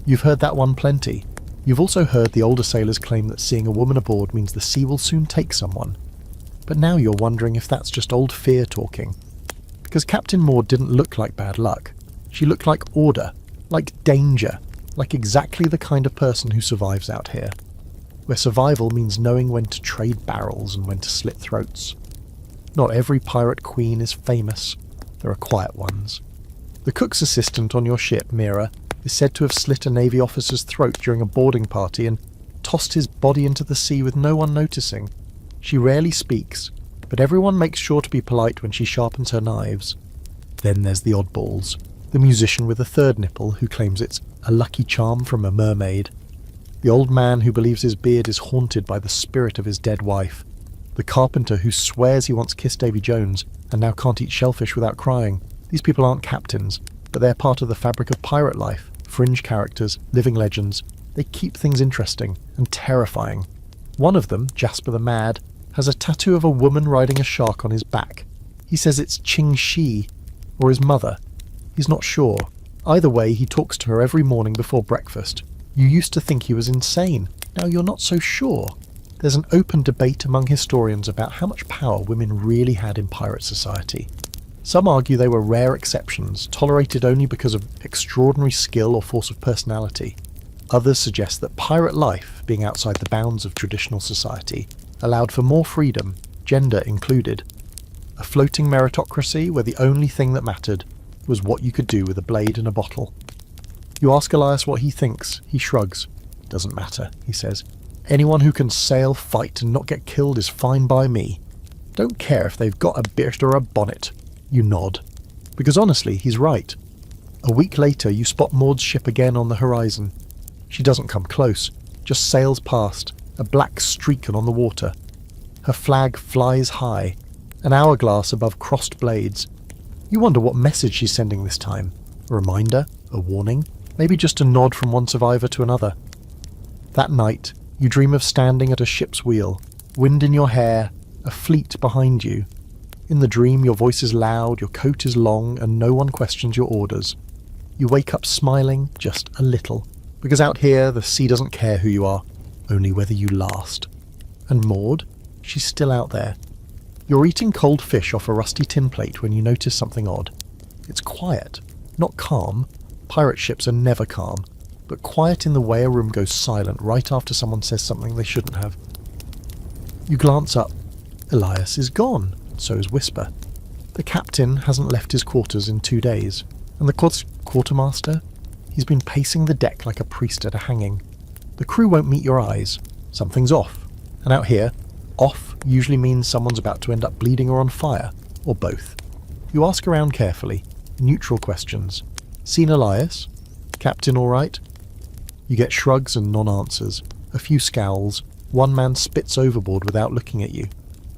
You've heard that one plenty. You've also heard the older sailors claim that seeing a woman aboard means the sea will soon take someone. But now you're wondering if that's just old fear talking. Because Captain Maud didn't look like bad luck. She looked like order, like danger, like exactly the kind of person who survives out here. Where survival means knowing when to trade barrels and when to slit throats. Not every pirate queen is famous. There are quiet ones. The cook's assistant on your ship, Mira, is said to have slit a Navy officer's throat during a boarding party and tossed his body into the sea with no one noticing. She rarely speaks, but everyone makes sure to be polite when she sharpens her knives. Then there's the oddballs. the musician with a third nipple who claims it's a lucky charm from a mermaid, the old man who believes his beard is haunted by the spirit of his dead wife, the carpenter who swears he once kissed Davy Jones and now can't eat shellfish without crying. These people aren't captains, but they're part of the fabric of pirate life, fringe characters, living legends. They keep things interesting and terrifying. One of them, Jasper the Mad, has a tattoo of a woman riding a shark on his back. He says it's Ching Shi, or his mother. He's not sure. Either way, he talks to her every morning before breakfast. You used to think he was insane. Now you're not so sure. There's an open debate among historians about how much power women really had in pirate society. Some argue they were rare exceptions, tolerated only because of extraordinary skill or force of personality. Others suggest that pirate life, being outside the bounds of traditional society, allowed for more freedom, gender included. A floating meritocracy where the only thing that mattered was what you could do with a blade and a bottle. You ask Elias what he thinks. He shrugs. Doesn't matter, he says. Anyone who can sail, fight, and not get killed is fine by me. Don't care if they've got a beard or a bonnet. You nod. Because honestly, he's right. A week later, you spot Maud's ship again on the horizon. She doesn't come close, just sails past, a black streak on the water. Her flag flies high, an hourglass above crossed blades. You wonder what message she's sending this time. A reminder? A warning? Maybe just a nod from one survivor to another. That night, you dream of standing at a ship's wheel, wind in your hair, a fleet behind you. In the dream, your voice is loud, your coat is long, and no one questions your orders. You wake up smiling, just a little, because out here, the sea doesn't care who you are, only whether you last. And Maud? She's still out there. You're eating cold fish off a rusty tin plate when you notice something odd. It's quiet, not calm. Pirate ships are never calm, but quiet in the way a room goes silent right after someone says something they shouldn't have. You glance up. Elias is gone, so is Whisper. The captain hasn't left his quarters in 2 days, and the quartermaster? He's been pacing the deck like a priest at a hanging. The crew won't meet your eyes. Something's off. And out here, off usually means someone's about to end up bleeding or on fire, or both. You ask around carefully, neutral questions. Seen Elias? Captain all right? You get shrugs and non-answers, a few scowls. One man spits overboard without looking at you.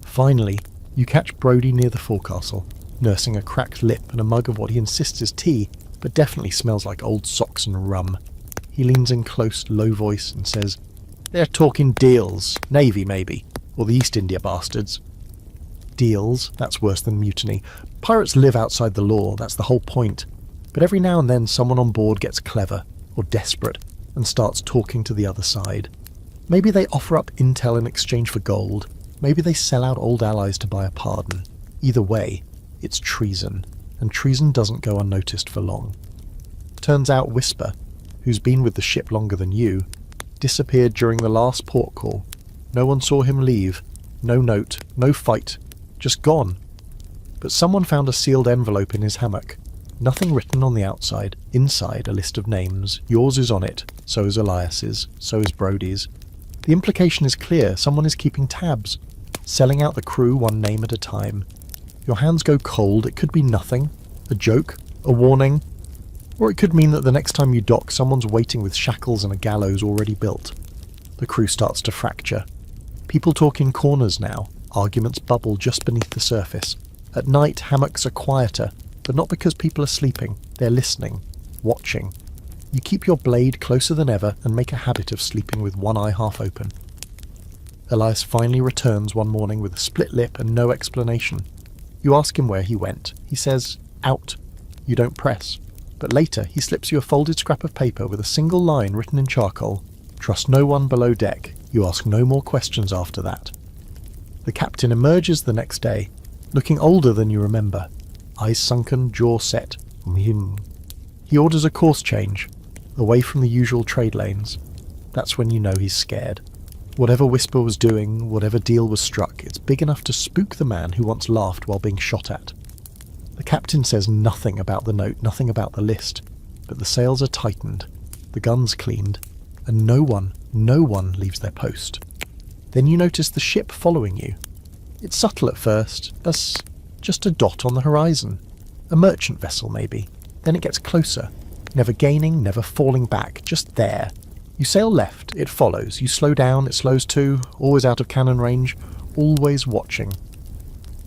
Finally, you catch Brody near the forecastle, nursing a cracked lip and a mug of what he insists is tea, but definitely smells like old socks and rum. He leans in close, low voice and says, "They're talking deals. Navy, maybe. Or the East India bastards." Deals? That's worse than mutiny. Pirates live outside the law, that's the whole point. But every now and then someone on board gets clever, or desperate, and starts talking to the other side. Maybe they offer up intel in exchange for gold. Maybe they sell out old allies to buy a pardon. Either way, it's treason, and treason doesn't go unnoticed for long. Turns out Whisper, who's been with the ship longer than you, disappeared during the last port call. No one saw him leave. No note, no fight, just gone. But someone found a sealed envelope in his hammock. Nothing written on the outside. Inside, a list of names. Yours is on it, so is Elias's, so is Brody's. The implication is clear. Someone is keeping tabs, selling out the crew one name at a time. Your hands go cold. It could be nothing. A joke, a warning, or it could mean that the next time you dock, someone's waiting with shackles and a gallows already built. The crew starts to fracture. People talk in corners now. Arguments bubble just beneath the surface. At night, hammocks are quieter, but not because people are sleeping. They're listening, watching. You keep your blade closer than ever and make a habit of sleeping with one eye half open. Elias finally returns one morning with a split lip and no explanation. You ask him where he went. He says, out. You don't press. But later, he slips you a folded scrap of paper with a single line written in charcoal. Trust no one below deck. You ask no more questions after that. The captain emerges the next day, looking older than you remember. Eyes sunken, jaw set. He orders a course change, away from the usual trade lanes. That's when you know he's scared. Whatever Whisper was doing, whatever deal was struck, it's big enough to spook the man who once laughed while being shot at. The captain says nothing about the note, nothing about the list, but the sails are tightened, the guns cleaned, and no one leaves their post. Then you notice the ship following you. It's subtle at first, as just a dot on the horizon. A merchant vessel, maybe. Then it gets closer, never gaining, never falling back, just there. You sail left, it follows. You slow down, it slows too, always out of cannon range, always watching.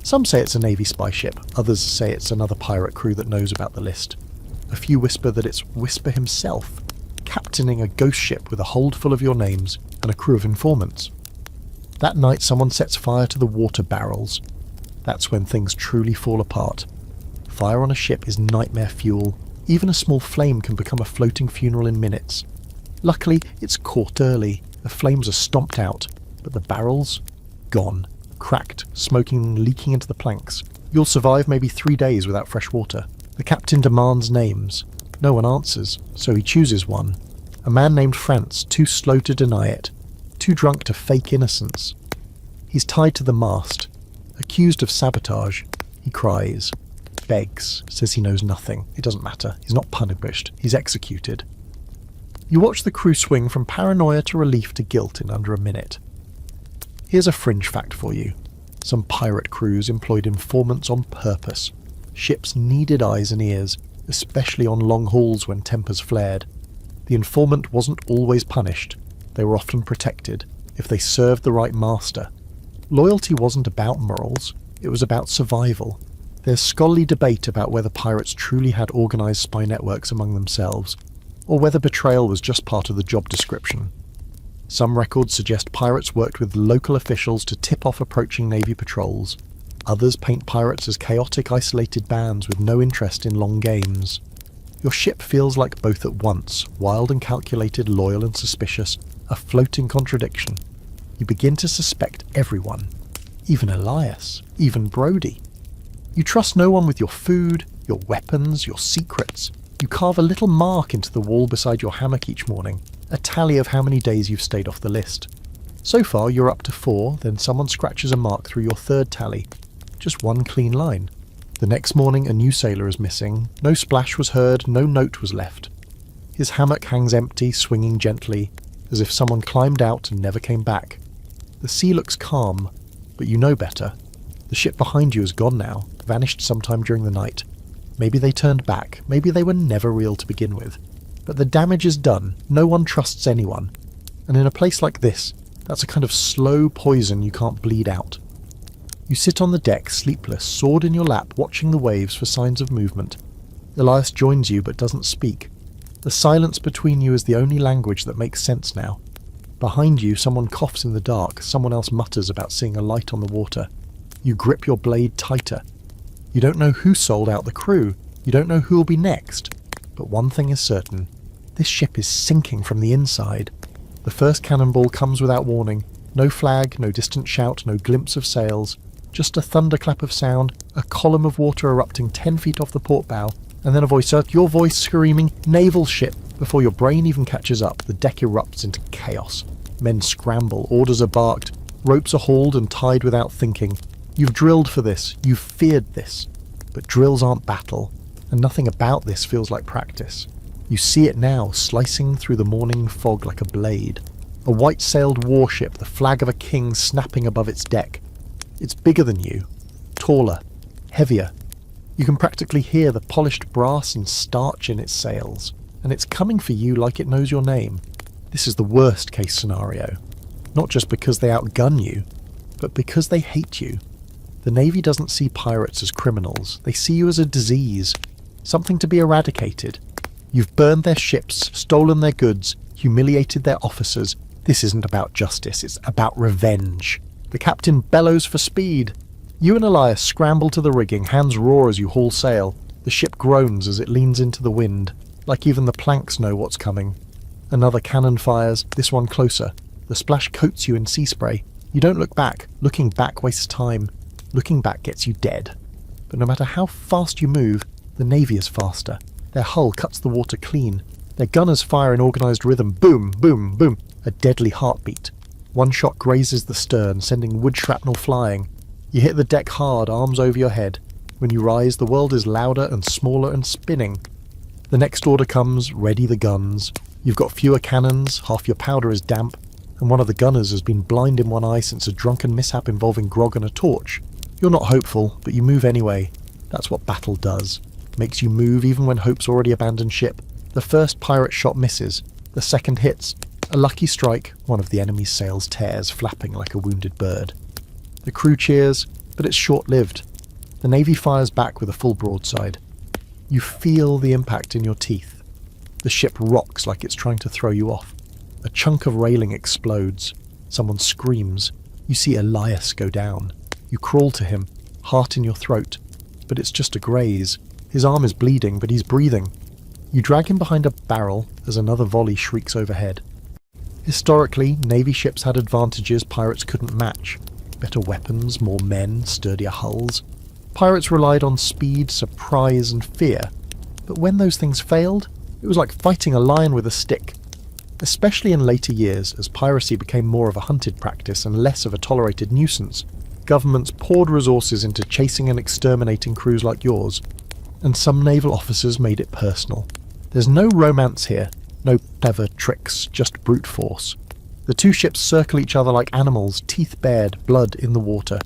Some say it's a Navy spy ship, others say it's another pirate crew that knows about the list. A few whisper that it's Whisper himself, captaining a ghost ship with a hold full of your names and a crew of informants. That night someone sets fire to the water barrels. That's when things truly fall apart. Fire on a ship is nightmare fuel. Even a small flame can become a floating funeral in minutes. Luckily, it's caught early. The flames are stomped out, but the barrels? Gone. Cracked, smoking, leaking into the planks. You'll survive maybe 3 days without fresh water. The captain demands names. No one answers, so he chooses one. A man named France, too slow to deny it. Too drunk to fake innocence. He's tied to the mast. Accused of sabotage. He cries. Begs. Says he knows nothing. It doesn't matter. He's not punished. He's executed. You watch the crew swing from paranoia to relief to guilt in under a minute. Here's a fringe fact for you. Some pirate crews employed informants on purpose. Ships needed eyes and ears, especially on long hauls when tempers flared. The informant wasn't always punished. They were often protected, if they served the right master. Loyalty wasn't about morals, it was about survival. There's scholarly debate about whether pirates truly had organised spy networks among themselves, or whether betrayal was just part of the job description. Some records suggest pirates worked with local officials to tip off approaching Navy patrols. Others paint pirates as chaotic, isolated bands with no interest in long games. Your ship feels like both at once, wild and calculated, loyal and suspicious, a floating contradiction. You begin to suspect everyone, even Elias, even Brody. You trust no one with your food, your weapons, your secrets. You carve a little mark into the wall beside your hammock each morning, a tally of how many days you've stayed off the list. So far you're up to 4, then someone scratches a mark through your 3rd tally. Just one clean line. The next morning a new sailor is missing. No splash was heard, no note was left. His hammock hangs empty, swinging gently, as if someone climbed out and never came back. The sea looks calm, but you know better. The ship behind you is gone now, vanished sometime during the night. Maybe they turned back, maybe they were never real to begin with. But the damage is done, no one trusts anyone. And in a place like this, that's a kind of slow poison you can't bleed out. You sit on the deck, sleepless, sword in your lap, watching the waves for signs of movement. Elias joins you but doesn't speak. The silence between you is the only language that makes sense now. Behind you, someone coughs in the dark, someone else mutters about seeing a light on the water. You grip your blade tighter. You don't know who sold out the crew. You don't know who will be next. But one thing is certain. This ship is sinking from the inside. The first cannonball comes without warning. No flag, no distant shout, no glimpse of sails. Just a thunderclap of sound, a column of water erupting 10 feet off the port bow, and then a voice, your voice screaming, "Naval ship!" Before your brain even catches up, the deck erupts into chaos. Men scramble, orders are barked, ropes are hauled and tied without thinking. You've drilled for this, you've feared this. But drills aren't battle, and nothing about this feels like practice. You see it now, slicing through the morning fog like a blade. A white-sailed warship, the flag of a king snapping above its deck. It's bigger than you, taller, heavier. You can practically hear the polished brass and starch in its sails, and it's coming for you like it knows your name. This is the worst case scenario. Not just because they outgun you, but because they hate you. The Navy doesn't see pirates as criminals. They see you as a disease, something to be eradicated. You've burned their ships, stolen their goods, humiliated their officers. This isn't about justice, it's about revenge. The captain bellows for speed. You and Elias scramble to the rigging, hands roar as you haul sail. The ship groans as it leans into the wind, like even the planks know what's coming. Another cannon fires, this one closer. The splash coats you in sea spray. You don't look back. Looking back wastes time. Looking back gets you dead. But no matter how fast you move, the Navy is faster. Their hull cuts the water clean. Their gunners fire in organised rhythm. Boom, boom, boom. A deadly heartbeat. One shot grazes the stern, sending wood shrapnel flying. You hit the deck hard, arms over your head. When you rise, the world is louder and smaller and spinning. The next order comes, ready the guns. You've got fewer cannons, half your powder is damp, and one of the gunners has been blind in one eye since a drunken mishap involving grog and a torch. You're not hopeful, but you move anyway. That's what battle does. makes you move even when hope's already abandoned ship. The first pirate shot misses. The second hits. A lucky strike, one of the enemy's sails tears, flapping like a wounded bird. The crew cheers, but it's short-lived. The Navy fires back with a full broadside. You feel the impact in your teeth. The ship rocks like it's trying to throw you off. A chunk of railing explodes. Someone screams. You see Elias go down. You crawl to him, heart in your throat. But it's just a graze. His arm is bleeding, but he's breathing. You drag him behind a barrel as another volley shrieks overhead. Historically, Navy ships had advantages pirates couldn't match. Better weapons, more men, sturdier hulls. Pirates relied on speed, surprise, and fear. But when those things failed, it was like fighting a lion with a stick. Especially in later years, as piracy became more of a hunted practice and less of a tolerated nuisance, governments poured resources into chasing and exterminating crews like yours, and some naval officers made it personal. There's no romance here, no clever tricks, just brute force. The two ships circle each other like animals, teeth bared, blood in the water.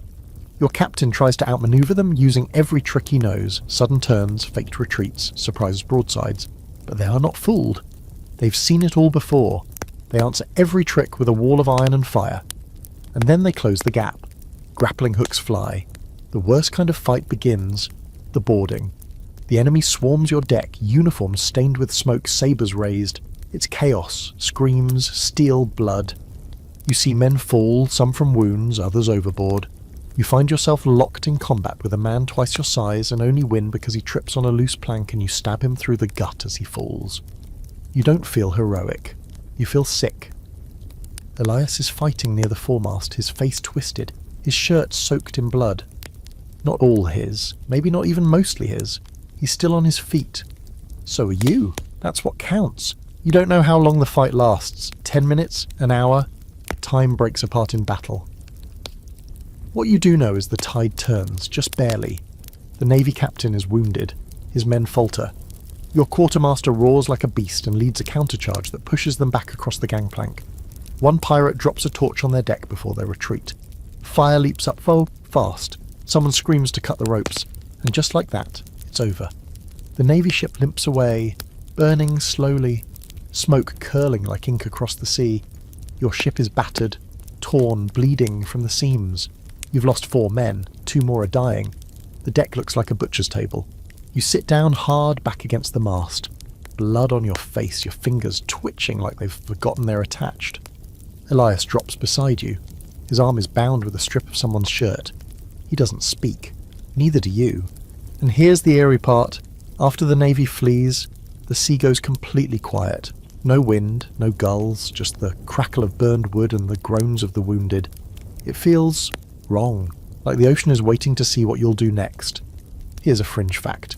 Your captain tries to outmaneuver them using every trick he knows, sudden turns, faked retreats, surprise broadsides. But they are not fooled. They've seen it all before. They answer every trick with a wall of iron and fire. And then they close the gap. Grappling hooks fly. The worst kind of fight begins, the boarding. The enemy swarms your deck, uniforms stained with smoke, sabres raised. It's chaos, screams, steel, blood. You see men fall, some from wounds, others overboard. You find yourself locked in combat with a man twice your size and only win because he trips on a loose plank and you stab him through the gut as he falls. You don't feel heroic. You feel sick. Elias is fighting near the foremast, his face twisted, his shirt soaked in blood. Not all his, maybe not even mostly his. He's still on his feet. So are you. That's what counts. You don't know how long the fight lasts. 10 minutes? An hour? Time breaks apart in battle. What you do know is the tide turns, just barely. The Navy captain is wounded. His men falter. Your quartermaster roars like a beast and leads a countercharge that pushes them back across the gangplank. One pirate drops a torch on their deck before they retreat. Fire leaps up fast. Someone screams to cut the ropes. And just like that, it's over. The Navy ship limps away, burning slowly, smoke curling like ink across the sea. Your ship is battered, torn, bleeding from the seams. You've lost 4 men, 2 more are dying. The deck looks like a butcher's table. You sit down hard back against the mast. Blood on your face, your fingers twitching like they've forgotten they're attached. Elias drops beside you. His arm is bound with a strip of someone's shirt. He doesn't speak. Neither do you. And here's the eerie part. After the Navy flees, the sea goes completely quiet. No wind, no gulls, just the crackle of burned wood and the groans of the wounded. It feels wrong, like the ocean is waiting to see what you'll do next. Here's a fringe fact.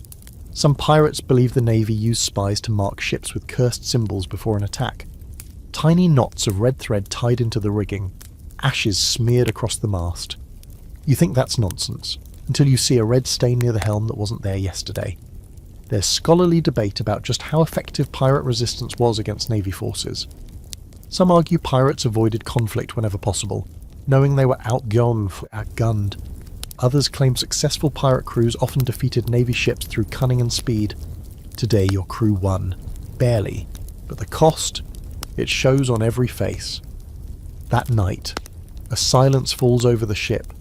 Some pirates believe the Navy used spies to mark ships with cursed symbols before an attack. Tiny knots of red thread tied into the rigging, ashes smeared across the mast. You think that's nonsense, until you see a red stain near the helm that wasn't there yesterday. There's scholarly debate about just how effective pirate resistance was against Navy forces. Some argue pirates avoided conflict whenever possible, knowing they were outgunned. Others claim successful pirate crews often defeated Navy ships through cunning and speed. Today your crew won. Barely. But the cost? It shows on every face. That night, a silence falls over the ship.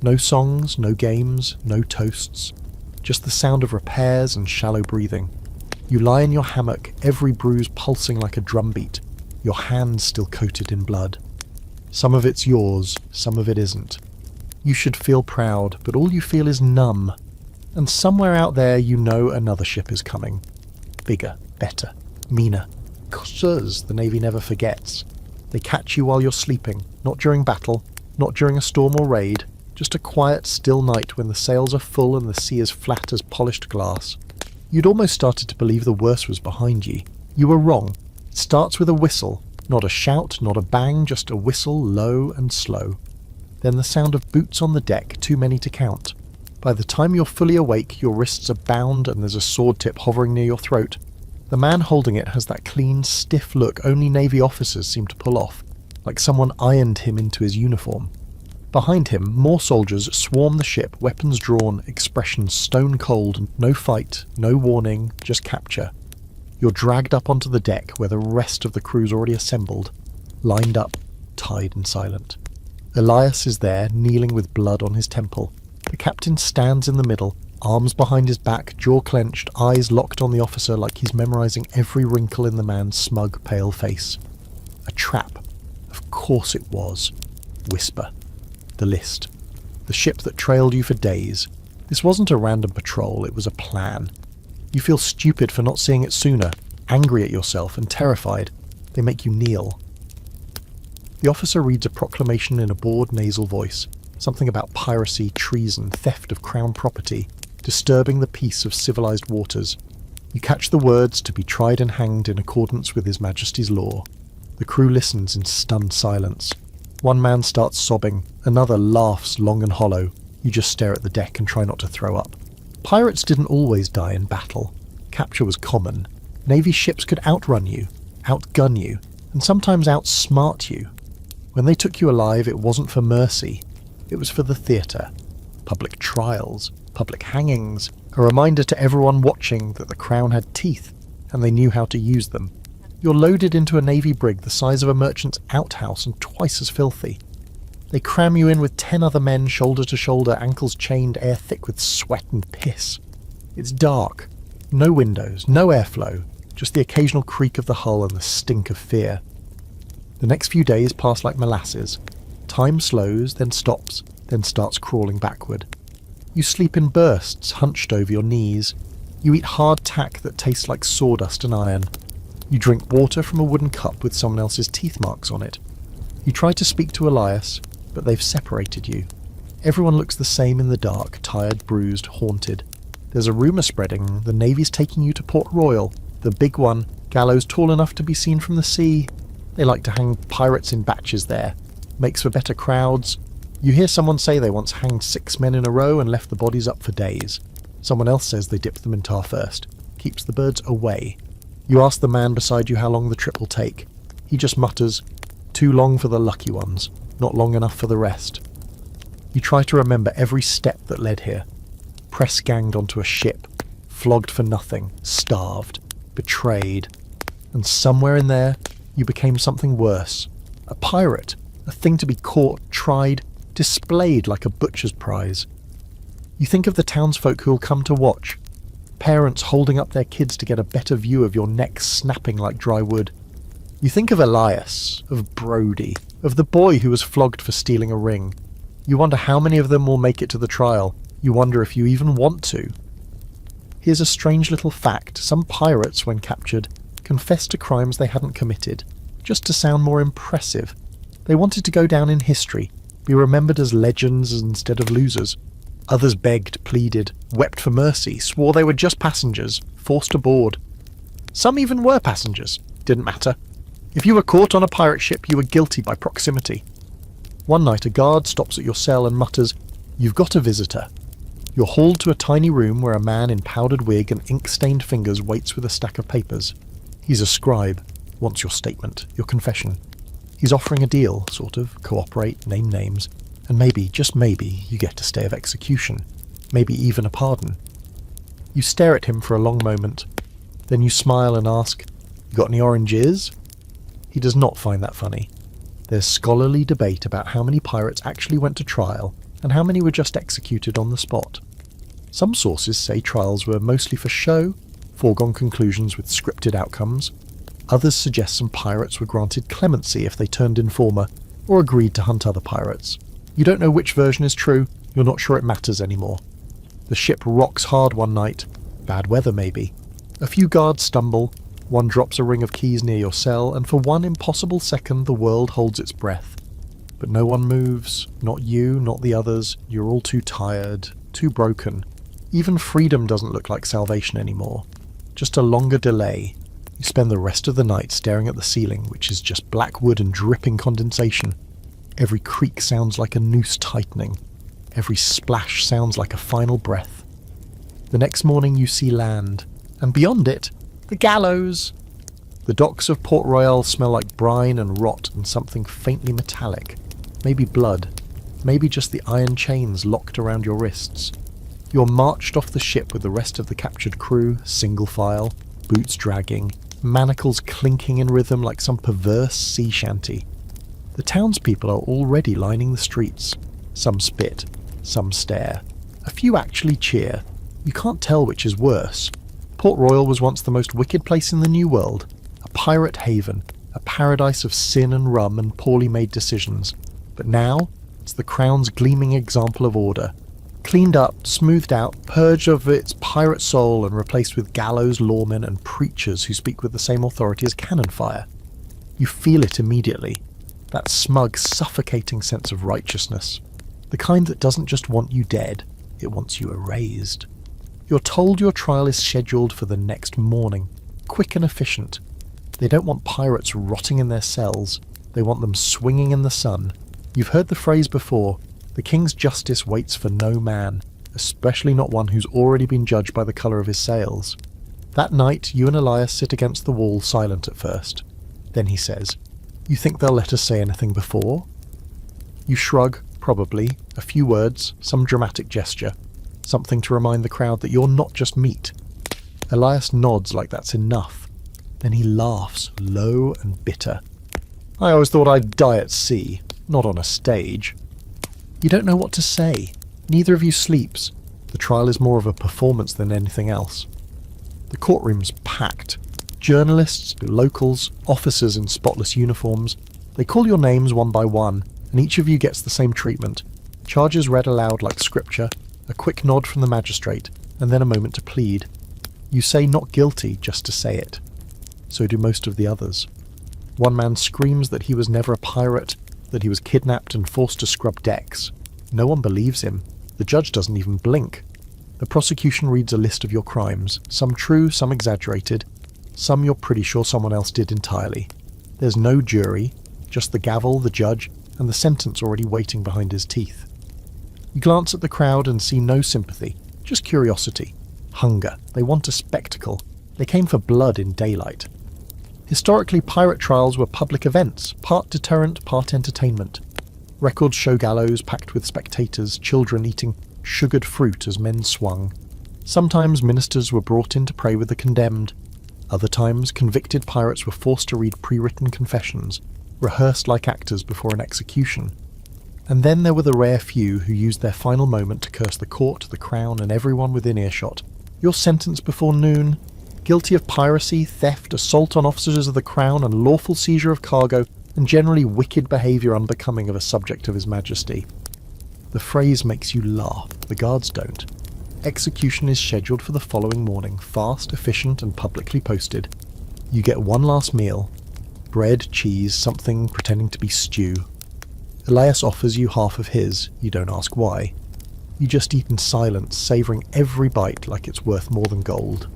No songs, no games, no toasts. Just the sound of repairs and shallow breathing. You lie in your hammock, every bruise pulsing like a drumbeat, your hands still coated in blood. Some of it's yours, some of it isn't. You should feel proud, but all you feel is numb. And somewhere out there you know another ship is coming. Bigger, better, meaner. Cause the Navy never forgets. They catch you while you're sleeping, not during battle, not during a storm or raid, just a quiet, still night when the sails are full and the sea is flat as polished glass. You'd almost started to believe the worst was behind you. You were wrong. It starts with a whistle. Not a shout, not a bang, just a whistle, low and slow. Then the sound of boots on the deck, too many to count. By the time you're fully awake, your wrists are bound and there's a sword tip hovering near your throat. The man holding it has that clean, stiff look only Navy officers seem to pull off, like someone ironed him into his uniform. Behind him, more soldiers swarm the ship, weapons drawn, expressions stone cold, no fight, no warning, just capture. You're dragged up onto the deck where the rest of the crew's already assembled, lined up, tied and silent. Elias is there, kneeling with blood on his temple. The captain stands in the middle, arms behind his back, jaw clenched, eyes locked on the officer like he's memorising every wrinkle in the man's smug, pale face. A trap. Of course it was. Whisper. The list. The ship that trailed you for days. This wasn't a random patrol, it was a plan. You feel stupid for not seeing it sooner, angry at yourself and terrified. They make you kneel. The officer reads a proclamation in a bored nasal voice. Something about piracy, treason, theft of crown property, disturbing the peace of civilized waters. You catch the words to be tried and hanged in accordance with His Majesty's law. The crew listens in stunned silence. One man starts sobbing, another laughs long and hollow. You just stare at the deck and try not to throw up. Pirates didn't always die in battle. Capture was common. Navy ships could outrun you, outgun you, and sometimes outsmart you. When they took you alive, it wasn't for mercy. It was for the theatre. Public trials, public hangings, a reminder to everyone watching that the crown had teeth, and they knew how to use them. You're loaded into a navy brig the size of a merchant's outhouse and twice as filthy. They cram you in with 10 other men, shoulder to shoulder, ankles chained, air thick with sweat and piss. It's dark. No windows, no airflow, just the occasional creak of the hull and the stink of fear. The next few days pass like molasses. Time slows, then stops, then starts crawling backward. You sleep in bursts, hunched over your knees. You eat hard tack that tastes like sawdust and iron. You drink water from a wooden cup with someone else's teeth marks on it. You try to speak to Elias, but they've separated you. Everyone looks the same in the dark, tired, bruised, haunted. There's a rumour spreading, the Navy's taking you to Port Royal, the big one, gallows tall enough to be seen from the sea. They like to hang pirates in batches there. Makes for better crowds. You hear someone say they once hanged 6 men in a row and left the bodies up for days. Someone else says they dipped them in tar first. Keeps the birds away. You ask the man beside you how long the trip will take. He just mutters, "Too long for the lucky ones, not long enough for the rest." You try to remember every step that led here. Press-ganged onto a ship, flogged for nothing, starved, betrayed. And somewhere in there, you became something worse. A pirate, a thing to be caught, tried, displayed like a butcher's prize. You think of the townsfolk who'll come to watch. Parents holding up their kids to get a better view of your neck snapping like dry wood. You think of Elias, of Brody, of the boy who was flogged for stealing a ring. You wonder how many of them will make it to the trial. You wonder if you even want to. Here's a strange little fact. Some pirates, when captured, confessed to crimes they hadn't committed, just to sound more impressive. They wanted to go down in history, be remembered as legends instead of losers. Others begged, pleaded, wept for mercy, swore they were just passengers, forced aboard. Some even were passengers. Didn't matter. If you were caught on a pirate ship, you were guilty by proximity. One night a guard stops at your cell and mutters, "You've got a visitor." You're hauled to a tiny room where a man in powdered wig and ink-stained fingers waits with a stack of papers. He's a scribe, wants your statement, your confession. He's offering a deal, sort of, cooperate, name names, and maybe, just maybe, you get a stay of execution, maybe even a pardon. You stare at him for a long moment, then you smile and ask, "You got any oranges?" He does not find that funny. There's scholarly debate about how many pirates actually went to trial and how many were just executed on the spot. Some sources say trials were mostly for show, foregone conclusions with scripted outcomes. Others suggest some pirates were granted clemency if they turned informer or agreed to hunt other pirates. You don't know which version is true, you're not sure it matters anymore. The ship rocks hard one night. Bad weather maybe. A few guards stumble, one drops a ring of keys near your cell, and for one impossible second the world holds its breath. But no one moves, not you, not the others. You're all too tired, too broken. Even freedom doesn't look like salvation anymore. Just a longer delay. You spend the rest of the night staring at the ceiling, which is just black wood and dripping condensation. Every creak sounds like a noose tightening. Every splash sounds like a final breath. The next morning you see land, and beyond it, the gallows. The docks of Port Royal smell like brine and rot and something faintly metallic. Maybe blood. maybe just the iron chains locked around your wrists. You're marched off the ship with the rest of the captured crew, single file, boots dragging, manacles clinking in rhythm like some perverse sea shanty. The townspeople are already lining the streets. Some spit, some stare. A few actually cheer. You can't tell which is worse. Port Royal was once the most wicked place in the New World, a pirate haven, a paradise of sin and rum and poorly made decisions. But now, it's the Crown's gleaming example of order. Cleaned up, smoothed out, purged of its pirate soul and replaced with gallows lawmen and preachers who speak with the same authority as cannon fire. You feel it immediately. That smug, suffocating sense of righteousness. The kind that doesn't just want you dead, it wants you erased. You're told your trial is scheduled for the next morning, quick and efficient. They don't want pirates rotting in their cells, they want them swinging in the sun. You've heard the phrase before, the king's justice waits for no man, especially not one who's already been judged by the colour of his sails. That night, you and Elias sit against the wall silent at first. Then he says, "You think they'll let us say anything before?" You shrug, probably, a few words, some dramatic gesture, something to remind the crowd that you're not just meat. Elias nods like that's enough. Then he laughs, low and bitter. "I always thought I'd die at sea, not on a stage." You don't know what to say. Neither of you sleeps. The trial is more of a performance than anything else. The courtroom's packed. Journalists, locals, officers in spotless uniforms. They call your names one by one, and each of you gets the same treatment. Charges read aloud like scripture, a quick nod from the magistrate, and then a moment to plead. You say not guilty just to say it. So do most of the others. One man screams that he was never a pirate, that he was kidnapped and forced to scrub decks. No one believes him. The judge doesn't even blink. The prosecution reads a list of your crimes, some true, some exaggerated, some you're pretty sure someone else did entirely. There's no jury, just the gavel, the judge, and the sentence already waiting behind his teeth. You glance at the crowd and see no sympathy, just curiosity, hunger. They want a spectacle. They came for blood in daylight. Historically, pirate trials were public events, part deterrent, part entertainment. Records show gallows packed with spectators, children eating sugared fruit as men swung. Sometimes ministers were brought in to pray with the condemned. Other times, convicted pirates were forced to read pre-written confessions, rehearsed like actors before an execution. And then there were the rare few who used their final moment to curse the court, the crown, and everyone within earshot. You're sentenced before noon, guilty of piracy, theft, assault on officers of the crown, and lawful seizure of cargo, and generally wicked behaviour unbecoming of a subject of His Majesty. The phrase makes you laugh, the guards don't. Execution is scheduled for the following morning, fast, efficient, and publicly posted. You get one last meal. Bread, cheese, something pretending to be stew. Elias offers you half of his, you don't ask why. You just eat in silence, savouring every bite like it's worth more than gold.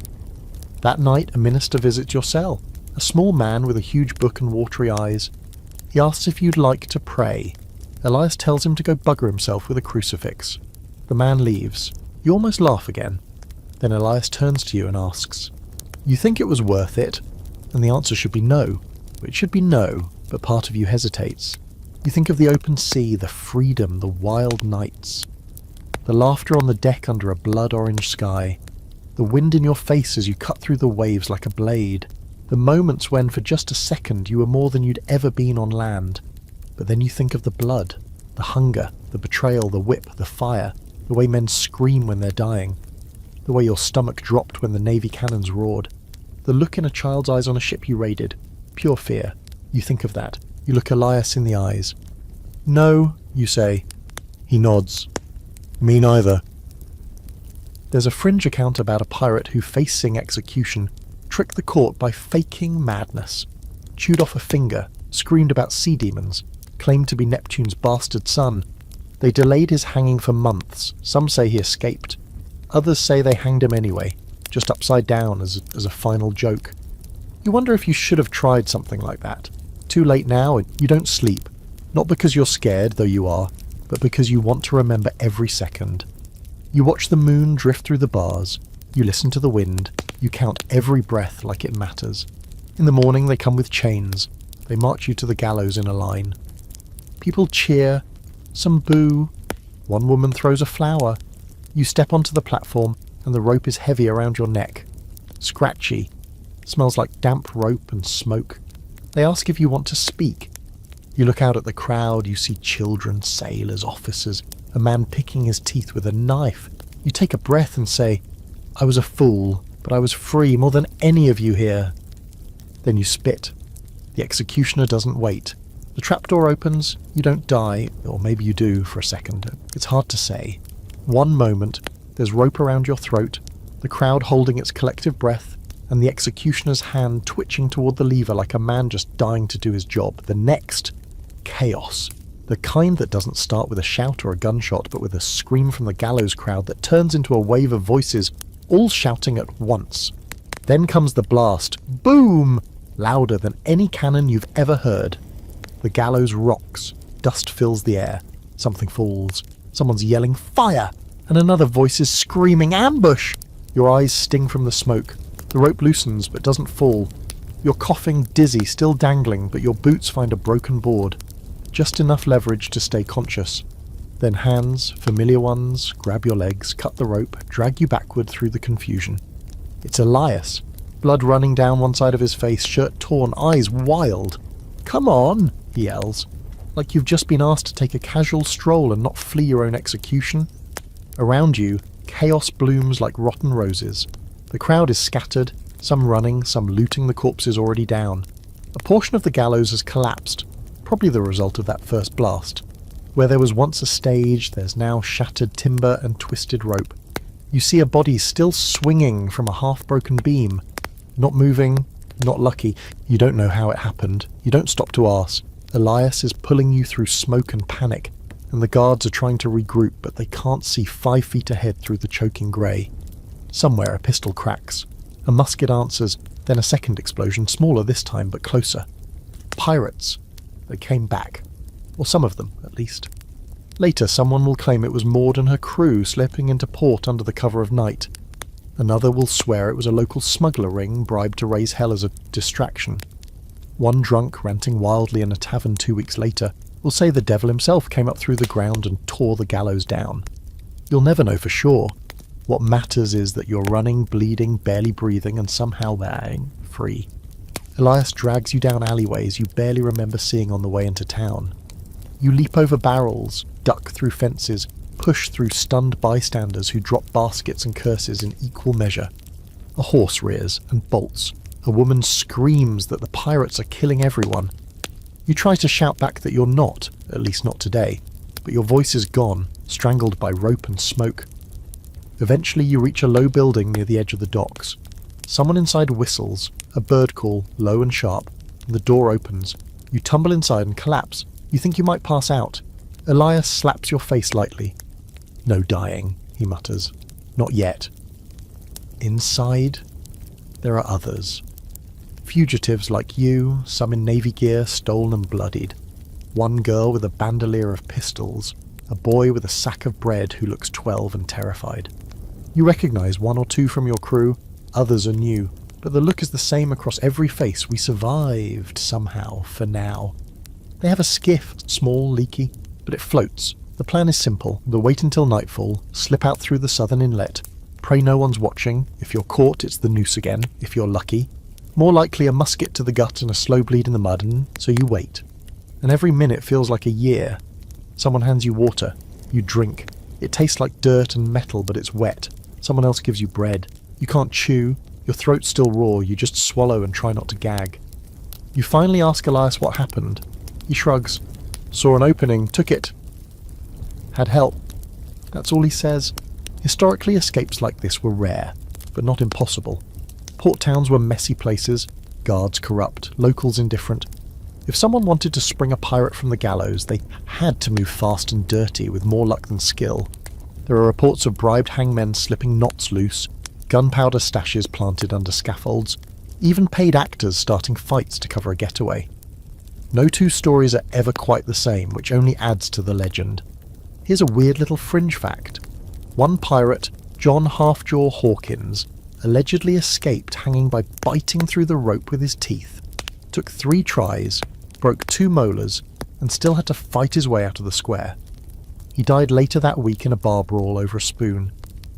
That night, a minister visits your cell, a small man with a huge book and watery eyes. He asks if you'd like to pray. Elias tells him to go bugger himself with a crucifix. The man leaves. You almost laugh again. Then Elias turns to you and asks, "You think it was worth it?" And the answer should be no. It should be no, but part of you hesitates. You think of the open sea, the freedom, the wild nights. The laughter on the deck under a blood-orange sky. The wind in your face as you cut through the waves like a blade. The moments when, for just a second, you were more than you'd ever been on land. But then you think of the blood, the hunger, the betrayal, the whip, the fire, the way men scream when they're dying, the way your stomach dropped when the Navy cannons roared, the look in a child's eyes on a ship you raided, pure fear. You think of that. You look Elias in the eyes. "No," you say. He nods. "Me neither." There's a fringe account about a pirate who, facing execution, tricked the court by faking madness, chewed off a finger, screamed about sea demons, claimed to be Neptune's bastard son. They delayed his hanging for months. Some say he escaped. Others say they hanged him anyway, just upside down as a final joke. You wonder if you should have tried something like that. Too late now, and you don't sleep. Not because you're scared, though you are, but because you want to remember every second. You watch the moon drift through the bars. You listen to the wind. You count every breath like it matters. In the morning they come with chains. They march you to the gallows in a line. People cheer. Some boo. One woman throws a flower. You step onto the platform and the rope is heavy around your neck. Scratchy. Smells like damp rope and smoke. They ask if you want to speak. You look out at the crowd, you see children, sailors, officers, a man picking his teeth with a knife. You take a breath and say, "I was a fool, but I was free more than any of you here." Then you spit. The executioner doesn't wait. The trapdoor opens, you don't die, or maybe you do for a second. It's hard to say. One moment, there's rope around your throat, the crowd holding its collective breath, and the executioner's hand twitching toward the lever like a man just dying to do his job. The next, chaos. The kind that doesn't start with a shout or a gunshot, but with a scream from the gallows crowd that turns into a wave of voices, all shouting at once. Then comes the blast. Boom! Louder than any cannon you've ever heard. The gallows rocks. Dust fills the air. Something falls. Someone's yelling, "Fire!" And another voice is screaming, "Ambush!" Your eyes sting from the smoke. The rope loosens but doesn't fall. You're coughing, dizzy, still dangling, but your boots find a broken board. Just enough leverage to stay conscious. Then hands, familiar ones, grab your legs, cut the rope, drag you backward through the confusion. It's Elias. Blood running down one side of his face, shirt torn, eyes wild. "Come on," he yells. Like you've just been asked to take a casual stroll and not flee your own execution. Around you, chaos blooms like rotten roses. The crowd is scattered, some running, some looting the corpses already down. A portion of the gallows has collapsed, probably the result of that first blast. Where there was once a stage, there's now shattered timber and twisted rope. You see a body still swinging from a half-broken beam. Not moving, not lucky. You don't know how it happened. You don't stop to ask. Elias is pulling you through smoke and panic, and the guards are trying to regroup, but they can't see 5 feet ahead through the choking grey. Somewhere a pistol cracks. A musket answers, then a second explosion, smaller this time, but closer. Pirates. They came back. Or some of them, at least. Later, someone will claim it was Maud and her crew slipping into port under the cover of night. Another will swear it was a local smuggler ring bribed to raise hell as a distraction. One drunk, ranting wildly in a tavern 2 weeks later, will say the devil himself came up through the ground and tore the gallows down. You'll never know for sure. What matters is that you're running, bleeding, barely breathing, and somehow being free. Elias drags you down alleyways you barely remember seeing on the way into town. You leap over barrels, duck through fences, push through stunned bystanders who drop baskets and curses in equal measure. A horse rears and bolts. A woman screams that the pirates are killing everyone. You try to shout back that you're not, at least not today, but your voice is gone, strangled by rope and smoke. Eventually you reach a low building near the edge of the docks. Someone inside whistles, a bird call, low and sharp, and the door opens. You tumble inside and collapse. You think you might pass out. Elias slaps your face lightly. "No dying," he mutters. "Not yet." Inside, there are others. Fugitives like you, some in navy gear, stolen and bloodied. One girl with a bandolier of pistols. A boy with a sack of bread who looks 12 and terrified. You recognize one or two from your crew, others are new, but the look is the same across every face. We survived, somehow, for now. They have a skiff, small, leaky, but it floats. The plan is simple. They'll wait until nightfall, slip out through the southern inlet, pray no one's watching. If you're caught, it's the noose again, if you're lucky. More likely a musket to the gut and a slow bleed in the mud, and so you wait. And every minute feels like a year. Someone hands you water. You drink. It tastes like dirt and metal, but it's wet. Someone else gives you bread. You can't chew. Your throat's still raw. You just swallow and try not to gag. You finally ask Elias what happened. He shrugs. Saw an opening, took it. Had help. That's all he says. Historically, escapes like this were rare, but not impossible. Port towns were messy places, guards corrupt, locals indifferent. If someone wanted to spring a pirate from the gallows, they had to move fast and dirty with more luck than skill. There are reports of bribed hangmen slipping knots loose, gunpowder stashes planted under scaffolds, even paid actors starting fights to cover a getaway. No two stories are ever quite the same, which only adds to the legend. Here's a weird little fringe fact. One pirate, John Halfjaw Hawkins, allegedly escaped hanging by biting through the rope with his teeth. Took 3 tries, broke 2 molars, and still had to fight his way out of the square. He died later that week in a bar brawl over a spoon.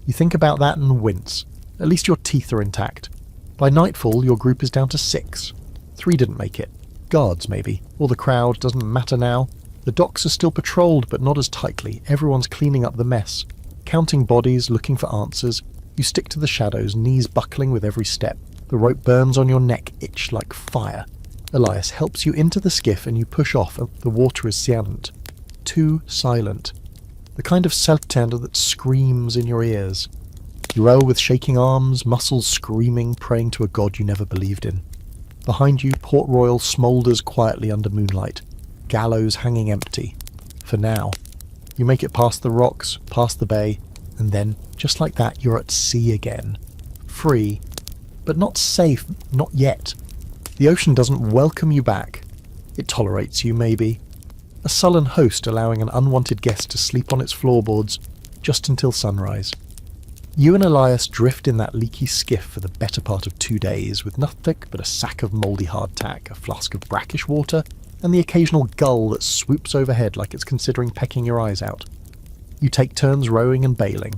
You think about that and wince. At least your teeth are intact. By nightfall, your group is down to 6. 3 didn't make it. Guards, maybe. Or the crowd, doesn't matter now. The docks are still patrolled, but not as tightly. Everyone's cleaning up the mess. Counting bodies, looking for answers. You stick to the shadows, knees buckling with every step. The rope burns on your neck, itch like fire. Elias helps you into the skiff and you push off. The water is silent. Too silent. The kind of self-tender that screams in your ears. You row with shaking arms, muscles screaming, praying to a god you never believed in. Behind you, Port Royal smoulders quietly under moonlight. Gallows hanging empty. For now. You make it past the rocks, past the bay, and then, just like that, you're at sea again. Free. But not safe, not yet. The ocean doesn't welcome you back. It tolerates you, maybe. A sullen host allowing an unwanted guest to sleep on its floorboards just until sunrise. You and Elias drift in that leaky skiff for the better part of 2 days, with nothing but a sack of mouldy hardtack, a flask of brackish water, and the occasional gull that swoops overhead like it's considering pecking your eyes out. You take turns rowing and bailing.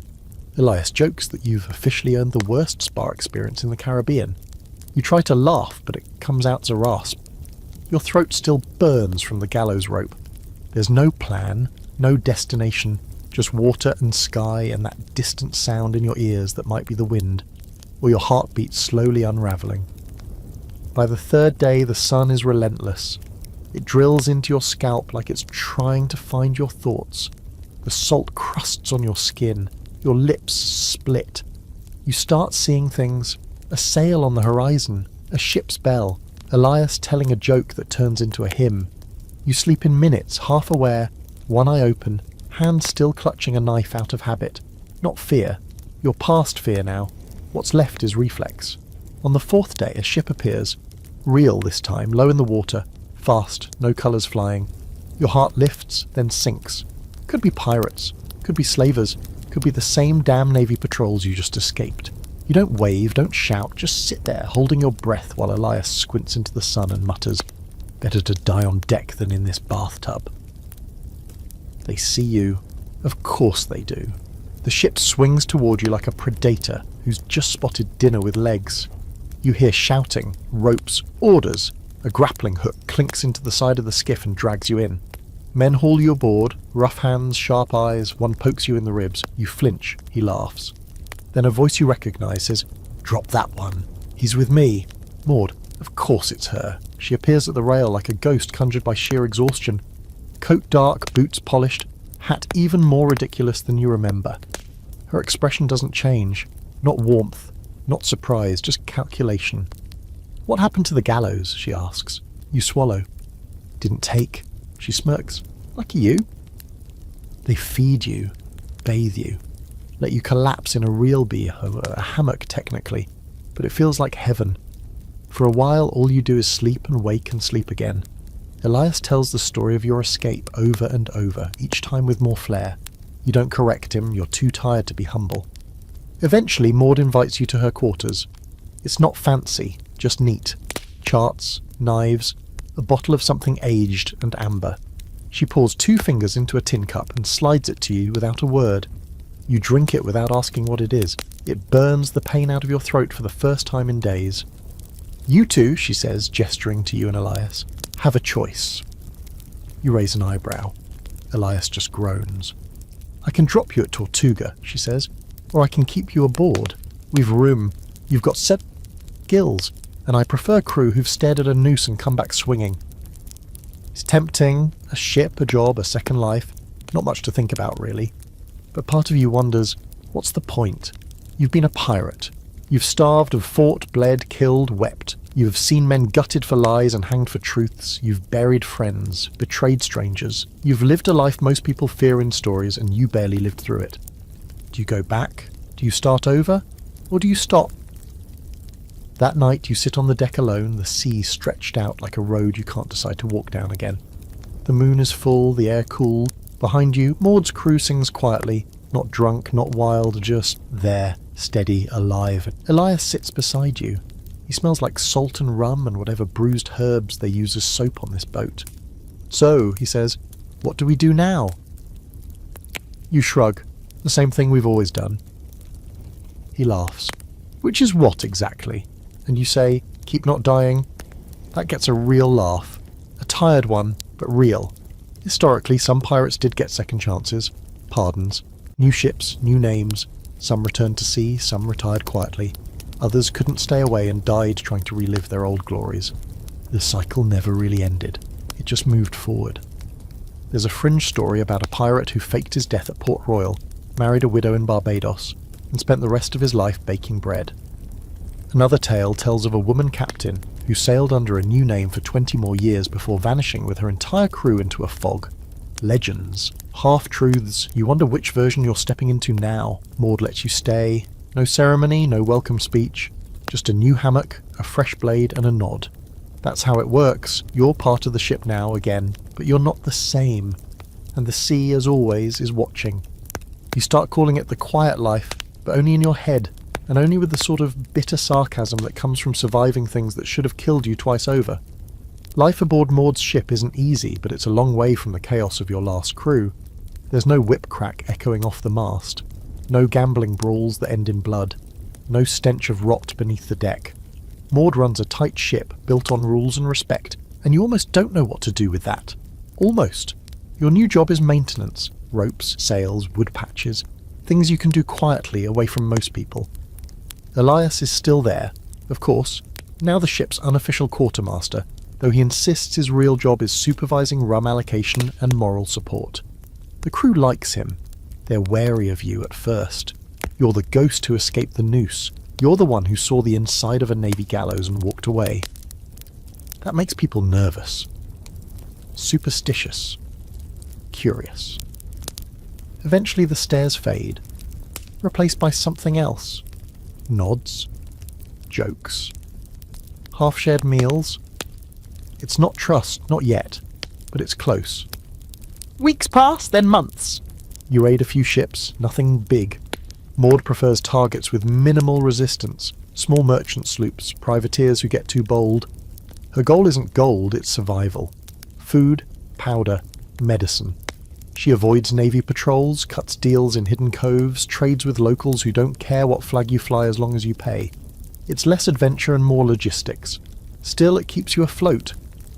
Elias jokes that you've officially earned the worst spa experience in the Caribbean. You try to laugh, but it comes out as a rasp. Your throat still burns from the gallows rope. There's no plan, no destination, just water and sky and that distant sound in your ears that might be the wind, or your heartbeat slowly unravelling. By the 3rd day, the sun is relentless. It drills into your scalp like it's trying to find your thoughts. The salt crusts on your skin. Your lips split. You start seeing things. A sail on the horizon. A ship's bell. Elias telling a joke that turns into a hymn. You sleep in minutes, half aware, one eye open, hand still clutching a knife out of habit. Not fear. You're past fear now. What's left is reflex. On the 4th day, a ship appears. Real this time, low in the water. Fast, no colours flying. Your heart lifts, then sinks. Could be pirates. Could be slavers. Could be the same damn Navy patrols you just escaped. You don't wave, don't shout, just sit there, holding your breath while Elias squints into the sun and mutters, "Better to die on deck than in this bathtub." They see you. Of course they do. The ship swings toward you like a predator who's just spotted dinner with legs. You hear shouting, ropes, orders. A grappling hook clinks into the side of the skiff and drags you in. Men haul you aboard, rough hands, sharp eyes, one pokes you in the ribs. You flinch, he laughs. Then a voice you recognise says, "Drop that one. He's with me." Maud, of course it's her. She appears at the rail like a ghost conjured by sheer exhaustion. Coat dark, boots polished, hat even more ridiculous than you remember. Her expression doesn't change. Not warmth, not surprise, just calculation. "What happened to the gallows?" she asks. You swallow. "Didn't take." She smirks. "Lucky you." They feed you, bathe you, let you collapse in a real a hammock technically, but it feels like heaven. For a while all you do is sleep and wake and sleep again. Elias tells the story of your escape over and over, each time with more flair. You don't correct him, you're too tired to be humble. Eventually Maud invites you to her quarters. It's not fancy, just neat. Charts, knives, a bottle of something aged and amber. She pours 2 fingers into a tin cup and slides it to you without a word. You drink it without asking what it is. It burns the pain out of your throat for the first time in days. "You two," she says, gesturing to you and Elias, "have a choice." You raise an eyebrow. Elias just groans. "I can drop you at Tortuga," she says, "or I can keep you aboard. We've room. You've got 7 gills, and I prefer crew who've stared at a noose and come back swinging." It's tempting. A ship, a job, a second life. Not much to think about, really. But part of you wonders, what's the point? You've been a pirate. You've starved, have fought, bled, killed, wept. You have seen men gutted for lies and hanged for truths. You've buried friends, betrayed strangers. You've lived a life most people fear in stories, and you barely lived through it. Do you go back? Do you start over? Or do you stop? That night you sit on the deck alone, the sea stretched out like a road you can't decide to walk down again. The moon is full, the air cool. Behind you, Maud's crew sings quietly, not drunk, not wild, just there, steady, alive. Elias sits beside you. He smells like salt and rum and whatever bruised herbs they use as soap on this boat. "So," he says, "what do we do now?" You shrug. The same thing we've always done. He laughs. Which is what exactly? And you say, keep not dying? That gets a real laugh. A tired one, but real. Historically, some pirates did get second chances, pardons, new ships, new names. Some returned to sea, some retired quietly. Others couldn't stay away and died trying to relive their old glories. The cycle never really ended. It just moved forward. There's a fringe story about a pirate who faked his death at Port Royal, married a widow in Barbados, and spent the rest of his life baking bread. Another tale tells of a woman captain who sailed under a new name for 20 more years before vanishing with her entire crew into a fog. Legends. Half-truths. You wonder which version you're stepping into now. Maud lets you stay. No ceremony, no welcome speech. Just a new hammock, a fresh blade and a nod. That's how it works. You're part of the ship now again, but you're not the same. And the sea, as always, is watching. You start calling it the quiet life, but only in your head, and only with the sort of bitter sarcasm that comes from surviving things that should have killed you twice over. Life aboard Maud's ship isn't easy, but it's a long way from the chaos of your last crew. There's no whip crack echoing off the mast. No gambling brawls that end in blood. No stench of rot beneath the deck. Maud runs a tight ship built on rules and respect, and you almost don't know what to do with that. Almost. Your new job is maintenance. Ropes, sails, wood patches. Things you can do quietly away from most people. Elias is still there, of course, now the ship's unofficial quartermaster, though he insists his real job is supervising rum allocation and moral support. The crew likes him. They're wary of you at first. You're the ghost who escaped the noose. You're the one who saw the inside of a navy gallows and walked away. That makes people nervous. Superstitious. Curious. Eventually the stares fade, replaced by something else. Nods. Jokes. Half-shared meals. It's not trust, not yet, but it's close. Weeks pass, then months. You raid a few ships, nothing big. Maud prefers targets with minimal resistance, small merchant sloops, privateers who get too bold. Her goal isn't gold, it's survival. Food, powder, medicine. She avoids navy patrols, cuts deals in hidden coves, trades with locals who don't care what flag you fly as long as you pay. It's less adventure and more logistics. Still, it keeps you afloat.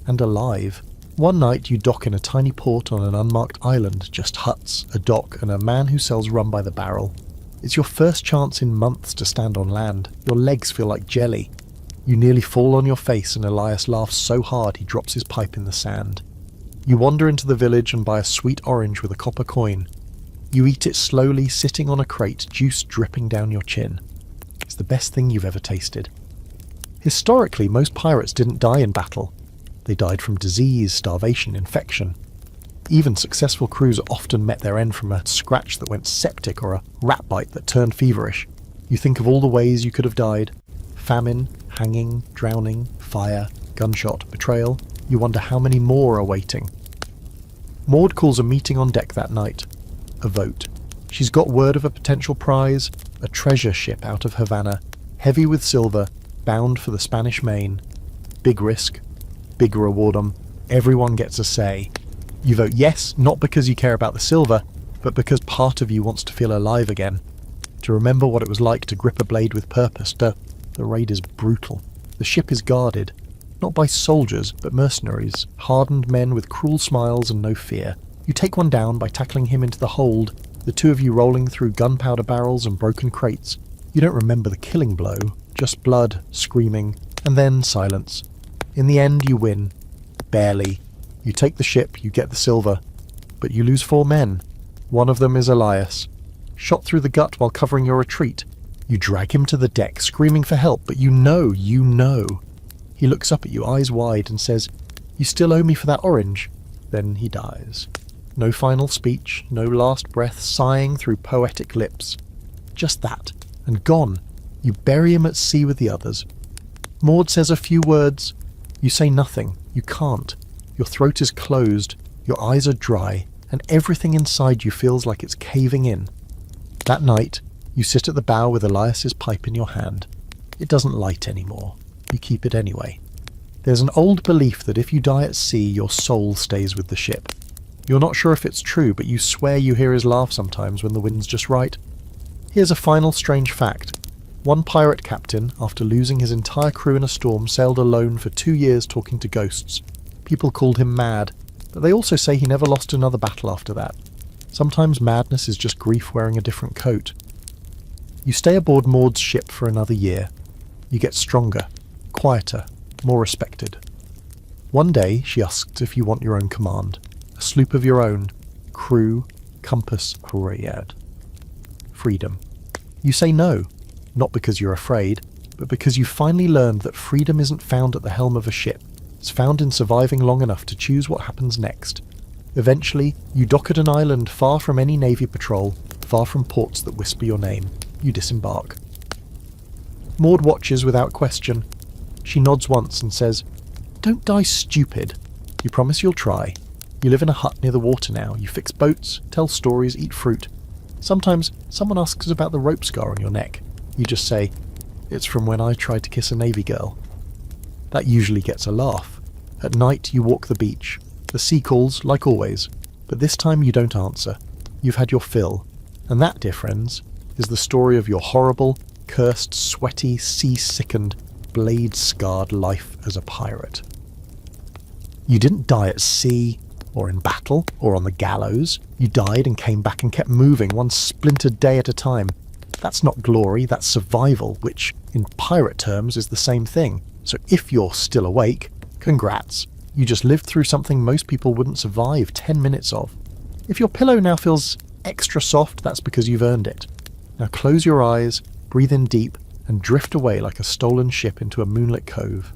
And alive. One night you dock in a tiny port on an unmarked island, just huts, a dock, and a man who sells rum by the barrel. It's your first chance in months to stand on land. Your legs feel like jelly. You nearly fall on your face and Elias laughs so hard he drops his pipe in the sand. You wander into the village and buy a sweet orange with a copper coin. You eat it slowly, sitting on a crate, juice dripping down your chin. It's the best thing you've ever tasted. Historically, most pirates didn't die in battle. They died from disease, starvation, infection. Even successful crews often met their end from a scratch that went septic or a rat bite that turned feverish. You think of all the ways you could have died. Famine, hanging, drowning, fire, gunshot, betrayal. You wonder how many more are waiting. Maud calls a meeting on deck that night. A vote. She's got word of a potential prize, a treasure ship out of Havana, heavy with silver, bound for the Spanish Main. Big risk, big reward 'em. Everyone gets a say. You vote yes, not because you care about the silver, but because part of you wants to feel alive again. To remember what it was like to grip a blade with purpose. The raid is brutal. The ship is guarded. Not by soldiers, but mercenaries, hardened men with cruel smiles and no fear. You take one down by tackling him into the hold, the two of you rolling through gunpowder barrels and broken crates. You don't remember the killing blow, just blood, screaming, and then silence. In the end, you win. Barely. You take the ship, you get the silver. But you lose 4 men. One of them is Elias. Shot through the gut while covering your retreat. You drag him to the deck, screaming for help, but you know. He looks up at you, eyes wide, and says, "You still owe me for that orange." Then he dies. No final speech, no last breath sighing through poetic lips. Just that, and gone. You bury him at sea with the others. Maud says a few words. You say nothing. You can't. Your throat is closed, your eyes are dry, and everything inside you feels like it's caving in. That night, you sit at the bow with Elias's pipe in your hand. It doesn't light anymore. You keep it anyway. There's an old belief that if you die at sea, your soul stays with the ship. You're not sure if it's true, but you swear you hear his laugh sometimes when the wind's just right. Here's a final strange fact. One pirate captain, after losing his entire crew in a storm, sailed alone for 2 years talking to ghosts. People called him mad, but they also say he never lost another battle after that. Sometimes madness is just grief wearing a different coat. You stay aboard Maud's ship for another year. You get stronger, quieter, more respected. One day she asks if you want your own command, a sloop of your own, crew, compass, Horayad. Freedom. You say no, not because you're afraid, but because you finally learned that freedom isn't found at the helm of a ship. It's found in surviving long enough to choose what happens next. Eventually, you dock at an island far from any navy patrol, far from ports that whisper your name. You disembark. Maud watches without question. She nods once and says, "Don't die stupid. You promise you'll try. You live in a hut near the water now. You fix boats, tell stories, eat fruit. Sometimes someone asks about the rope scar on your neck. You just say, 'It's from when I tried to kiss a navy girl.' That usually gets a laugh. At night you walk the beach. The sea calls, like always, but this time you don't answer. You've had your fill. And that, dear friends, is the story of your horrible, cursed, sweaty, sea-sickened, blade-scarred life as a pirate. You didn't die at sea, or in battle, or on the gallows. You died and came back and kept moving, one splintered day at a time. That's not glory, that's survival, which, in pirate terms, is the same thing. So if you're still awake, congrats. You just lived through something most people wouldn't survive 10 minutes of. If your pillow now feels extra soft, that's because you've earned it. Now close your eyes, breathe in deep, and drift away like a stolen ship into a moonlit cove.